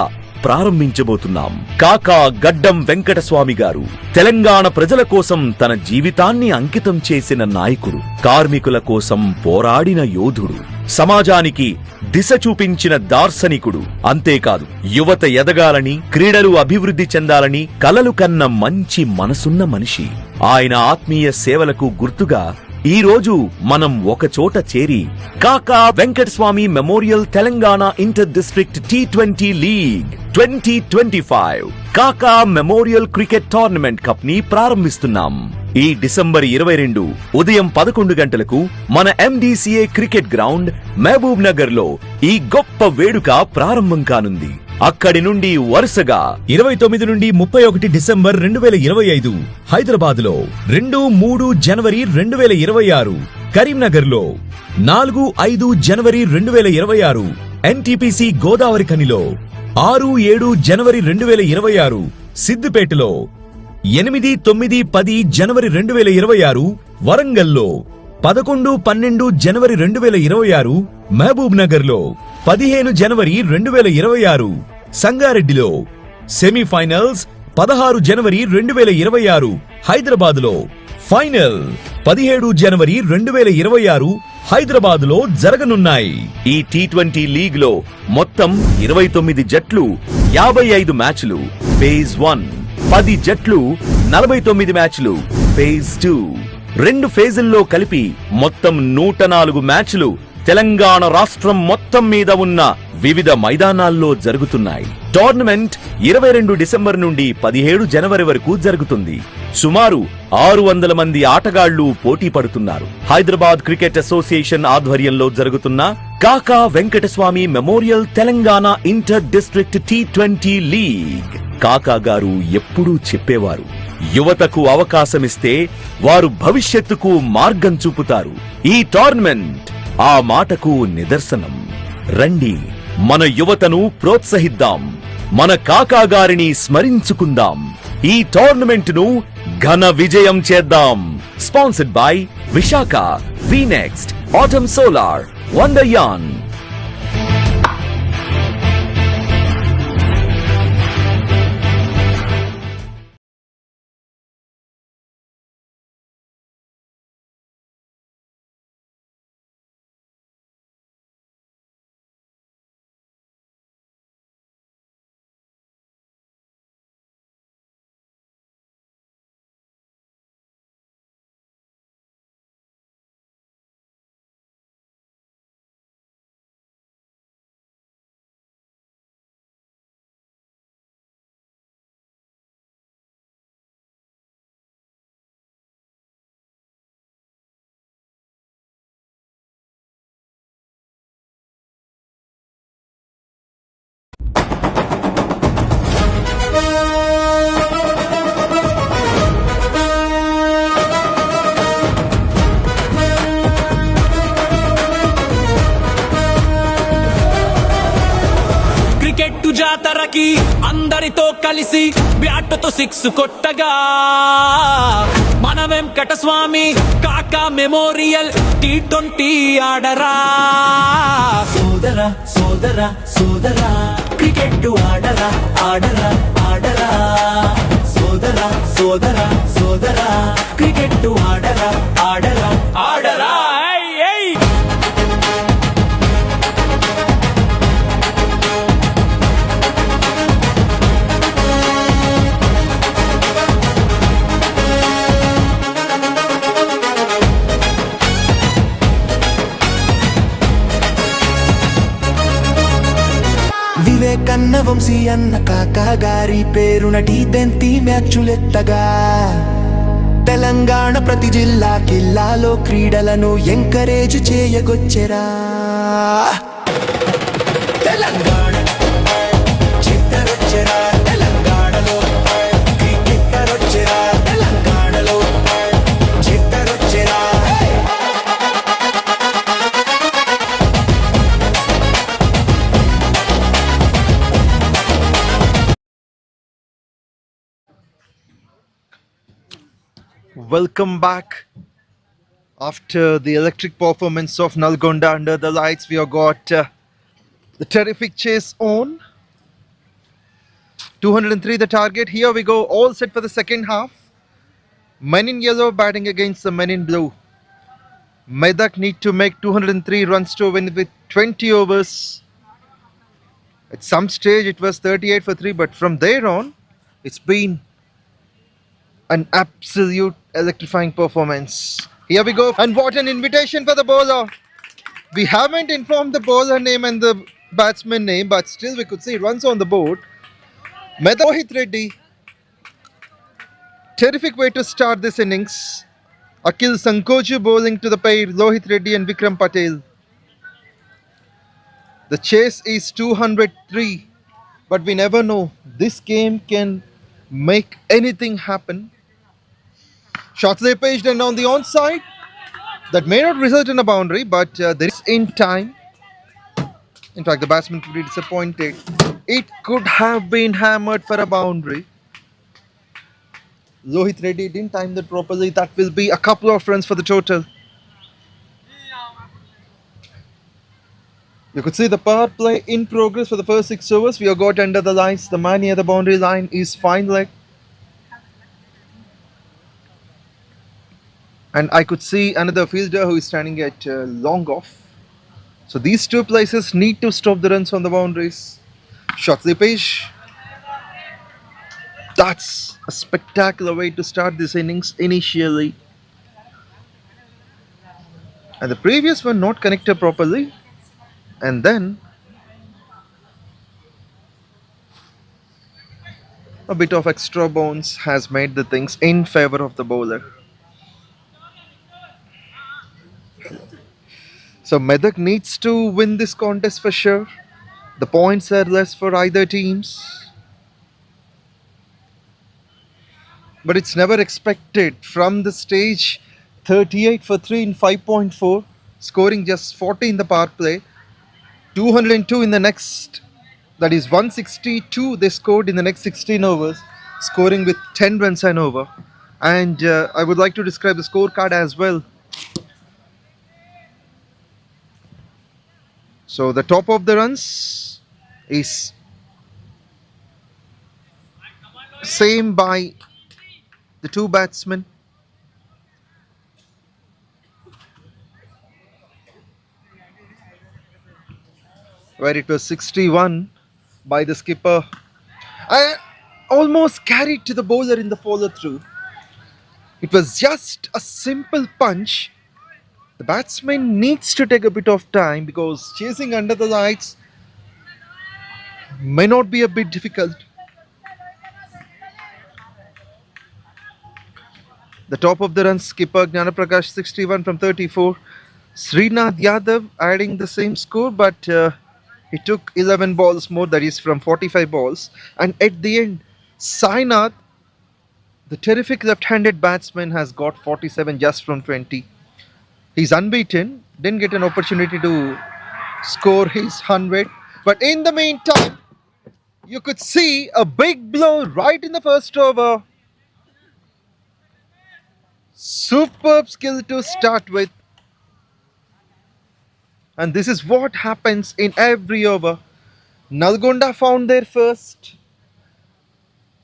ప్రారంభించబోతున్నాం. కాకా గడ్డం వెంకటస్వామి గారు తెలంగాణ ప్రజల కోసం తన జీవితాన్ని అంకితం చేసిన నాయకుడు, కార్మికుల కోసం పోరాడిన యోధుడు, సమాజానికి దిశ చూపించిన దార్శనికుడు. అంతేకాదు, యువత ఎదగాలని, క్రీడలు అభివృద్ధి చెందాలని కలలు కన్న మంచి మనసున్న మనిషి. ఆయన ఆత్మీయ సేవలకు గుర్తుగా ఈ రోజు మనం ఒక చోట చేరి కాకా Venkataswamy memorial Telangana inter district T20 league 2025 కాకా మెమోరియల్ క్రికెట్ టోర్నమెంట్ కప్ ని ప్రారంభిస్తున్నాం. ఈ డిసెంబర్ 22 ఉదయం 11 గంటలకు మన MDCA cricket ground Mahabubnagar లో ఈ గొప్ప వేడుక ప్రారంభం కానుంది. అక్కడి నుండి వరుసగా 29 నుండి 31 డిసెంబర్ 2025 హైదరాబాద్ లో, 2-3 జనవరి 2026 కరీంనగర్ లో, 4-5 జనవరి 2026 NTPC గోదావరి ఖనిలో, 6-7 జనవరి 2026 సిద్దిపేటలో, 8-9-10 జనవరి 2026 వరంగల్లో, 11-12 జనవరి 2026 మహబూబ్ నగర్ లో, 15 జనవరి 2026 సంగారెడ్డిలో, సెమీఫైనల్స్ 16 జనవరి 2026 హైదరాబాద్ లో, ఫైనల్ 17 జనవరి 2026 హైదరాబాద్ లో జరగనున్నాయి. ఈ T20 లీగ్ లో మొత్తం 29 జట్లు, 55 మ్యాచ్లు ఫేజ్ 1, 10 జట్లు, 49 మ్యాచ్లు ఫేజ్ 2. 2 ఫేజుల్లో కలిపి మొత్తం 104 మ్యాచ్లు తెలంగాణ రాష్ట్రం మొత్తం మీద ఉన్న వివిధ మైదానాల్లో జరుగుతున్నాయి. టోర్నమెంట్ 22 డిసెంబర్ నుండి 17 జనవరి వరకు జరుగుతుంది. సుమారు 600 మంది ఆటగాళ్లు పోటీ పడుతున్నారు. హైదరాబాద్ క్రికెట్ అసోసియేషన్ ఆధ్వర్యంలో జరుగుతున్న కాకా Venkataswamy memorial Telangana inter district T20 league. కాకా గారు ఎప్పుడూ చెప్పేవారు, యువతకు అవకాశమిస్తే వారు భవిష్యత్తుకు మార్గం చూపుతారు. ఈ టోర్నమెంట్ ఆ మాటకు నిదర్శనం. రండి, మన యువతను ప్రోత్సహిద్దాం, మన కాకా గారిని స్మరించుకుందాం, ఈ టోర్నమెంట్ ను ఘన విజయం చేద్దాం. Sponsored by Visakha, V Next, Atum Solar, Wonder Yarn. Cricket జాతరకి అందరితో కలిసి బ్యాట్తో 6 కొట్టగా మన వెంకటస్వామి కాకా మెమోరియల్ T20 ఆడరా. సోదరా సోదరా సోదరా క్రికెట్ ఆడరా ఆడరా ఆడరా. సోదరా సోదరా సోదరా క్రికెట్ ఆడరా ఆడరా ఆడరా. వివేకన్న వంశీ అన్న కాకా గారి పేరున T20 మ్యాచ్లెత్తగా తెలంగాణ ప్రతి జిల్లాలో క్రీడలను ఎంకరేజ్ చేయగొచ్చెరా తెలంగాణ చిత్తరొచ్చెరా తెలంగాణలో క్రికెటరొచ్చెరా తెలంగాణలో చిత్తరొచ్చెరా Welcome back. After the electric performance of Nalgonda under the lights, we have got the terrific chase on. 203 the target. Here we go, all set for the second half. Men in yellow batting against the men in blue. Medak need to make 203 runs to win with 20 overs. At some stage it was 38 for 3, but from there on, it's been an absolute electrifying performance. Here we go, and what an invitation for the bowler. We haven't informed the bowler name and the batsman name, but still we could see runs on the board. 𝗏𝗏𝗃𝗏𝗏, terrific way to start this innings. Akhil Sankochu bowling to the pair 𝗏𝗏𝗃𝗏 and Vikram Patel. The chase is 203, but we never know. This game can make anything happen. Shots they pitched and on the onside. That may not result in a boundary, but there is in time. In fact, the batsman could be disappointed. It could have been hammered for a boundary. 𝗏𝗏𝗃𝗏 didn't time that properly. That will be a couple of runs for the total. You could see the power play in progress for the first 6 overs. We have got under the lights. The man near the boundary line is fine leg. And I could see another fielder who is standing at long off. So these two places need to stop the runs on the boundaries. Shots they pitch. That's a spectacular way to start this innings initially. And the previous one not connected properly. And then a bit of extra bounce has made the things in favor of the bowler. So Medak needs to win this contest for sure. The points are less for either teams. But it's never expected from the stage 38 for 3 in 5.4, scoring just 40 in the power play, 202 in the next, that is 162 they scored in the next 16 overs, scoring with 10 runs and over. And I would like to describe the scorecard as well. So the top of the runs is same by the two batsmen. Where it was 61 by the skipper. I almost carried to the bowler in the follow through. It was just a simple punch. The batsman needs to take a bit of time because chasing under the lights may not be a bit difficult. The top of the run, skipper Gnanaprakash 61 from 34. Srinath Yadav adding the same score, but he took 11 balls more, that is from 45 balls. And at the end, Sainath, the terrific left-handed batsman, has got 47 just from 20. He's unbeaten, didn't get an opportunity to score his 100. But in the meantime, you could see a big blow right in the first over. Superb skill to start with. And this is what happens in every over. Nalgonda found their first.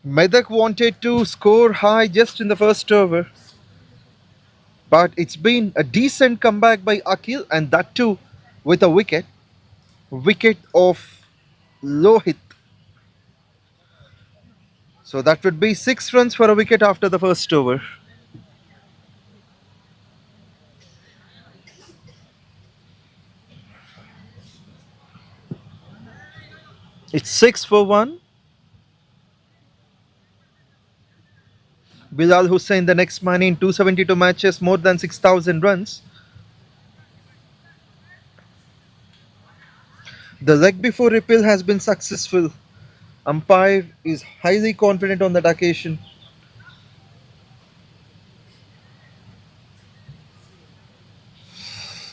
Medak wanted to score high just in the first over. But it's been a decent comeback by Akhil, and that too with a wicket. Wicket of Lohit. So that would be 6 runs for a wicket after the first over. It's 6 for 1. Bilal Hussain, the next man in 272 matches, more than 6,000 runs. The leg before repeal has been successful. Umpire is highly confident on that occasion.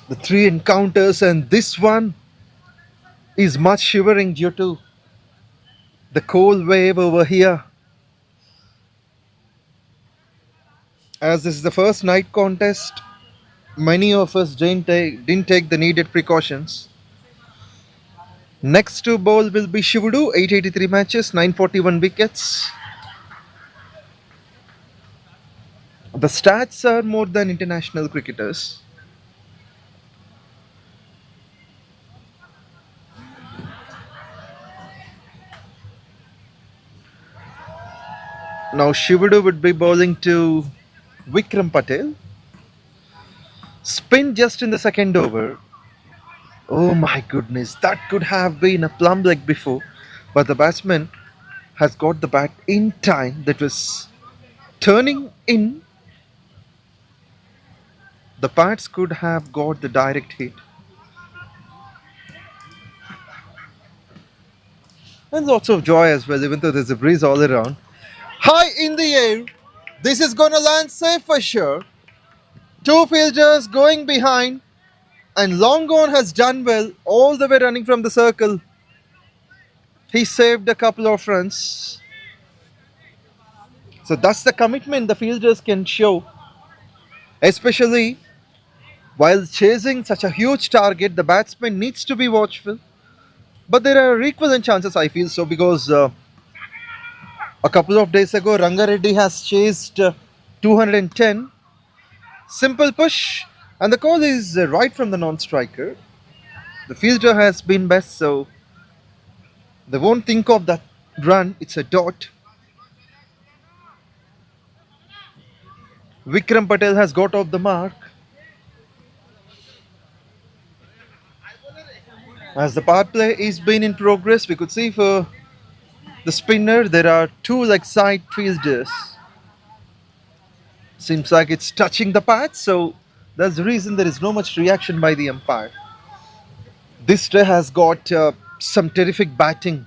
The three encounters, and this one is much shivering due to the cold wave over here. As this is the first night contest, many of us didn't take the needed precautions. Next to bowl will be Shivudu, 883 matches, 941 wickets. The stats are more than international cricketers. Now Shivudu would be bowling to 𝗃𝗃𝗃𝗃. Spin just in the second over. Oh my goodness, that could have been a plumb leg before, but the batsman has got the bat in time. That was turning in. The bats could have got the direct hit. And lots of joy as well, even though there's a breeze all around. High in the air. This is gonna land safe for sure. Two fielders going behind, and long gone has done well, all the way running from the circle. He saved a couple of runs. So that's the commitment the fielders can show, especially while chasing such a huge target. The batsman needs to be watchful, but there are equivalent chances, I feel so, because a couple of days ago Ranga Reddy has chased 210. Simple push, and the call is right from the non-striker. The fielder has been best, so they won't think of that run. It's a dot. Vikram Patel has got off the mark. As the power play is been in progress, we could see for the spinner there are two leg side fielders. Seems like it's touching the pad, so that's the reason there is no much reaction by the umpire. This day has got some terrific batting.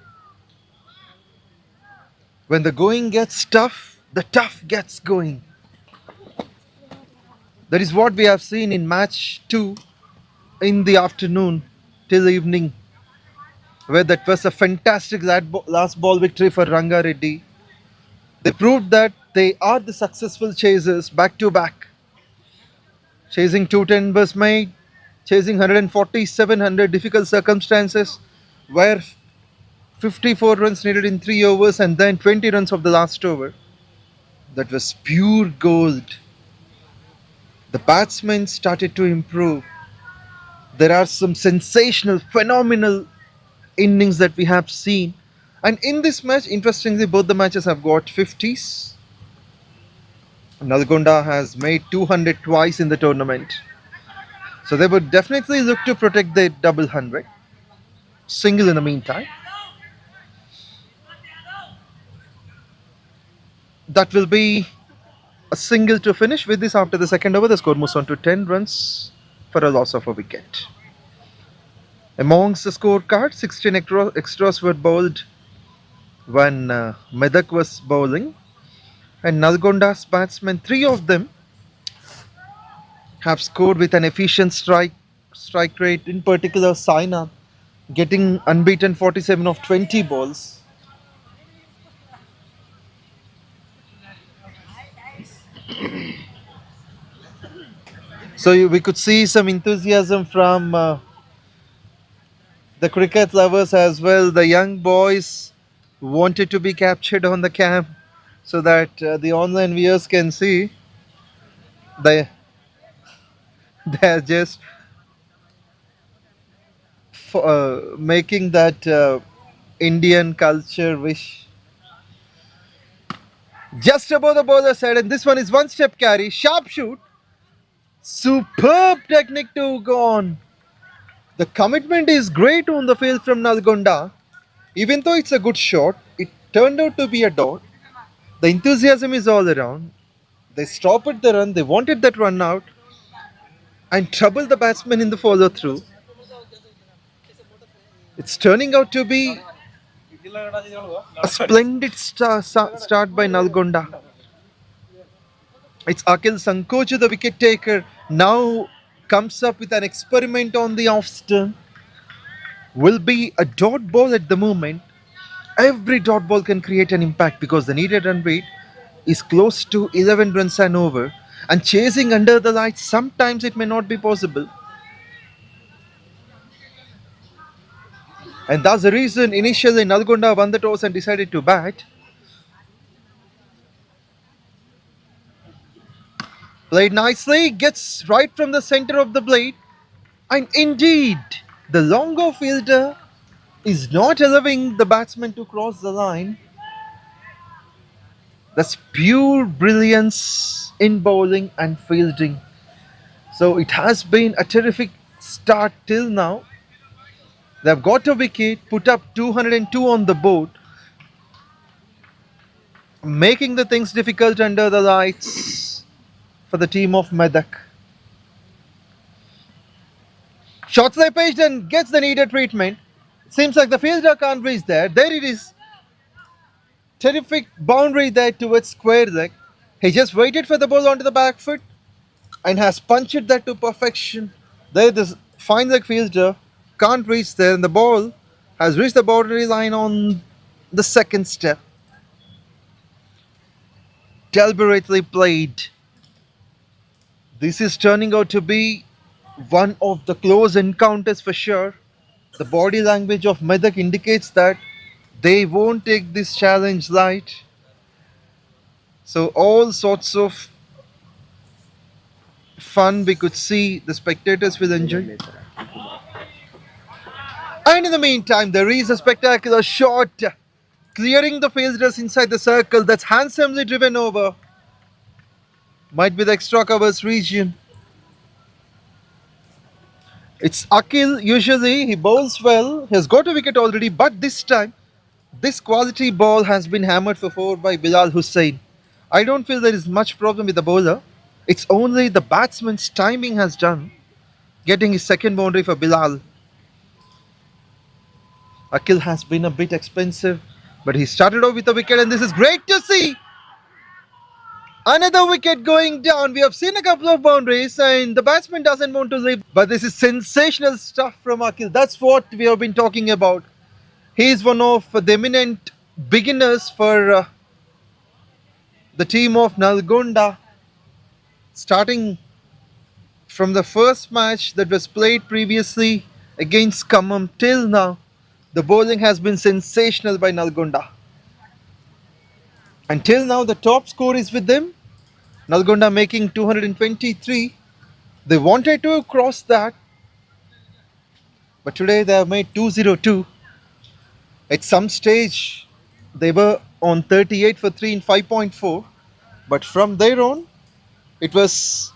When the going gets tough, the tough gets going. That is what we have seen in match 2 in the afternoon till evening, where that was a fantastic last ball victory for Ranga Reddy. They proved that they are the successful chasers back to back. Chasing 210 was made, chasing 147 under difficult circumstances, where 54 runs needed in 3 overs and then 20 runs of the last over. That was pure gold. The batsmen started to improve. There are some sensational, phenomenal innings that we have seen. And in this match, interestingly, both the matches have got 50s. Nalgonda has made 200 twice in the tournament. So they would definitely look to protect their double 100. Single in the meantime. That will be a single to finish. With this, after the second over, the score moves on to 10 runs for a loss of a wicket. Amongst the scorecard, 16 extras were bowled when Medak was bowling. And Nalgonda's batsmen, 3 of them have scored with an efficient strike rate, in particular Saina getting unbeaten 47 of 20 balls. So we could see some enthusiasm from the cricket lovers as well. The young boys wanted to be captured on the cam so that the online viewers can see. They are just making that Indian culture wish. Just above the bowler's head, and this one is one step carry, sharp shoot, superb technique to go on. The commitment is great on the field from Nalgonda. Even though it's a good shot, it turned out to be a dot. The enthusiasm is all around. They stopped the run. They wanted that run out and troubled the batsman in the follow through. It's turning out to be a splendid start by Nalgonda. It's 𝗃𝗃𝗃𝗃 Sankocha, the wicket taker, now comes up with an experiment on the off stump. Will be a dot ball at the moment. Every dot ball can create an impact because the needed run rate is close to 11 runs an over, and chasing under the lights sometimes it may not be possible. And that's the reason initially Nalgonda won the toss and decided to bat. Played nicely, gets right from the center of the blade, and indeed the longer fielder is not allowing the batsman to cross the line. That's pure brilliance in bowling and fielding. So it has been a terrific start till now. They've got a wicket, put up 202 on the board, making the things difficult under the lights for the team of Medak. Shotsley pitched and gets the needed treatment. Seems like the fielder can't reach there. There it is. Terrific boundary there towards square leg. He just waited for the ball onto the back foot and has punched that to perfection. There this fine leg fielder can't reach there, and the ball has reached the boundary line on the second step. Deliberately played. This is turning out to be one of the close encounters for sure. The body language of Medak indicates that they won't take this challenge light. So all sorts of fun we could see the spectators will enjoy. And in the meantime, there is a spectacular shot clearing the fielders inside the circle. That's handsomely driven over. Might be the extra covers region. It's Akhil. Usually he bowls well. He has got a wicket already, but this time this quality ball has been hammered for 4 by Bilal Hussain. I don't feel there is much problem with the bowler. It's only the batsman's timing has done getting his second boundary for Bilal. Akhil has been a bit expensive, but he started off with a wicket, and this is great to see. Another wicket going down. We have seen a couple of boundaries and the batsman doesn't want to leave, but this is sensational stuff from Akhil. That's what we have been talking about. He is one of the eminent beginners for the team of Nalgonda. Starting from the first match that was played previously against Khammam till now, the bowling has been sensational by Nalgonda. Until now, the top score is with them. Nalgonda making 223. They wanted to cross that, but today they have made 202. At some stage, they were on 38 for 3 in 5.4, but from there on, it was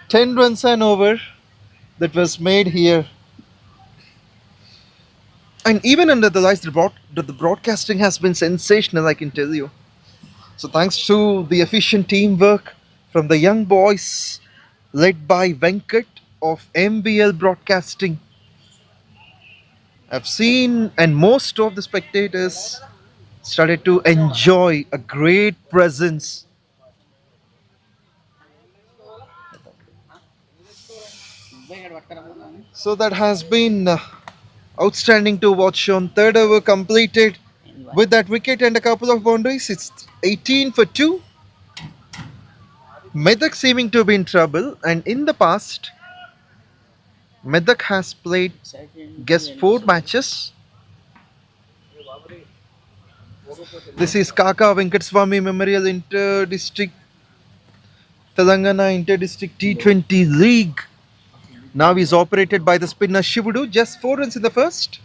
10 runs and over that was made here. And even under the lights, the broadcasting has been sensational, I can tell you. So thanks to the efficient teamwork from the young boys led by Venkat of MBL Broadcasting. I've seen, and most of the spectators started to enjoy a great presence. So that has been outstanding to watch. On third over completed with that wicket and a couple of boundaries. It's 18 for 2. Medak seeming to be in trouble, and in the past Medak has played guess 4 matches. This is KAKA Venkataswamy Memorial Inter-District Telangana Inter-District T20 League. Now is operated by the spinner Shivudu. Just 4 runs in the first.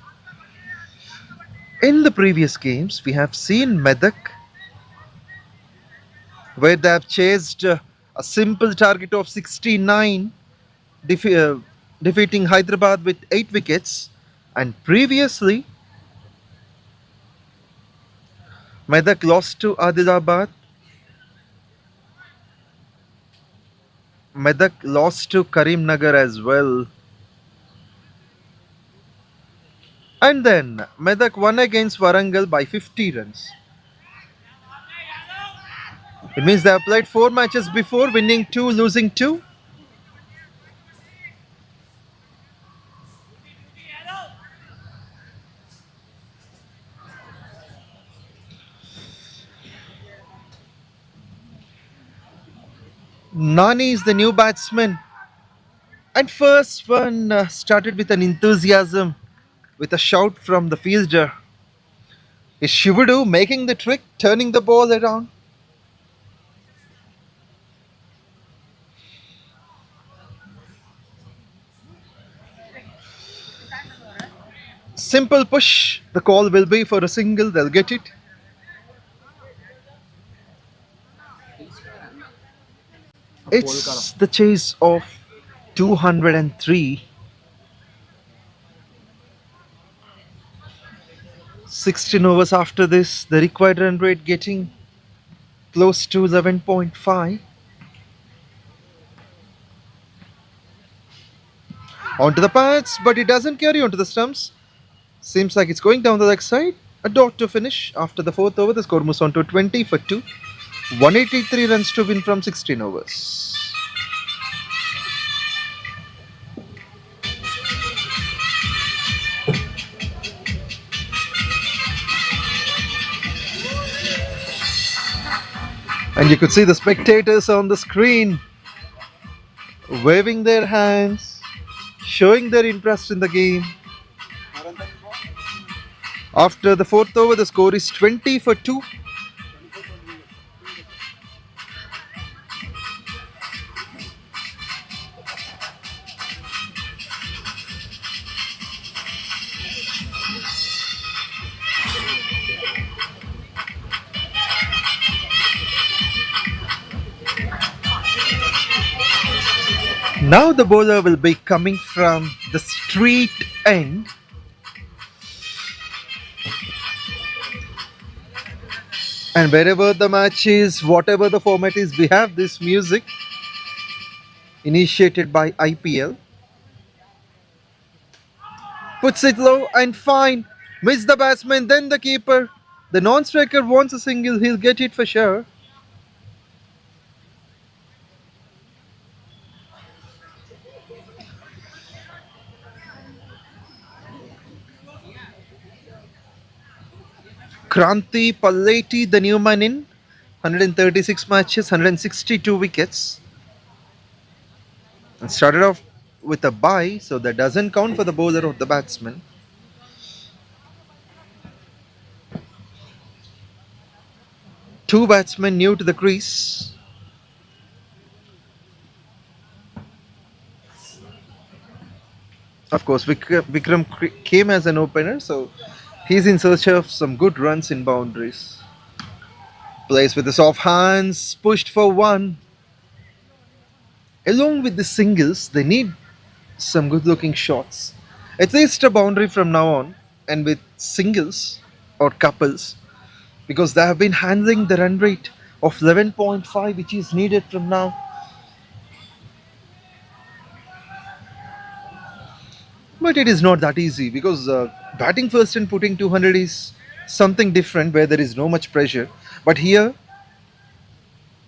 In the previous games, we have seen Medak, where they have chased a simple target of 69, defeating Hyderabad with 8 wickets. And previously, Medak lost to Adilabad Medak lost to Karimnagar as well. And then Medak won against Warangal by 50 runs. It means they have played 4 matches before, winning 2, losing 2. Nani is the new batsman. And first one started with an enthusiasm, with a shout from the fielder. Is 𝗬𝗵𝗃𝗃 making the trick, turning the ball around? Simple push. The call will be for a single. They'll get it. It's the chase of 203. 16 overs after this, the required run rate getting close to 11.5. Onto the pads, but it doesn't carry onto the stumps. Seems like it's going down the leg side. A dot to finish. After the 4th over, the score moves on to 20 for 2. 183 runs to win from 16 overs. And you could see the spectators on the screen waving their hands, showing their interest in the game. After the 4th over, the score is 20 for 2. Now the bowler will be coming from the street end. And wherever the match is, whatever the format is, we have this music initiated by IPL. Puts it low and fine. Miss the batsman, then the keeper. The non-striker wants a single, he'll get it for sure. 𝗃𝗄𝗃𝗃, the new man in 136 matches, 162 wickets. And started off with a bye, so that doesn't count for the bowler or the batsman. Two batsmen new to the crease. Of course, Vikram came as an opener, so he's in search of some good runs in boundaries. Plays with the soft hands, pushed for 1. Along with the singles, they need some good looking shots. At least a boundary from now on, and with singles or couples, because they have been handling the run rate of 11.5, which is needed from now. But it is not that easy, because batting first and putting 200 is something different, where there is no much pressure. But here,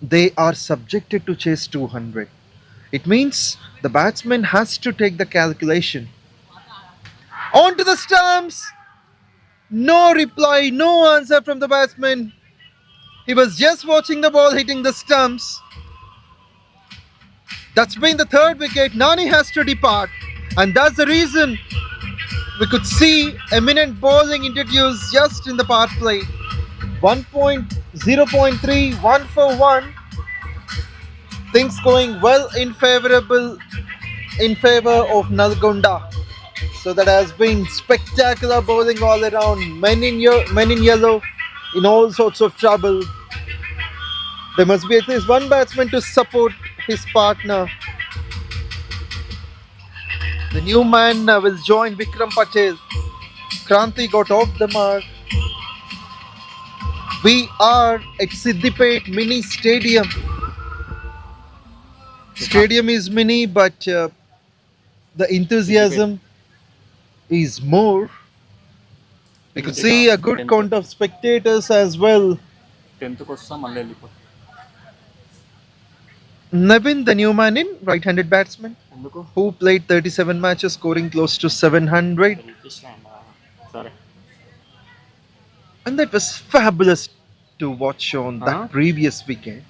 they are subjected to chase 200. It means the batsman has to take the calculation. Onto the stumps! No reply, no answer from the batsman. He was just watching the ball hitting the stumps. That's been the 3rd wicket. Nani has to depart. And that's the reason we could see eminent bowling introduced just in the power play. 0.3, 1 for 1. Things going well in favor of Nalgonda. So that has been spectacular bowling all around. Men in yellow in all sorts of trouble. There must be at least one batsman to support his partner. The new man will join Vikram Patel. Kranti got off the mark. We are at SIDDIPET mini stadium. Stadium is mini, but the enthusiasm is more. You could see a good count of spectators as well. 10th వస్తా మళ్ళీ వెళ్ళిపోతాం. Nevin, the new man in, right-handed batsman, ఎందుకు who played 37 matches, scoring close to 700. సరే And that was fabulous to watch on that previous weekend.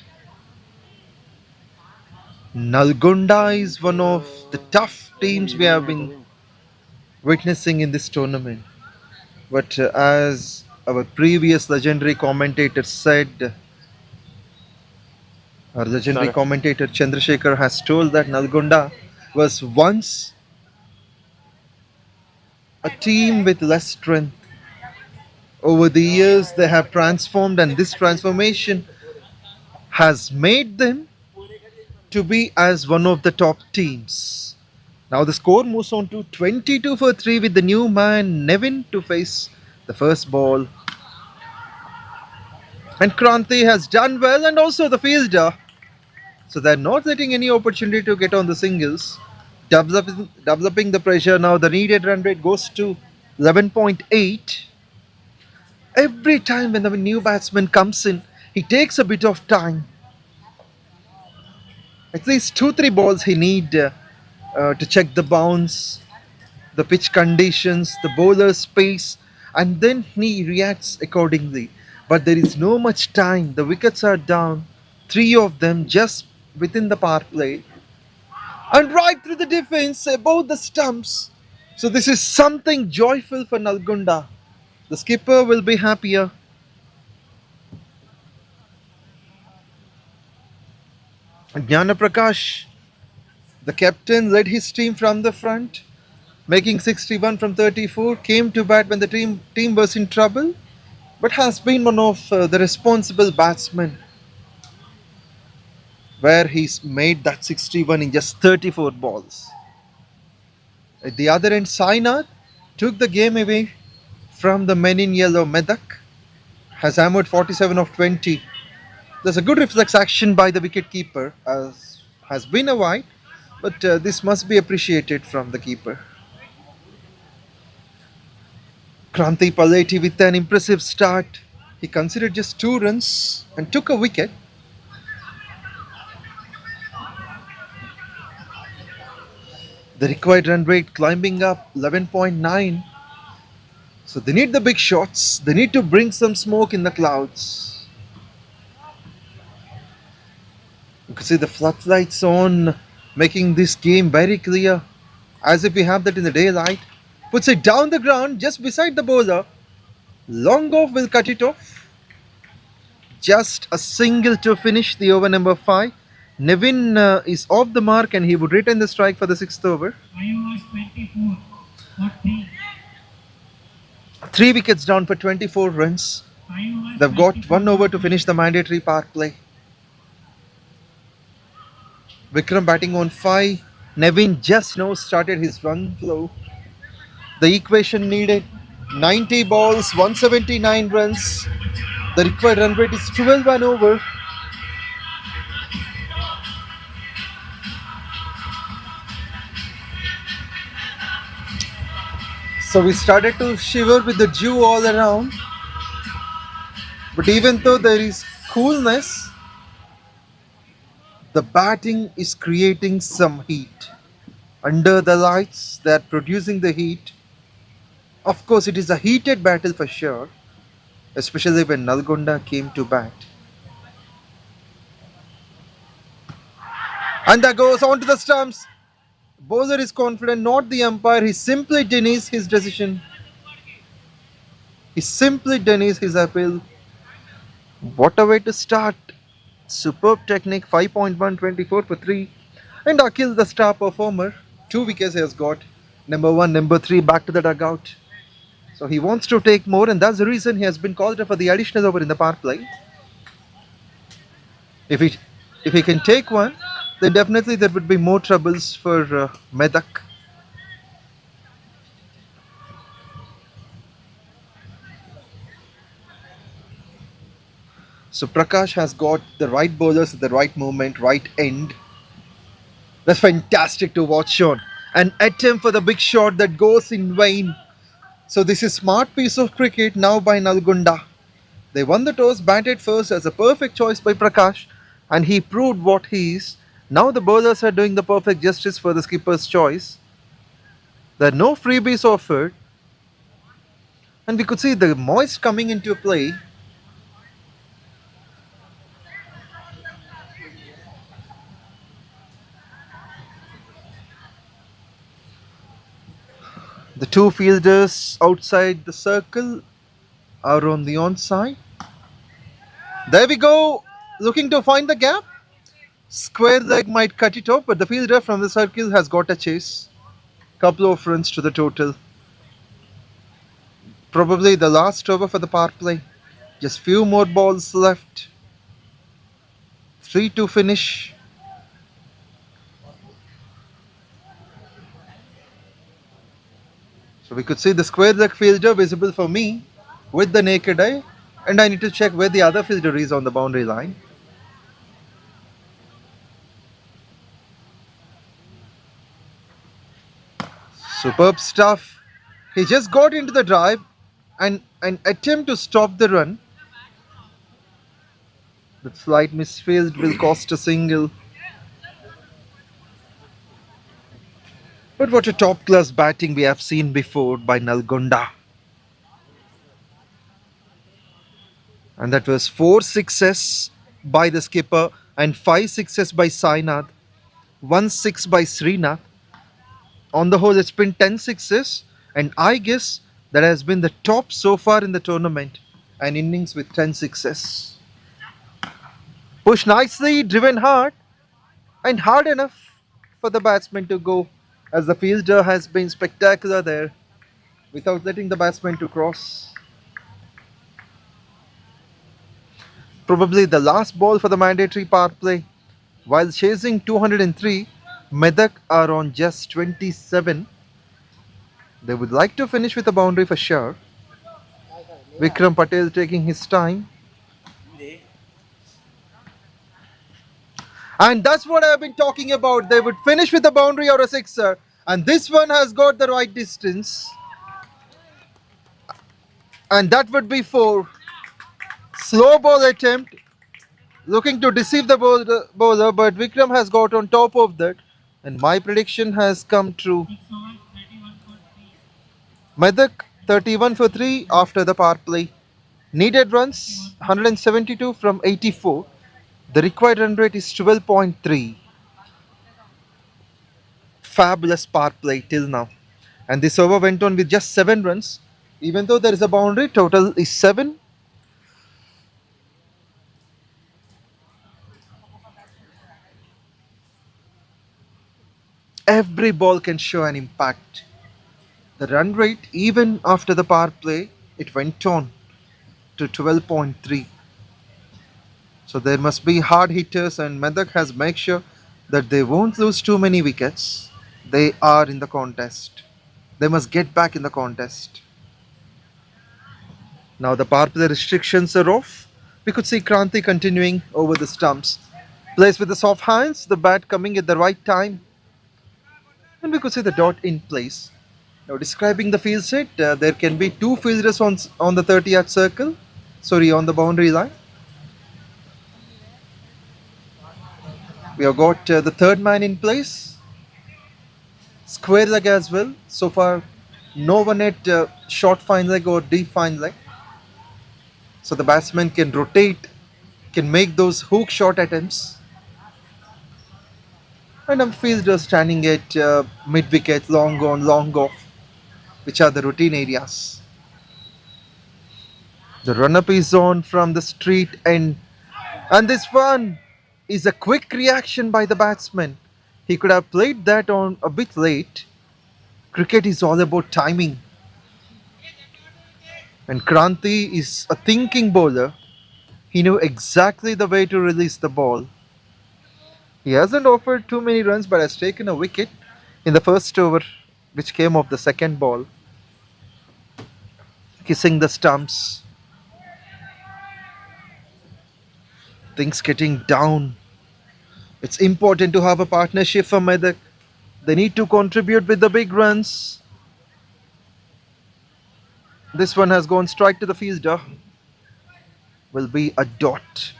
Nalgonda is one of the tough teams we have been witnessing in this tournament. But as our previous legendary commentator said, our legendary commentator Chandrasekhar has told that Nalgonda was once a team with less strength. Over the years, they have transformed, and this transformation has made them to be as one of the top teams. Now the score moves on to 22 for 3 with the new man Nevin to face the first ball. And Kranti has done well, and also the fielder. So they're not letting any opportunity to get on the singles. Developing the pressure now. The needed run rate goes to 11.8. Every time when the new batsman comes in, he takes a bit of time. At least 2-3 balls he need to check the bounce, the pitch conditions, the bowler's pace, and then he reacts accordingly. But there is no much time. The wickets are down, 3 of them just within the power play, and right through the defense above the stumps. So this is something joyful for Nalgonda. The skipper will be happier. Jnana Prakash, the captain, led his team from the front, making 61 from 34, came to bat when the team was in trouble, but has been one of the responsible batsmen, where he's made that 61 in just 34 balls. At the other end, Sainath took the game away from the men in yellow. Medak has hammered 47 of 20. There's a good reflex action by the wicket-keeper, as has been a wide, but this must be appreciated from the keeper. Kranti Paleti with an impressive start. He considered just 2 runs and took a wicket. The required run rate climbing up 11.9. So they need the big shots. They need to bring some smoke in the clouds. You can see the floodlights on, making this game very clear, as if we have that in the daylight. Puts it down the ground just beside the bowler. Long off will cut it off. Just a single to finish the over number 5. Nevin is off the mark, and he would retain the strike for the 6th over. 3 wickets down for 24 runs. They've got 1 over to finish the mandatory power play. Vikram batting on 5. Nevin just now started his run flow. The equation needed 90 balls, 179 runs. The required run rate is 12 and over. So we started to shiver with the dew all around. But even though there is coolness, the batting is creating some heat. Under the lights, they are producing the heat. Of course, it is a heated battle for sure, especially when Nalgonda came to bat. And that goes on to the stumps. Bowler is confident, not the umpire. He simply denies his decision. He simply denies his appeal. What a way to start. Superb technique, 5.1, 24 for 3. And Akhil, the star performer, 2 wickets he has got. Number 1, number 3 back to the dugout. So he wants to take more, and that's the reason he has been called up for the additional over in the power play. If he can take one, then definitely there would be more troubles for Medak. So Prakash has got the right bowlers at the right moment, right end. That's fantastic to watch on. An attempt for the big shot that goes in vain. So this is smart piece of cricket now by Nalgonda. They won the toss, batted first as a perfect choice by Prakash, and he proved what he is. Now the bowlers are doing the perfect justice for the skipper's choice. There are no freebies offered, and we could see the moist coming into play. The two fielders outside the circle are on the onside. There we go, looking to find the gap. Square leg might cut it off, but the fielder from the circle has got a chase. Couple of runs to the total. Probably the last over for the power play. Just few more balls left. 3 to finish. So we could see the square leg fielder visible for me with the naked eye, and I need to check where the other fielder is on the boundary line. Superb stuff. He just got into the drive and an attempt to stop the run. The slight misfield will cost a single. But what a top class batting we have seen before by Nalgonda. And that was 4 sixes by the skipper and 5 sixes by Sainath, 1 6 by Srinath. On the whole, it's been 10 sixes, and I guess that has been the top so far in the tournament. An innings with 10 sixes. Pushed nicely, driven hard, and hard enough for the batsman to go, as the fielder has been spectacular there without letting the batsman to cross. Probably the last ball for the mandatory power play. While chasing 203, Medak are on just 27. They would like to finish with a boundary for sure. Vikram Patel taking his time. And that's what I've been talking about. They would finish with a boundary or a sixer. And this one has got the right distance. And that would be 4. Slow ball attempt. Looking to deceive the bowler, but Vikram has got on top of that. And my prediction has come true. Medak 31 for 3 after the power play. Needed runs 172 from 84. The required run rate is 12.3. Fabulous power play till now. And this over went on with just 7 runs. Even though there is a boundary, total is 7. Every ball can show an impact. The run rate, even after the power play, it went on to 12.3. So there must be hard hitters, and Medak has made sure that they won't lose too many wickets. They are in the contest. They must get back in the contest. Now the power play restrictions are off. We could see Kranti continuing over the stumps. Plays with the soft hands, the bat coming at the right time. And we could see the dot in place. Now describing the field set, there can be 2 fielders on the 30-yard circle. Sorry, on the boundary line. We have got the third man in place. Square leg as well. So far, no one at short fine leg or deep fine leg. So the batsman can rotate, can make those hook shot attempts. And a fielder standing at mid wicket, long on, long off, which are the routine areas. The run-up is on from the street end, and this one is a quick reaction by the batsman. He could have played that on a bit late. Cricket is all about timing. And Kranti is a thinking bowler. He knew exactly the way to release the ball. He hasn't offered too many runs, but has taken a wicket in the first over, which came off the second ball. Kissing the stumps. Things getting down It's important to have a partnership for Medak. They need to contribute with the big runs. This one has gone straight to the fielder. Will be a dot.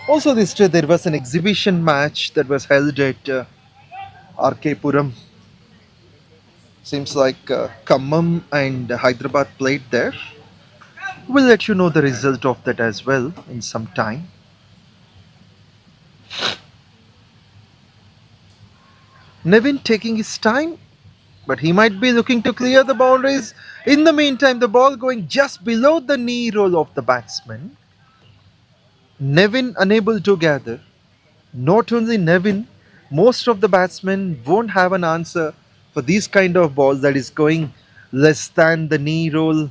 Also this day there was an exhibition match that was held at 𝗃𝗃𝗃𝗵. Seems like Khammam and Hyderabad played there. We'll let you know the result of that as well in some time. Nevin taking his time, but he might be looking to clear the boundaries. In the meantime, the ball going just below the knee roll of the batsman. Nevin unable to gather. Not only Nevin, most of the batsmen won't have an answer for these kind of balls that is going less than the knee roll,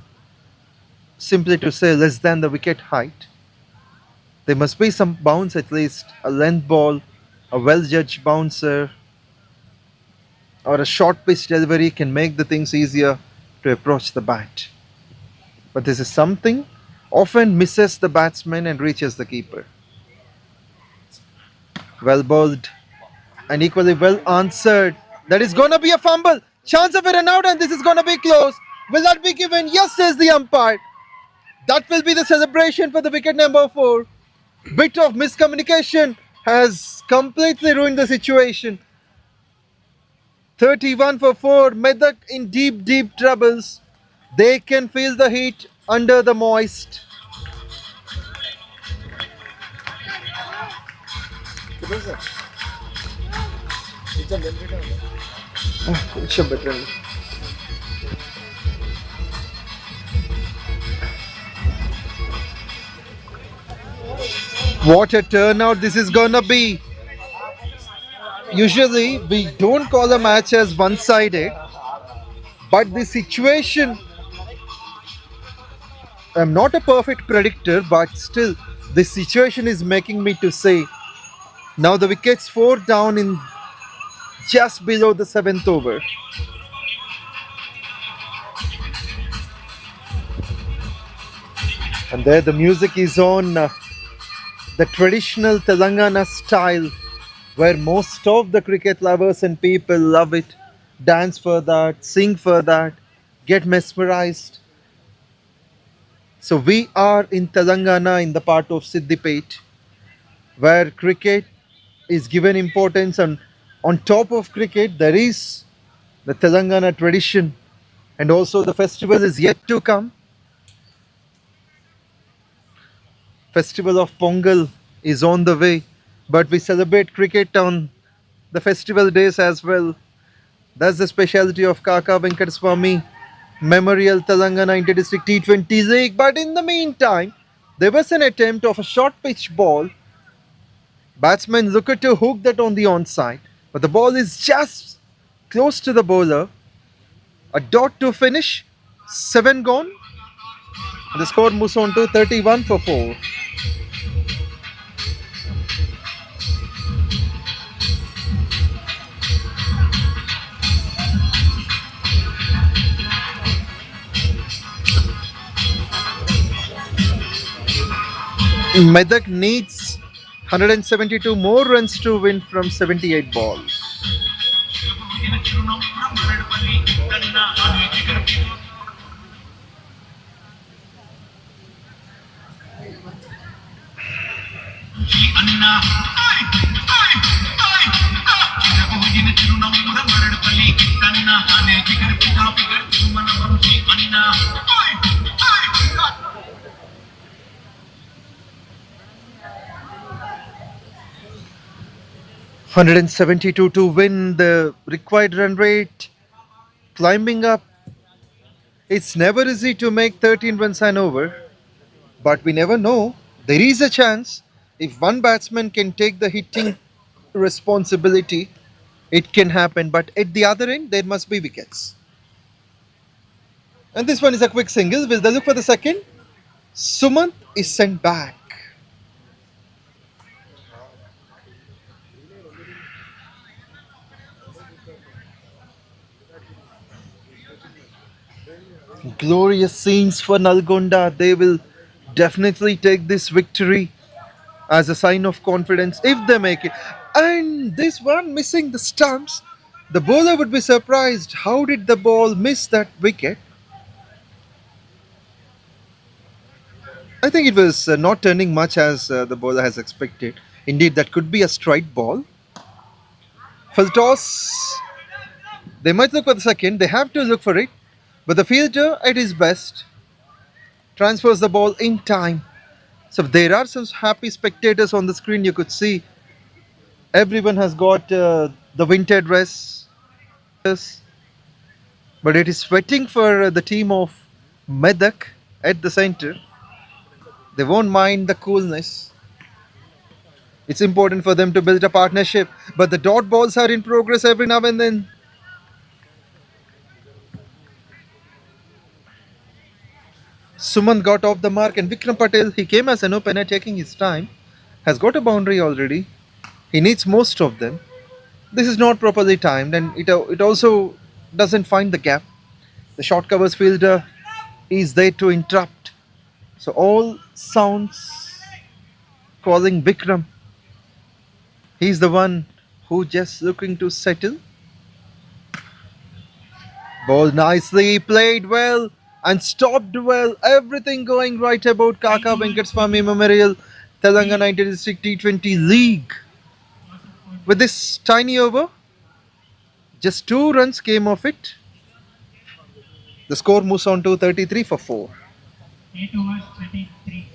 simply to say less than the wicket height. There must be some bounce, at least a length ball, a well-judged bouncer, or a short pitch delivery can make the things easier to approach the bat. But this is something often misses the batsman and reaches the keeper. Well bowled and equally well answered. That is gonna be a fumble. Chance of a run out, and this is gonna be close. Will that be given? Yes, says the umpire. That will be the celebration for the wicket number 4. Bit of miscommunication has completely ruined the situation. 31 for 4. Medak in deep troubles. They can feel the heat under the moist. కొంచెం better. What a turnout this is gonna be. Usually we don't call a match as one-sided, but the situation, I'm not a perfect predictor, but still this situation is making me to say now the wickets 4 down in just below the 7th over. And there the music is on the traditional Telangana style, where most of the cricket lovers and people love it, dance for that, sing for that, get mesmerized. So we are in Telangana, in the part of SIDDIPET, where cricket is given importance, and on top of cricket there is the Telangana tradition, and also the festival is yet to come. Festival of Pongal is on the way, but we celebrate cricket on the festival days as well. That's the specialty of KAKA 𝗏𝗏 Memorial Telangana Inter-District T20 League. But in the meantime, there was an attempt of a short pitch ball. Batsman looked to hook that on the onside, but the ball is just close to the bowler. A dot to finish, 7 gone. The score moves on to 31 for 4. Medak needs 172 more runs to win from 78 balls. $172 to win, the required run rate climbing up. It's never easy to make 13 runs and over, but we never know. There is a chance if one batsman can take the hitting responsibility, it can happen. But at the other end, there must be wickets. And this one is a quick single. Will they look for the second? Sumant is sent back. Glorious scenes for Nalgonda. They will definitely take this victory as a sign of confidence if they make it. And this one missing the stumps, the bowler would be surprised. How did the ball miss that wicket? I think it was not turning much as the bowler has expected. Indeed, that could be a straight ball. For the toss, they might look for the second. They have to look for it. But the fielder, at his best, transfers the ball in time. So there are some happy spectators on the screen. You could see everyone has got the winter dress. But it is waiting for the team of Medak at the center. They won't mind the coolness. It's important for them to build a partnership. But the dot balls are in progress every now and then. Sumant got off the mark and Vikram Patel, he came as an opener taking his time, has got a boundary already. He needs most of them. This is not properly timed and it also doesn't find the gap. The short covers fielder is there to interrupt. So all sounds calling Vikram. He's the one who just looking to settle. Ball nicely played well and stopped well. Everything going right about KAKA 𝗏𝗏 Memorial Telangana Inter-District T20 League. With this tiny over, just 2 runs came of it. The score moves on to 33 for 4. 8 overs, 33.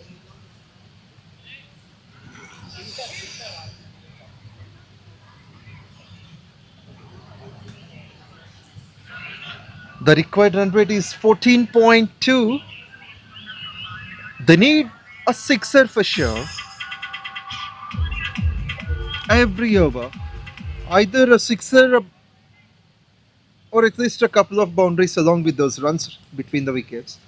The required run rate is 14.2. They need a sixer for sure. Every over. Either a sixer or at least a couple of boundaries along with those runs between the wickets.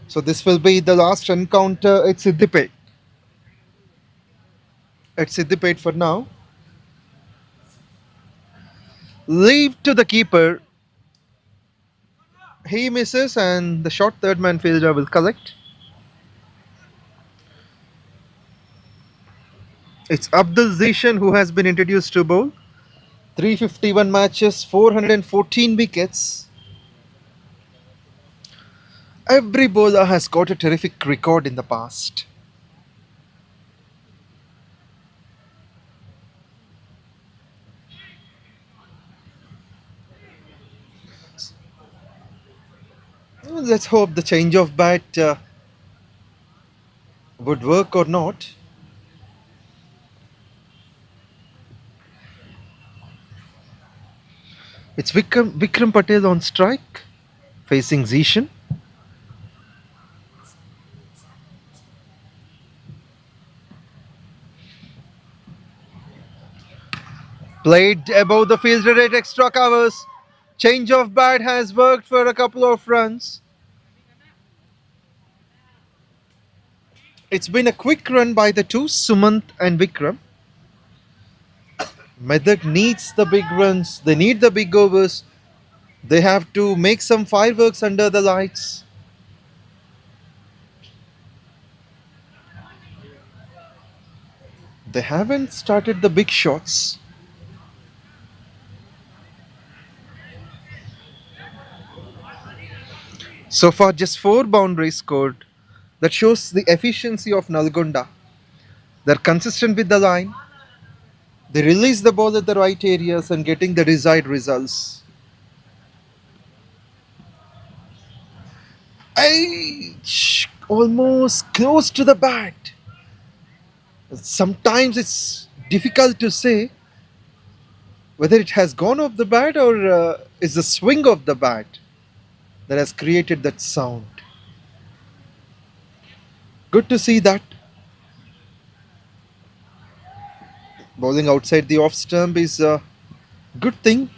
So this will be the last encounter at SIDDIPET. At SIDDIPET for now. Leave to the keeper. He misses and the short third man fielder will collect. It's 𝗵𝗆 who has been introduced to bowl. 351 matches, 414 wickets. Every bowler has got a terrific record in the past. Let's hope the change of bat would work or not. It's Vikram Patel on strike, facing 𝗙𝗃. Played above the fielder at extra covers. Change of bat has worked for a couple of runs. It's been a quick run by the two, Sumant and Vikram. Medak needs the big runs. They need the big overs. They have to make some fireworks under the lights. They haven't started the big shots. So far, just 4 boundaries scored. That shows the efficiency of Nalgonda. They're consistent with the line. They release the ball at the right areas and getting the desired results. Almost close to the bat. Sometimes it's difficult to say whether it has gone off the bat or is the swing of the bat that has created that sound. Good to see that. Bowling outside the off stump is a good thing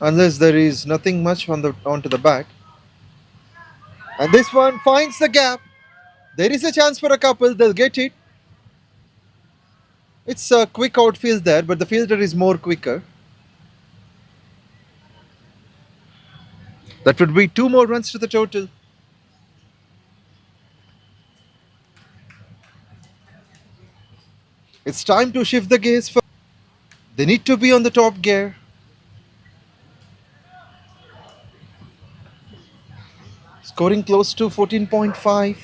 unless there is nothing much onto the bat. And this one finds the gap. There is a chance for a couple, they'll get it. It's a quick outfield there, but the fielder is more quicker. That would be 2 more runs to the total. It's time to shift the gears. They need to be on the top gear. Scoring close to 14.5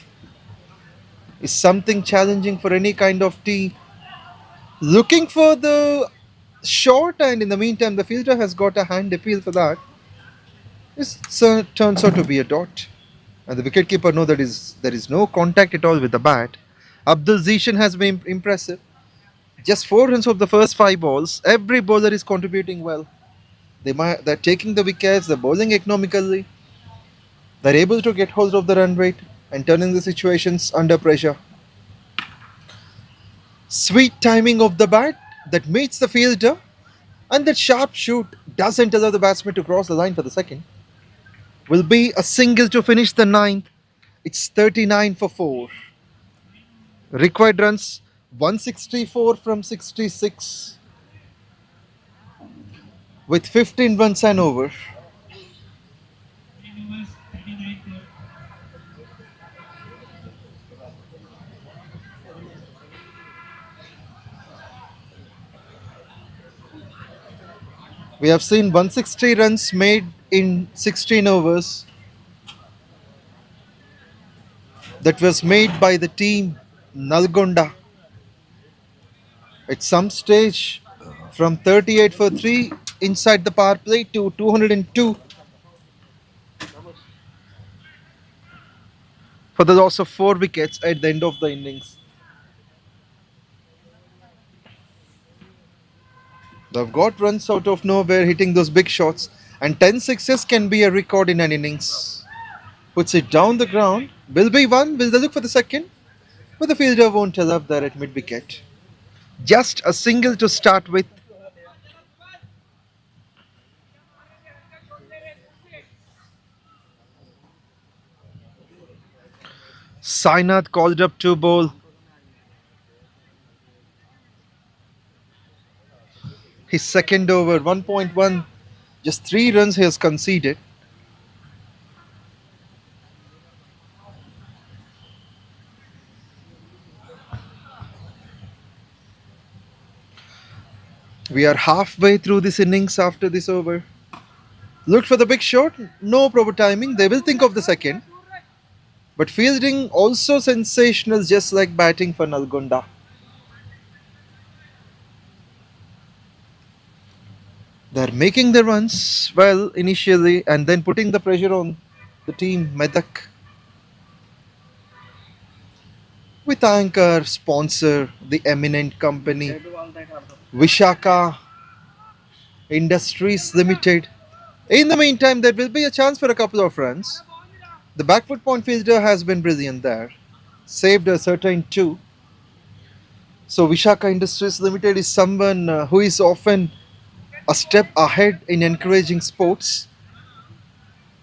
is something challenging for any kind of team. Looking for the short, and in the meantime the fielder has got a hand appeal for that. It turns out to be a dot. And the wicketkeeper knows that there is no contact at all with the bat. 𝗵𝗏 has been impressive. Just 4 runs of the first 5 balls. Every bowler is contributing well. They're taking the wickets, they're bowling economically. They're able to get hold of the run rate and turning the situations under pressure. Sweet timing of the bat that meets the fielder, and that sharp shoot doesn't allow the batsman to cross the line for the second. Will be a single to finish the 9th. It's 39 for 4. Required runs 164 from 66 with 15 runs and over. We have seen 160 runs made in 16 overs. That was made by the team Nalgonda. At some stage, from 38 for 3 inside the power play to 202 for the loss of 4 wickets at the end of the innings. They've got runs out of nowhere, hitting those big shots, and 10 sixes can be a record in an innings. Puts it down the ground. Will be one. Will they look for the second? But the fielder won't tell up there at mid-wicket. Just a single to start with. Sainath called up to bowl. His second over, 1.1. Just 3 runs he has conceded. We are halfway through this innings after this over. Looked for the big shot, no proper timing. They will think of the second. But fielding also sensational, just like batting for Nalgonda. They're making the runs well initially and then putting the pressure on the team Medak. We thank our sponsor, the eminent company Vishaka Industries Limited. In the meantime, there will be a chance for a couple of runs. The backfoot point fielder has been brilliant there. Saved a certain 2. So Vishaka Industries Limited is someone who is often a step ahead in encouraging sports,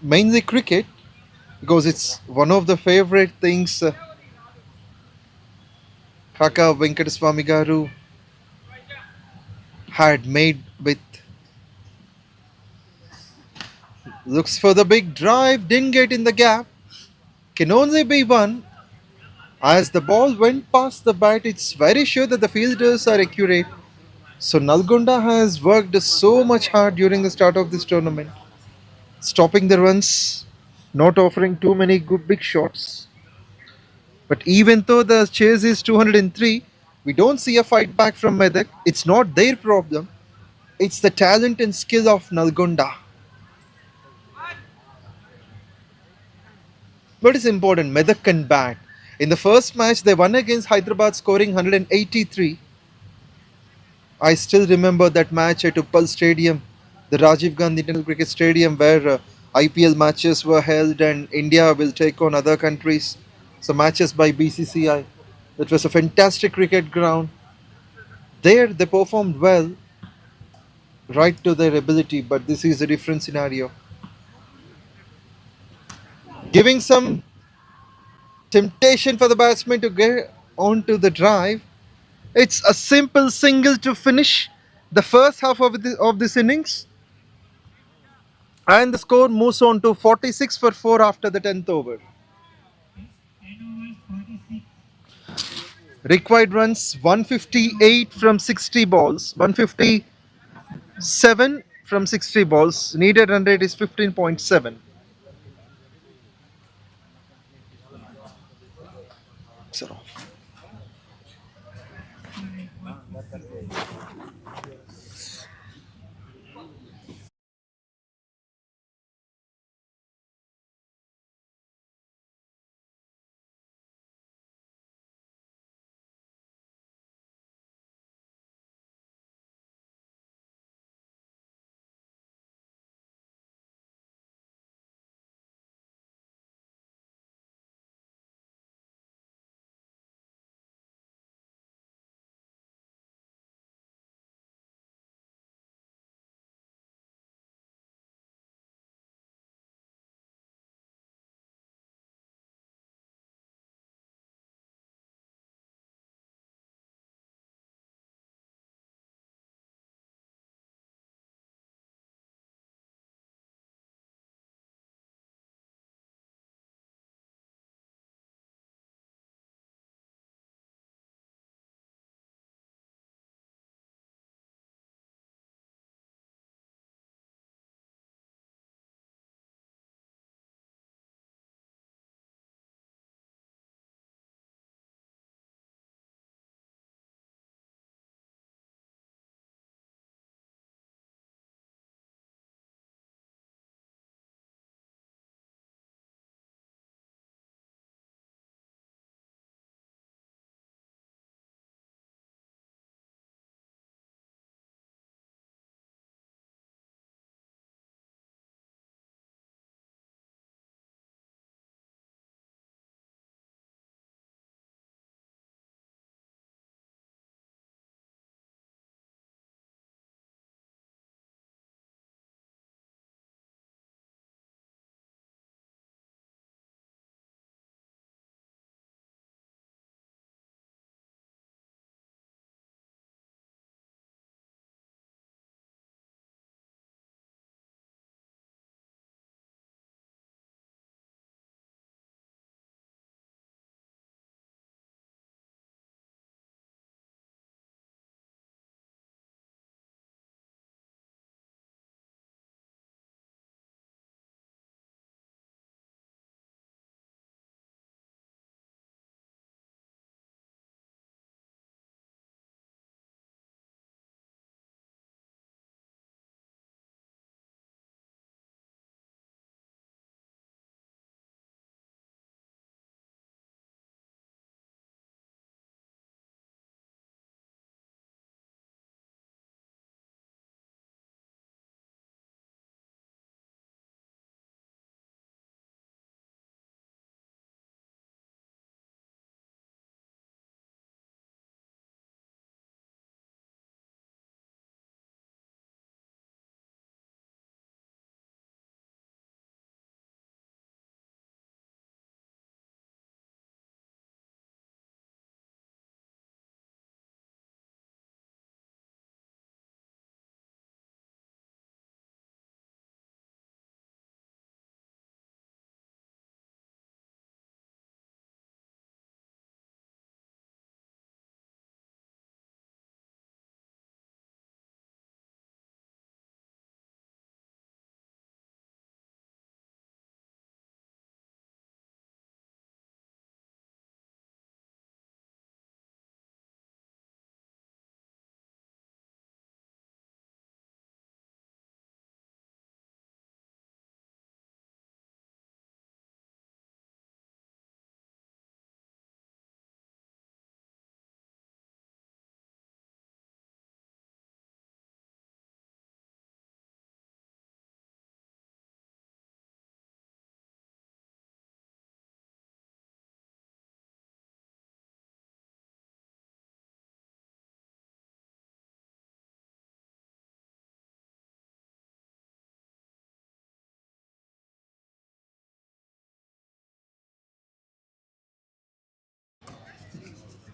mainly cricket, because it's one of the favorite things KAKA Venkateswamy garu had made with. Looks for the big drive, didn't get in the gap. Can only be one. As the ball went past the bat, it's very sure that the fielders are accurate. So Nalgonda has worked so much hard during the start of this tournament, stopping the runs, not offering too many good big shots. But even though the chase is 203, we don't see a fight back from Medak. It's not their problem. It's the talent and skill of Nalgonda. But it's important, Medak can bat. In the first match, they won against Hyderabad, scoring 183. I still remember that match at 𝗀𝗏 Stadium, the Rajiv Gandhi International Cricket Stadium, where IPL matches were held and India will take on other countries. So matches by BCCI. It was a fantastic cricket ground. There they performed well, right to their ability, but this is a different scenario. Giving some temptation for the batsman to get onto the drive. It's a simple single to finish the first half of this innings, and the score moves on to 46 for 4 after the 10th over. 10 overs, 46. Required runs 158 from 60 balls, 157 from 60 balls. Needed run rate is 15.7.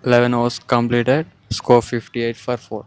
11 hours completed, score 58 for 4.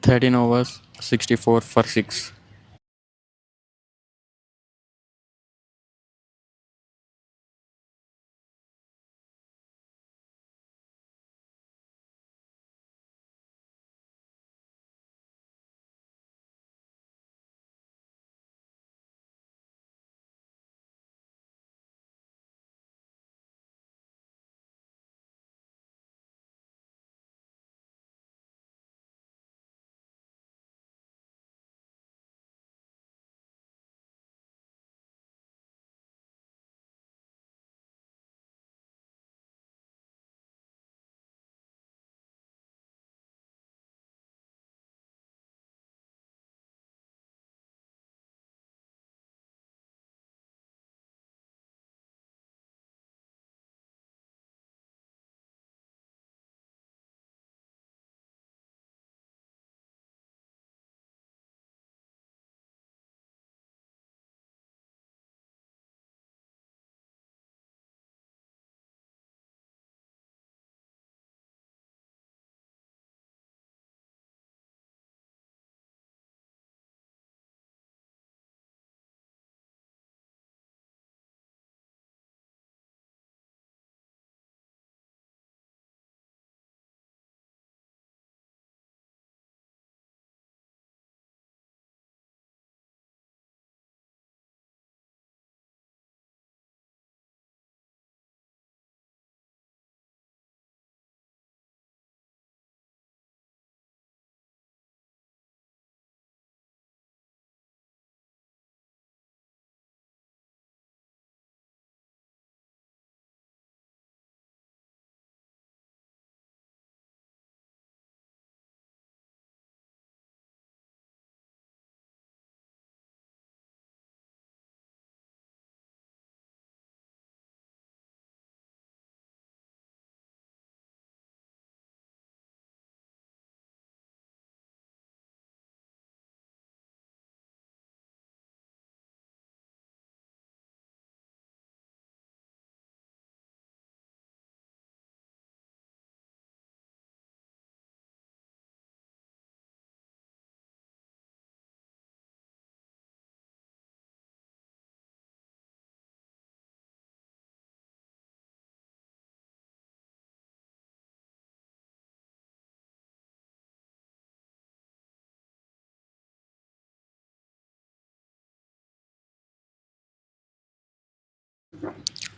13 overs, 64 for 6.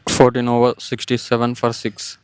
Fourteen over, 67 for 6.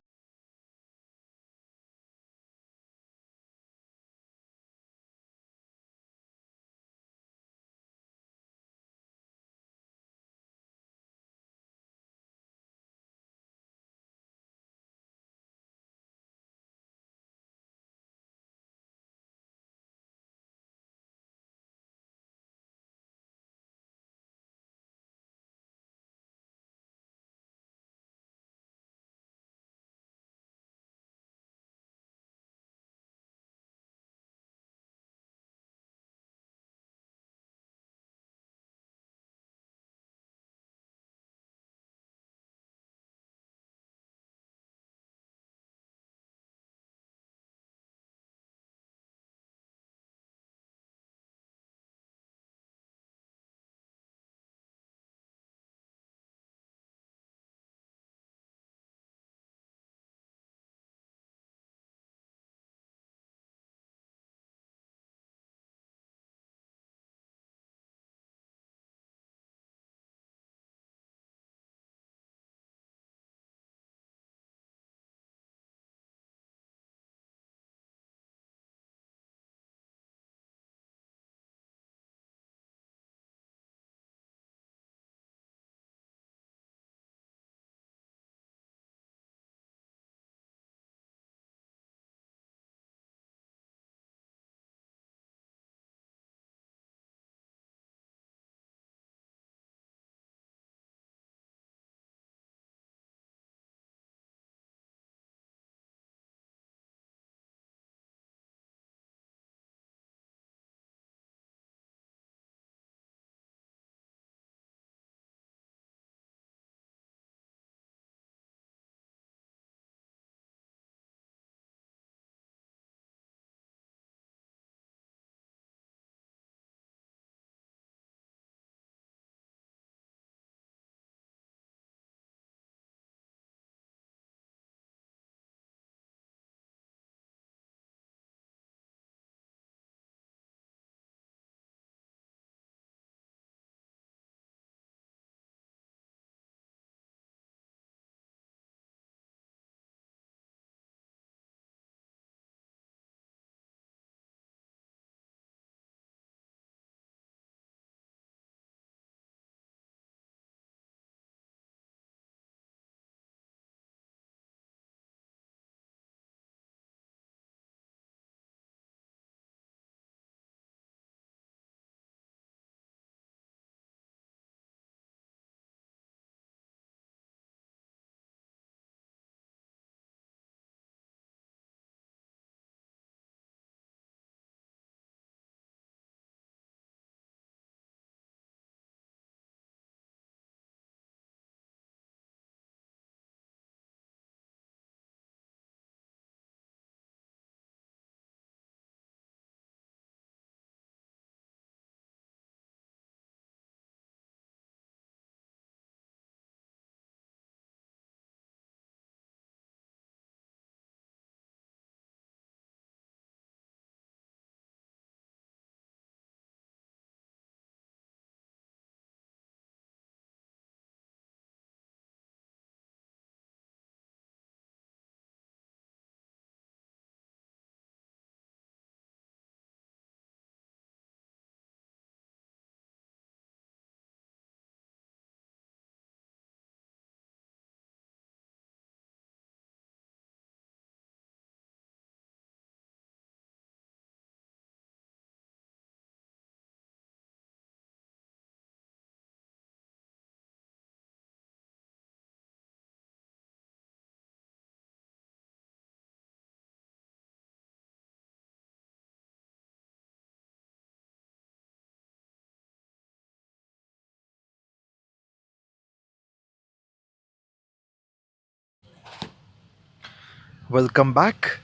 Welcome back.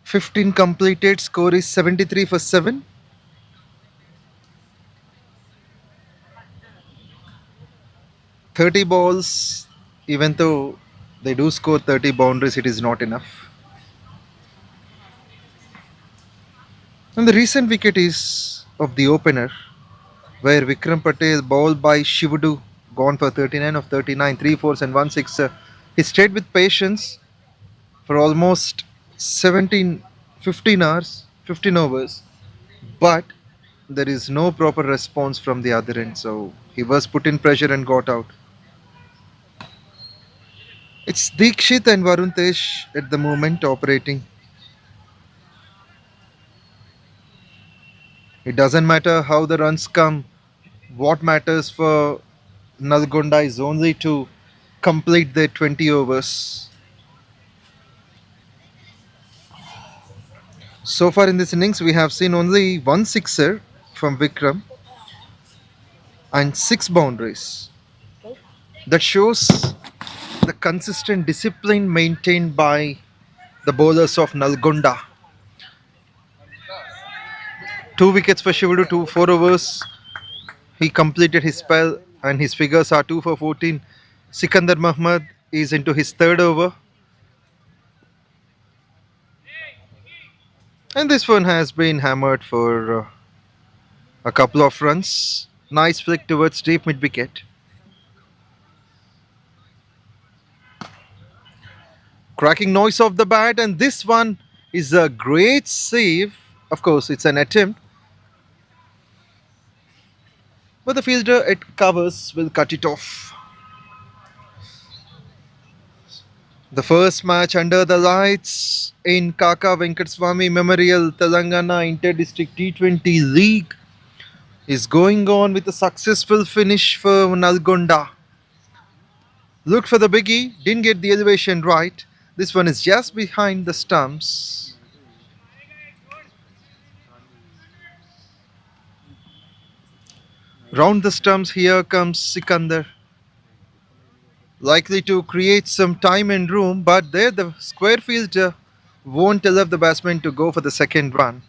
15 completed, score is 73 for 7. $30, even though they do score 30 boundaries, it is not enough. And the recent wicket is of the opener, where Vikram Patel bowled by Shivudu, gone for 39 of 39, 3 fours and 1 sixer. He stayed with patience for almost 15 hours, 15 overs, but there is no proper response from the other end, so he was put in pressure and got out. It's 𝘃𝗫𝗃𝗃 and 𝗁𝗃𝗃 at the moment operating. It doesn't matter how the runs come. What matters for Nalgonda is only to complete their 20 overs. So far in this innings, we have seen only 1 sixer from Vikram and 6 boundaries. That shows the consistent discipline maintained by the bowlers of Nalgonda. 2 wickets for Shivudu, 4 overs. He completed his spell and his figures are 2 for 14. Sikandar Mahmud is into his 3rd over. And this one has been hammered for a couple of runs. Nice flick towards deep mid wicket. Cracking noise of the bat, and this one is a great save. Of course, it's an attempt, but the fielder at covers will cut it off. The first match under the lights in KAKA Venkataswamy Memorial Telangana Inter-District T20 League is going on with a successful finish for Nalgonda. Looked for the biggie, didn't get the elevation right. This one is just behind the stumps. Round the stumps, here comes Sikandar. Likely to create some time and room, but there the square fielder won't allow the batsman to go for the second run.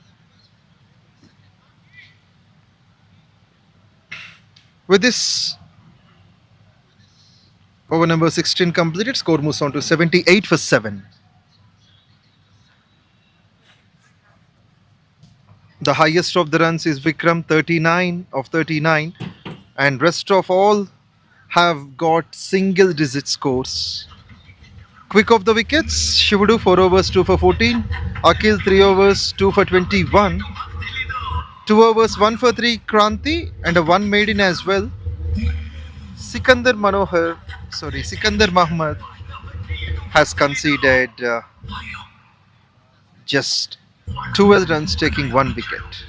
With this over number 16 completed, score moves on to 78 for 7. The highest of the runs is Vikram, 39 of 39, and rest of all have got single digit scores. Quick off the wickets, Shivudu 4 overs 2 for 14, Akhil 3 overs 2 for 21, 2 overs 1 for 3 Kranti and a 1 maiden as well. Sikandar Mahmud has conceded just 12 runs, taking 1 wicket.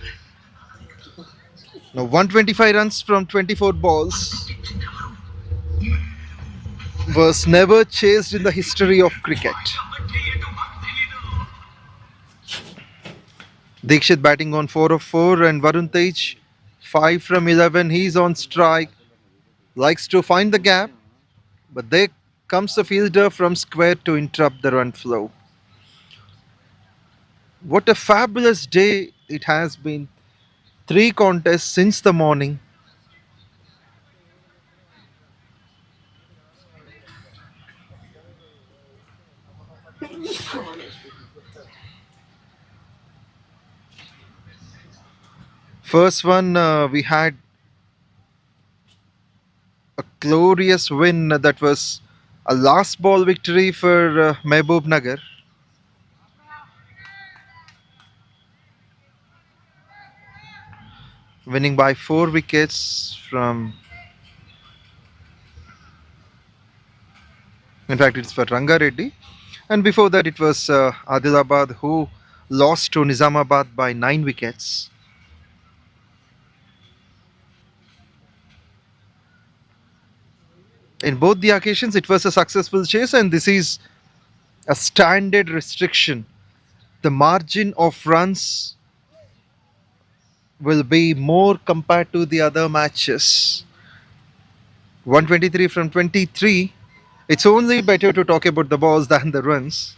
Now 125 runs from 24 balls was never chased in the history of cricket. 𝘃𝗫𝗃𝗃 batting on 4 of 4 and 𝗁𝗃𝗃 5 from 11. He's on strike. Likes to find the gap, but there comes the fielder from square to interrupt the run flow. What a fabulous day it has been. 3 contests since the morning. First one, we had a glorious win that was a last ball victory for Mehboob winning by 4 wickets from, in fact it's for Ranga Reddy, and before that it was Adilabad who lost to Nizamabad by 9 wickets. In both the occasions, it was a successful chase, and this is a standard restriction. The margin of runs will be more compared to the other matches. 123 from 23 It's only better to talk about the balls than the runs.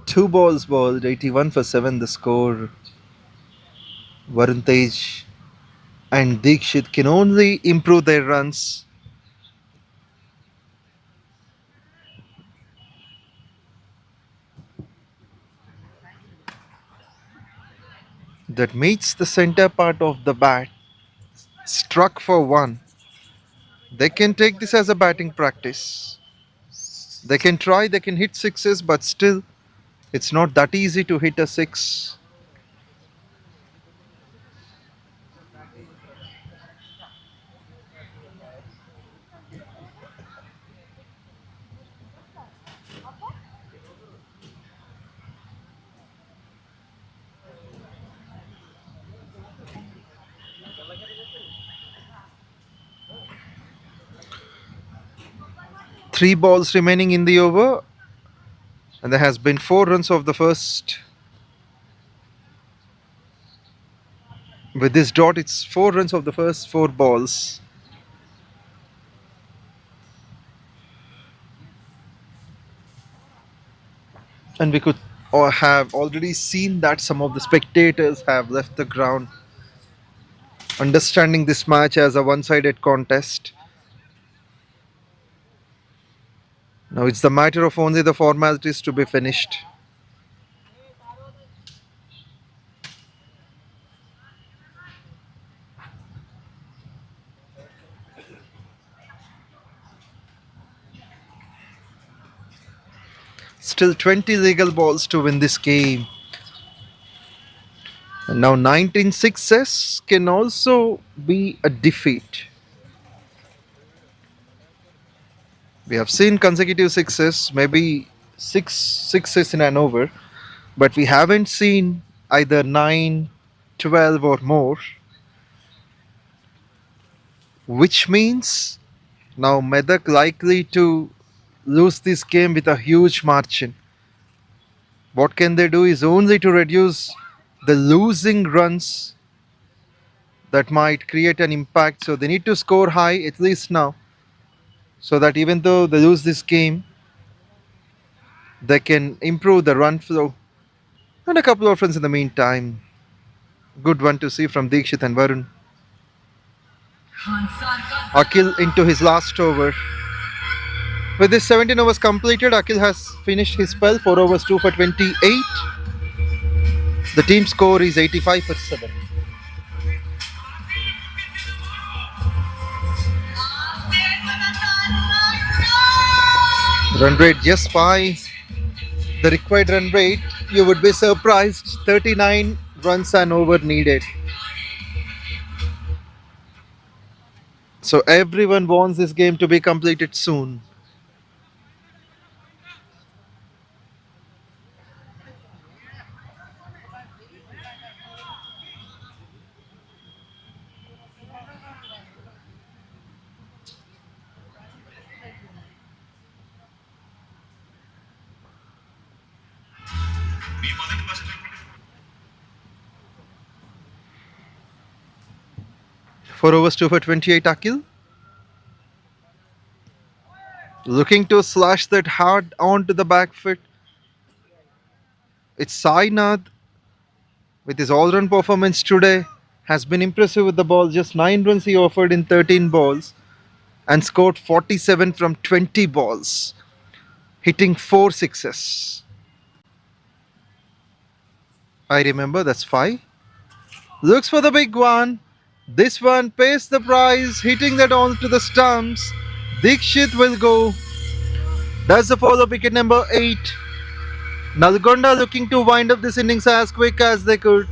Two balls bowled, 81 for 7 the score. 𝗏𝗏 and 𝗃𝗃𝗃𝗏 can only improve their runs. That meets the center part of the bat. Struck for 1. They can take this as a batting practice. They can try, they can hit sixes, but still it's not that easy to hit a 6. Three balls remaining in the over, and there has been 4 runs of the first. With this dot, it's 4 runs of the first 4 balls. And we could have already seen that some of the spectators have left the ground, understanding this match as a one-sided contest. Now it's the matter of only the formalities to be finished. Still 20 legal balls to win this game. And now 19 sixes can also be a defeat. We have seen consecutive sixes, maybe 6 sixes in an over, but we haven't seen either 9, 12 or more. Which means now Medak likely to lose this game with a huge margin. What can they do is only to reduce the losing runs that might create an impact. So they need to score high at least now, so that even though they lose this game, they can improve the run flow. And a couple of runs in the meantime. Good one to see from 𝗃𝗃𝗃 and Varun. 𝗃𝗃𝗃 into his last over. With his 17 overs completed, 𝗃𝗃𝗃 has finished his spell, 4 overs 2 for 28. The team score is 85 for 7. Run rate just 5. The required run rate, you would be surprised, 39 runs and over needed. So everyone wants this game to be completed soon. Four overs 2 for 28, 𝗃𝗃𝗃. Looking to slash that hard onto the back foot. It's Sainath with his all-round performance today. Has been impressive with the ball. Just 9 runs he offered in 13 balls and scored 47 from 20 balls, hitting 4 sixes. I remember, that's 5. Looks for the big one. This one pays the price, hitting that onto the stumps. 𝗃𝗃𝗃𝗃 will go. That's the follow wicket number 8. Nalgonda looking to wind up this innings as quick as they could.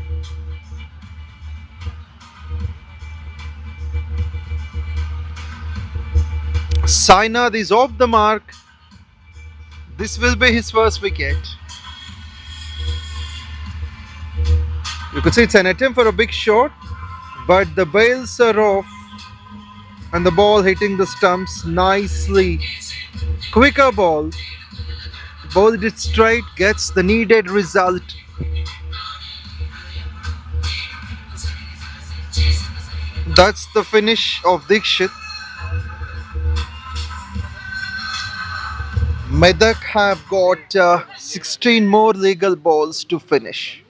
Sainath is off the mark. This will be his first wicket. You could say it's an attempt for a big shot, but the bails are off and the ball hitting the stumps nicely. Quicker ball. Bowled it straight, gets the needed result. That's the finish of Dikshit. Medak have got 16 more legal balls to finish.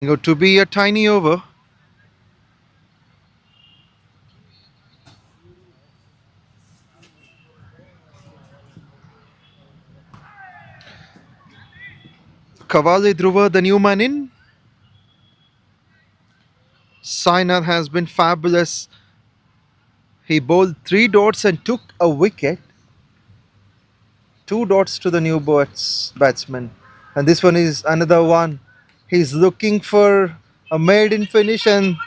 Going to be a tiny over. 𝗀𝗏𝗃𝗲, the new man in. Sainath has been fabulous. He bowled 3 dots and took a wicket. 2 dots to the new batsman. And this one is another one. He's looking for a maiden finish and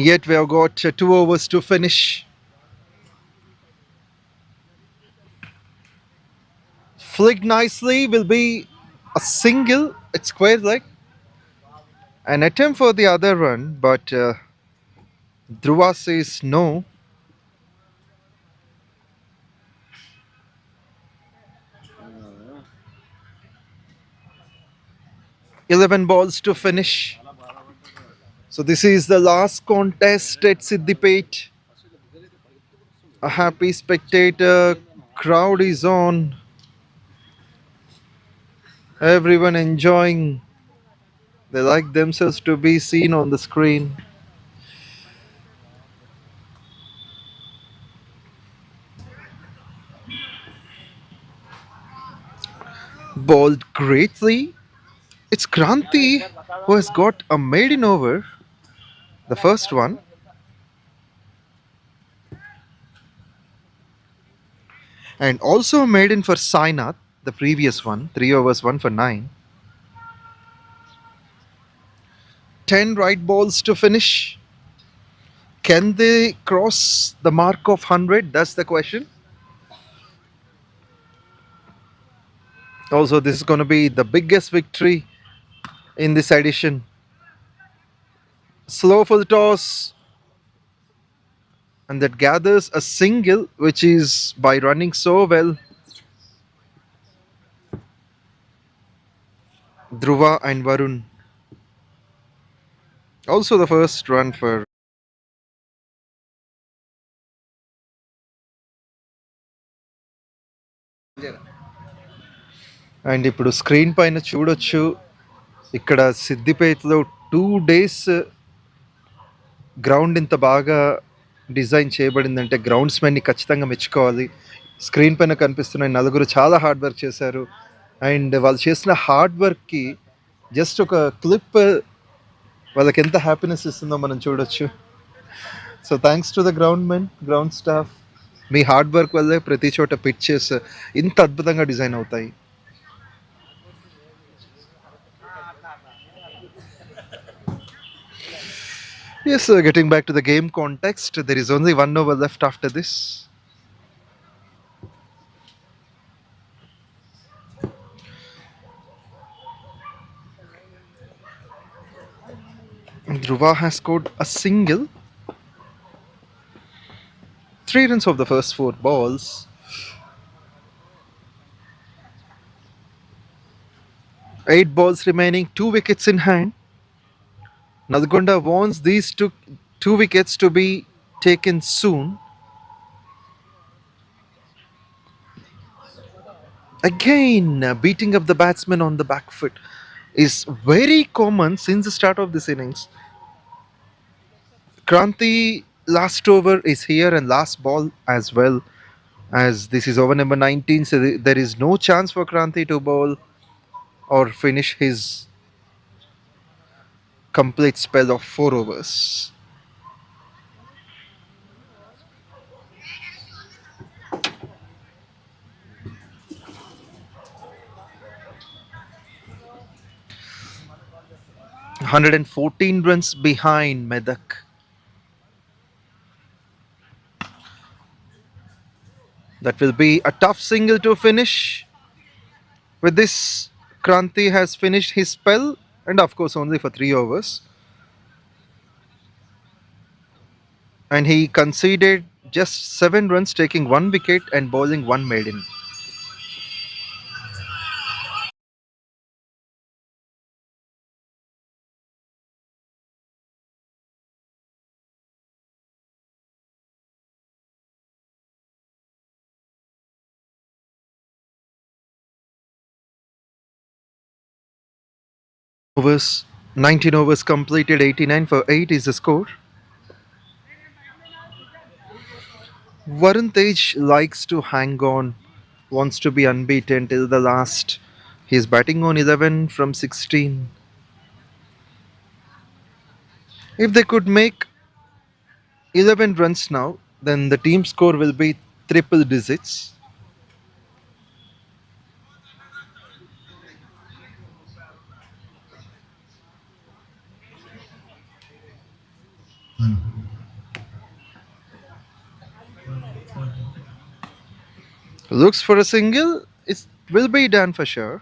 yet we have got 2 overs to finish. Flicked nicely, will be a single. It's square leg. An attempt for the other run, but Dhruva says no. "11 balls to finish." So this is the last contest at SIDDIPET. A happy spectator crowd is on. Everyone enjoying. They like themselves to be seen on the screen. Bowled greatly. It's Kranti who has got a maiden over. The first one. And also a maiden for Sainath, the previous one. 3 overs, 1 for 9. 10 right balls to finish. Can they cross the mark of 100? That's the question. Also, this is going to be the biggest victory in this edition. Slow full toss. And that gathers a single, which is by running so well. Dhruva and Varun. Also the first run for and ఇప్పుడు screen పైన చూడొచ్చు ఇక్కడ సిద్దిపేటలో 2 days ground ఇంత బాగా design చేయబడిందంటే గ్రౌండ్స్మెన్ని ఖచ్చితంగా మెచ్చుకోవాలి. Screen పైన కనిపిస్తున్న నలుగురు చాలా హార్డ్ వర్క్ చేశారు. అండ్ వాళ్ళు చేసిన హార్డ్ వర్క్కి జస్ట్ ఒక క్లిప్ వాళ్ళకి ఎంత హ్యాపీనెస్ ఇస్తుందో మనం చూడొచ్చు. So thanks to the ground staff. Me hard work వల్లే ప్రతి చోట పిచ్చెస్ ఇంత అద్భుతంగా డిజైన్ అవుతాయి. Yes, getting back to the game context, there is only 1 over left after this. Dhruva has scored a single. 3 runs of the first 4 balls. Eight balls remaining, 2 wickets in hand. Nalgonda wants these two wickets to be taken soon. Again, beating up the batsman on the back foot is very common since the start of this innings. Kranti last over is here and last ball as well, as this is over number 19, so there is no chance for Kranti to bowl or finish his complete spell of 4 overs. $114 runs behind Medak. That will be a tough single to finish. With this, Kranti has finished his spell, and of course only for 3 overs. And he conceded just 7 runs, taking 1 wicket and bowling 1 maiden. Overs, 19 overs completed, 89 for 8 is the score. 𝗁𝗏𝗃𝗃 likes to hang on, wants to be unbeaten till the last. He is batting on 11 from 16. If they could make 11 runs now, then the team score will be triple digits. Looks for a single. It will be done for sure.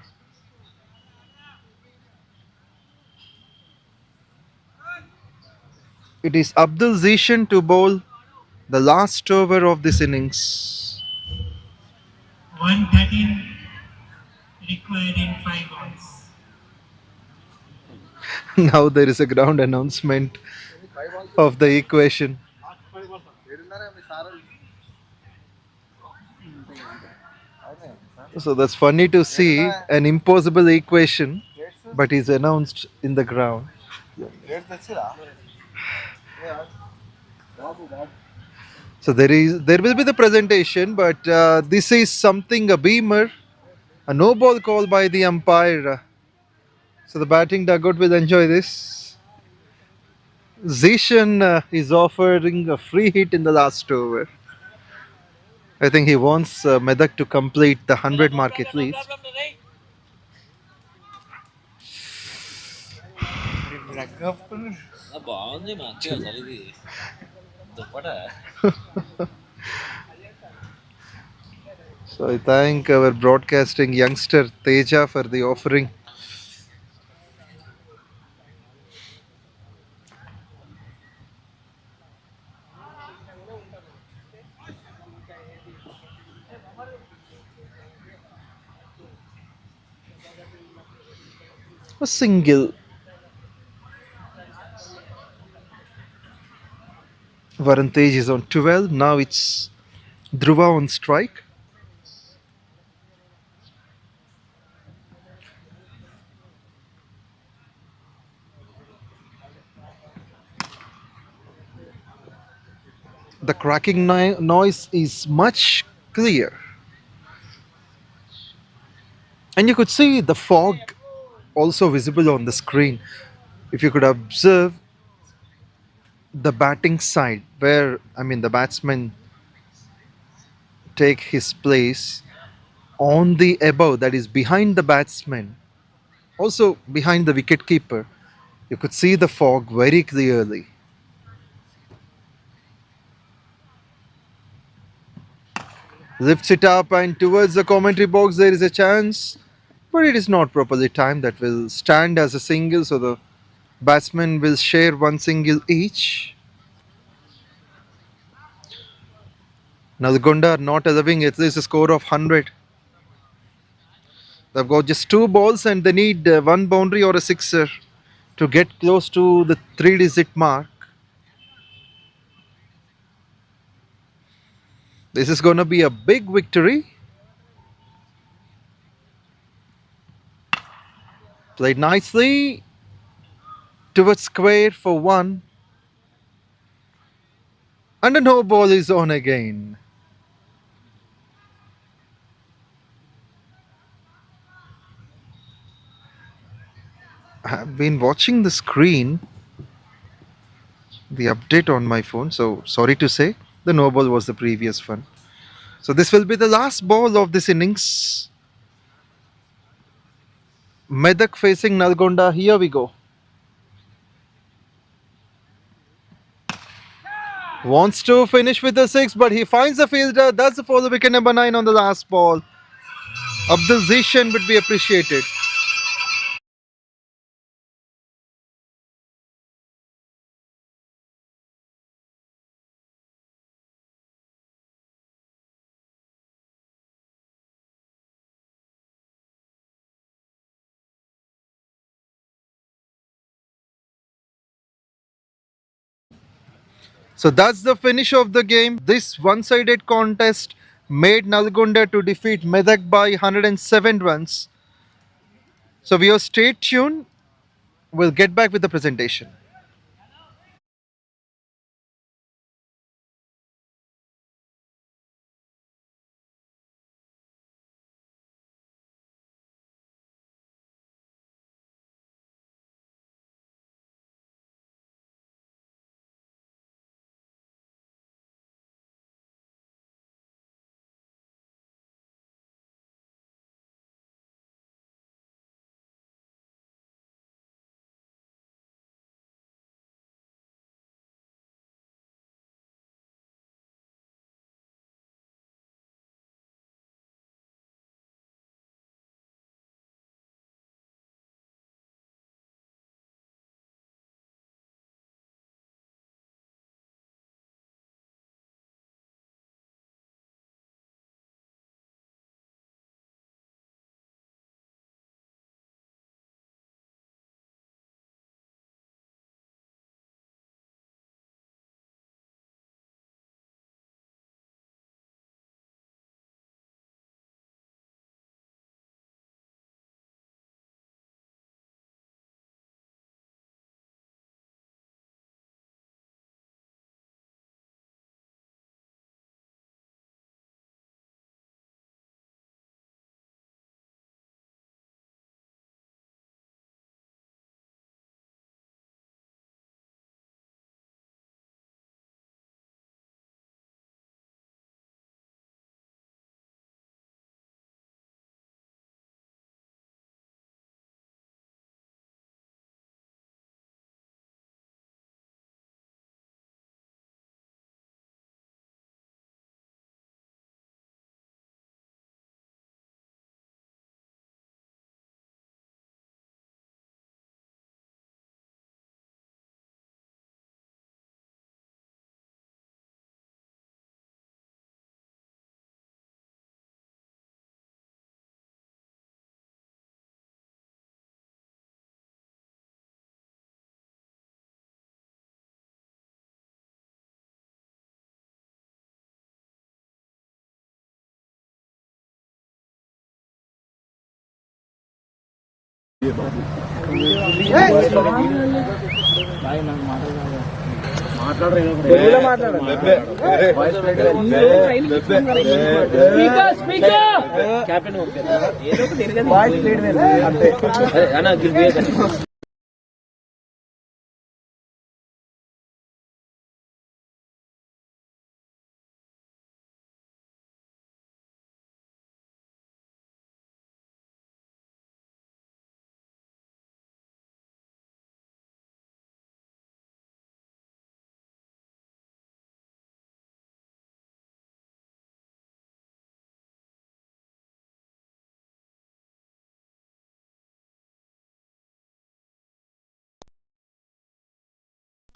It is 𝗵𝗏𝗃𝗃 to bowl the last over of this innings. 113 required in 5 balls. Now there is a ground announcement of the equation. So that's funny to see an impossible equation, but is announced in the ground. So there will be the presentation, but this is something a beamer, a no ball call by the umpire. So the batting dugout will enjoy this. Zishan is offering a free hit in the last over. I think he wants Medak to complete the 100 mark at least. So I thank our broadcasting youngster Teja for the offering. A single. 𝗁𝗏𝗃𝗃 is on 12. Now it's Dhruva on strike. The cracking noise is much clear. And you could see the fog also visible on the screen. If you could observe the batting side where the batsman take his place on the above, that is behind the batsman, also behind the wicket keeper, you could see the fog very clearly. Lifts it up and towards the commentary box there is a chance, but it is not properly timed. That will stand as a single, so the batsmen will share one single each. Nalgonda are not allowing at least a score of 100. They've got just 2 balls and they need one boundary or a sixer to get close to the 3-digit mark. This is going to be a big victory. Played nicely towards square for 1. And a no ball is on again. I've been watching the screen, the update on my phone, so sorry to say the no ball was the previous one. So this will be the last ball of this innings. Medak facing Nalgonda. Here we go. Wants to finish with a 6, but he finds the fielder. That's the for the wicket number 9 on the last ball. 𝗵𝗏𝗃 would be appreciated. So that's the finish of the game. This one-sided contest made Nalgonda to defeat Medak by 107 runs. So we will stay tuned. We'll get back with the presentation.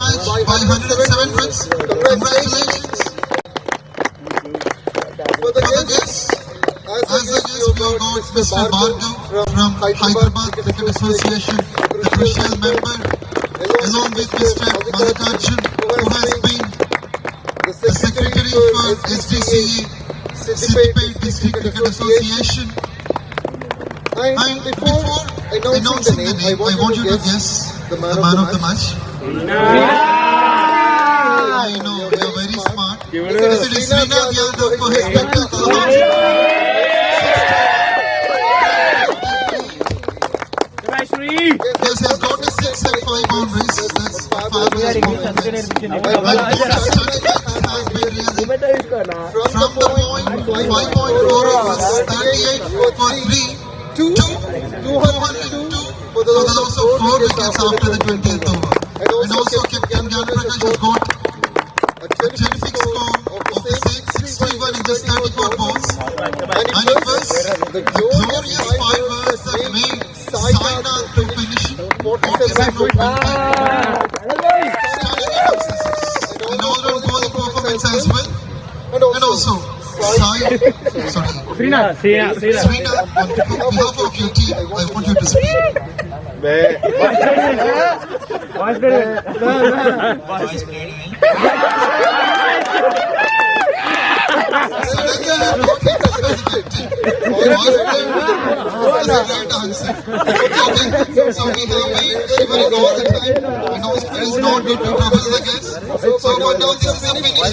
By 107 runs. Congratulations. For the guests, as a guest, we have got Mr. Bhargav from Hyderabad Cricket Association, the crucial member, along with Mr. Mallikarjun, who has been the secretary for SDCA, Siddipet District Cricket Association. And before announcing the name, I want you to guess the man of the match. I know, you are very smart. It is 𝗃𝗏𝗃𝗏 for his spectacle. Yes, he has got a 6 and 5 boundaries. That's fabulous performance. From the point, 5.4 overs, 38 for 3, 202 for the loss of 4 wickets after the 20th over. And also Captain 𝗙𝗏𝗃𝗃 has got a terrific score of 661 in just 34 balls. And it was the glorious 5 overs that made Sainath to finish 47 for 20. And all-round bowling performance as well. And also Srinath, on behalf of your team, I want you to speak. So we have been shivering all the time. We know it is not good to trouble the guests. So for now this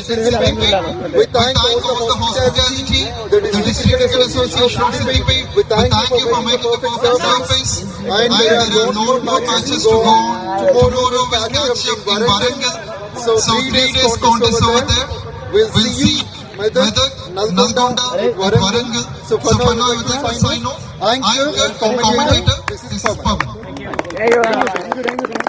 is a finish. We thank all the hospitality, the District Cricket Association of Siddipet. We thank you for making the perfect surface. And there are no more matches to go on. Tomorrow we'll catch up in Warangal. So 3 days contest over there. We'll see Medak, Nalgonda, Warangal. So for now we will sign off. Anchor and commentator, this is 𝗃𝗏𝗃𝗏. Thank you.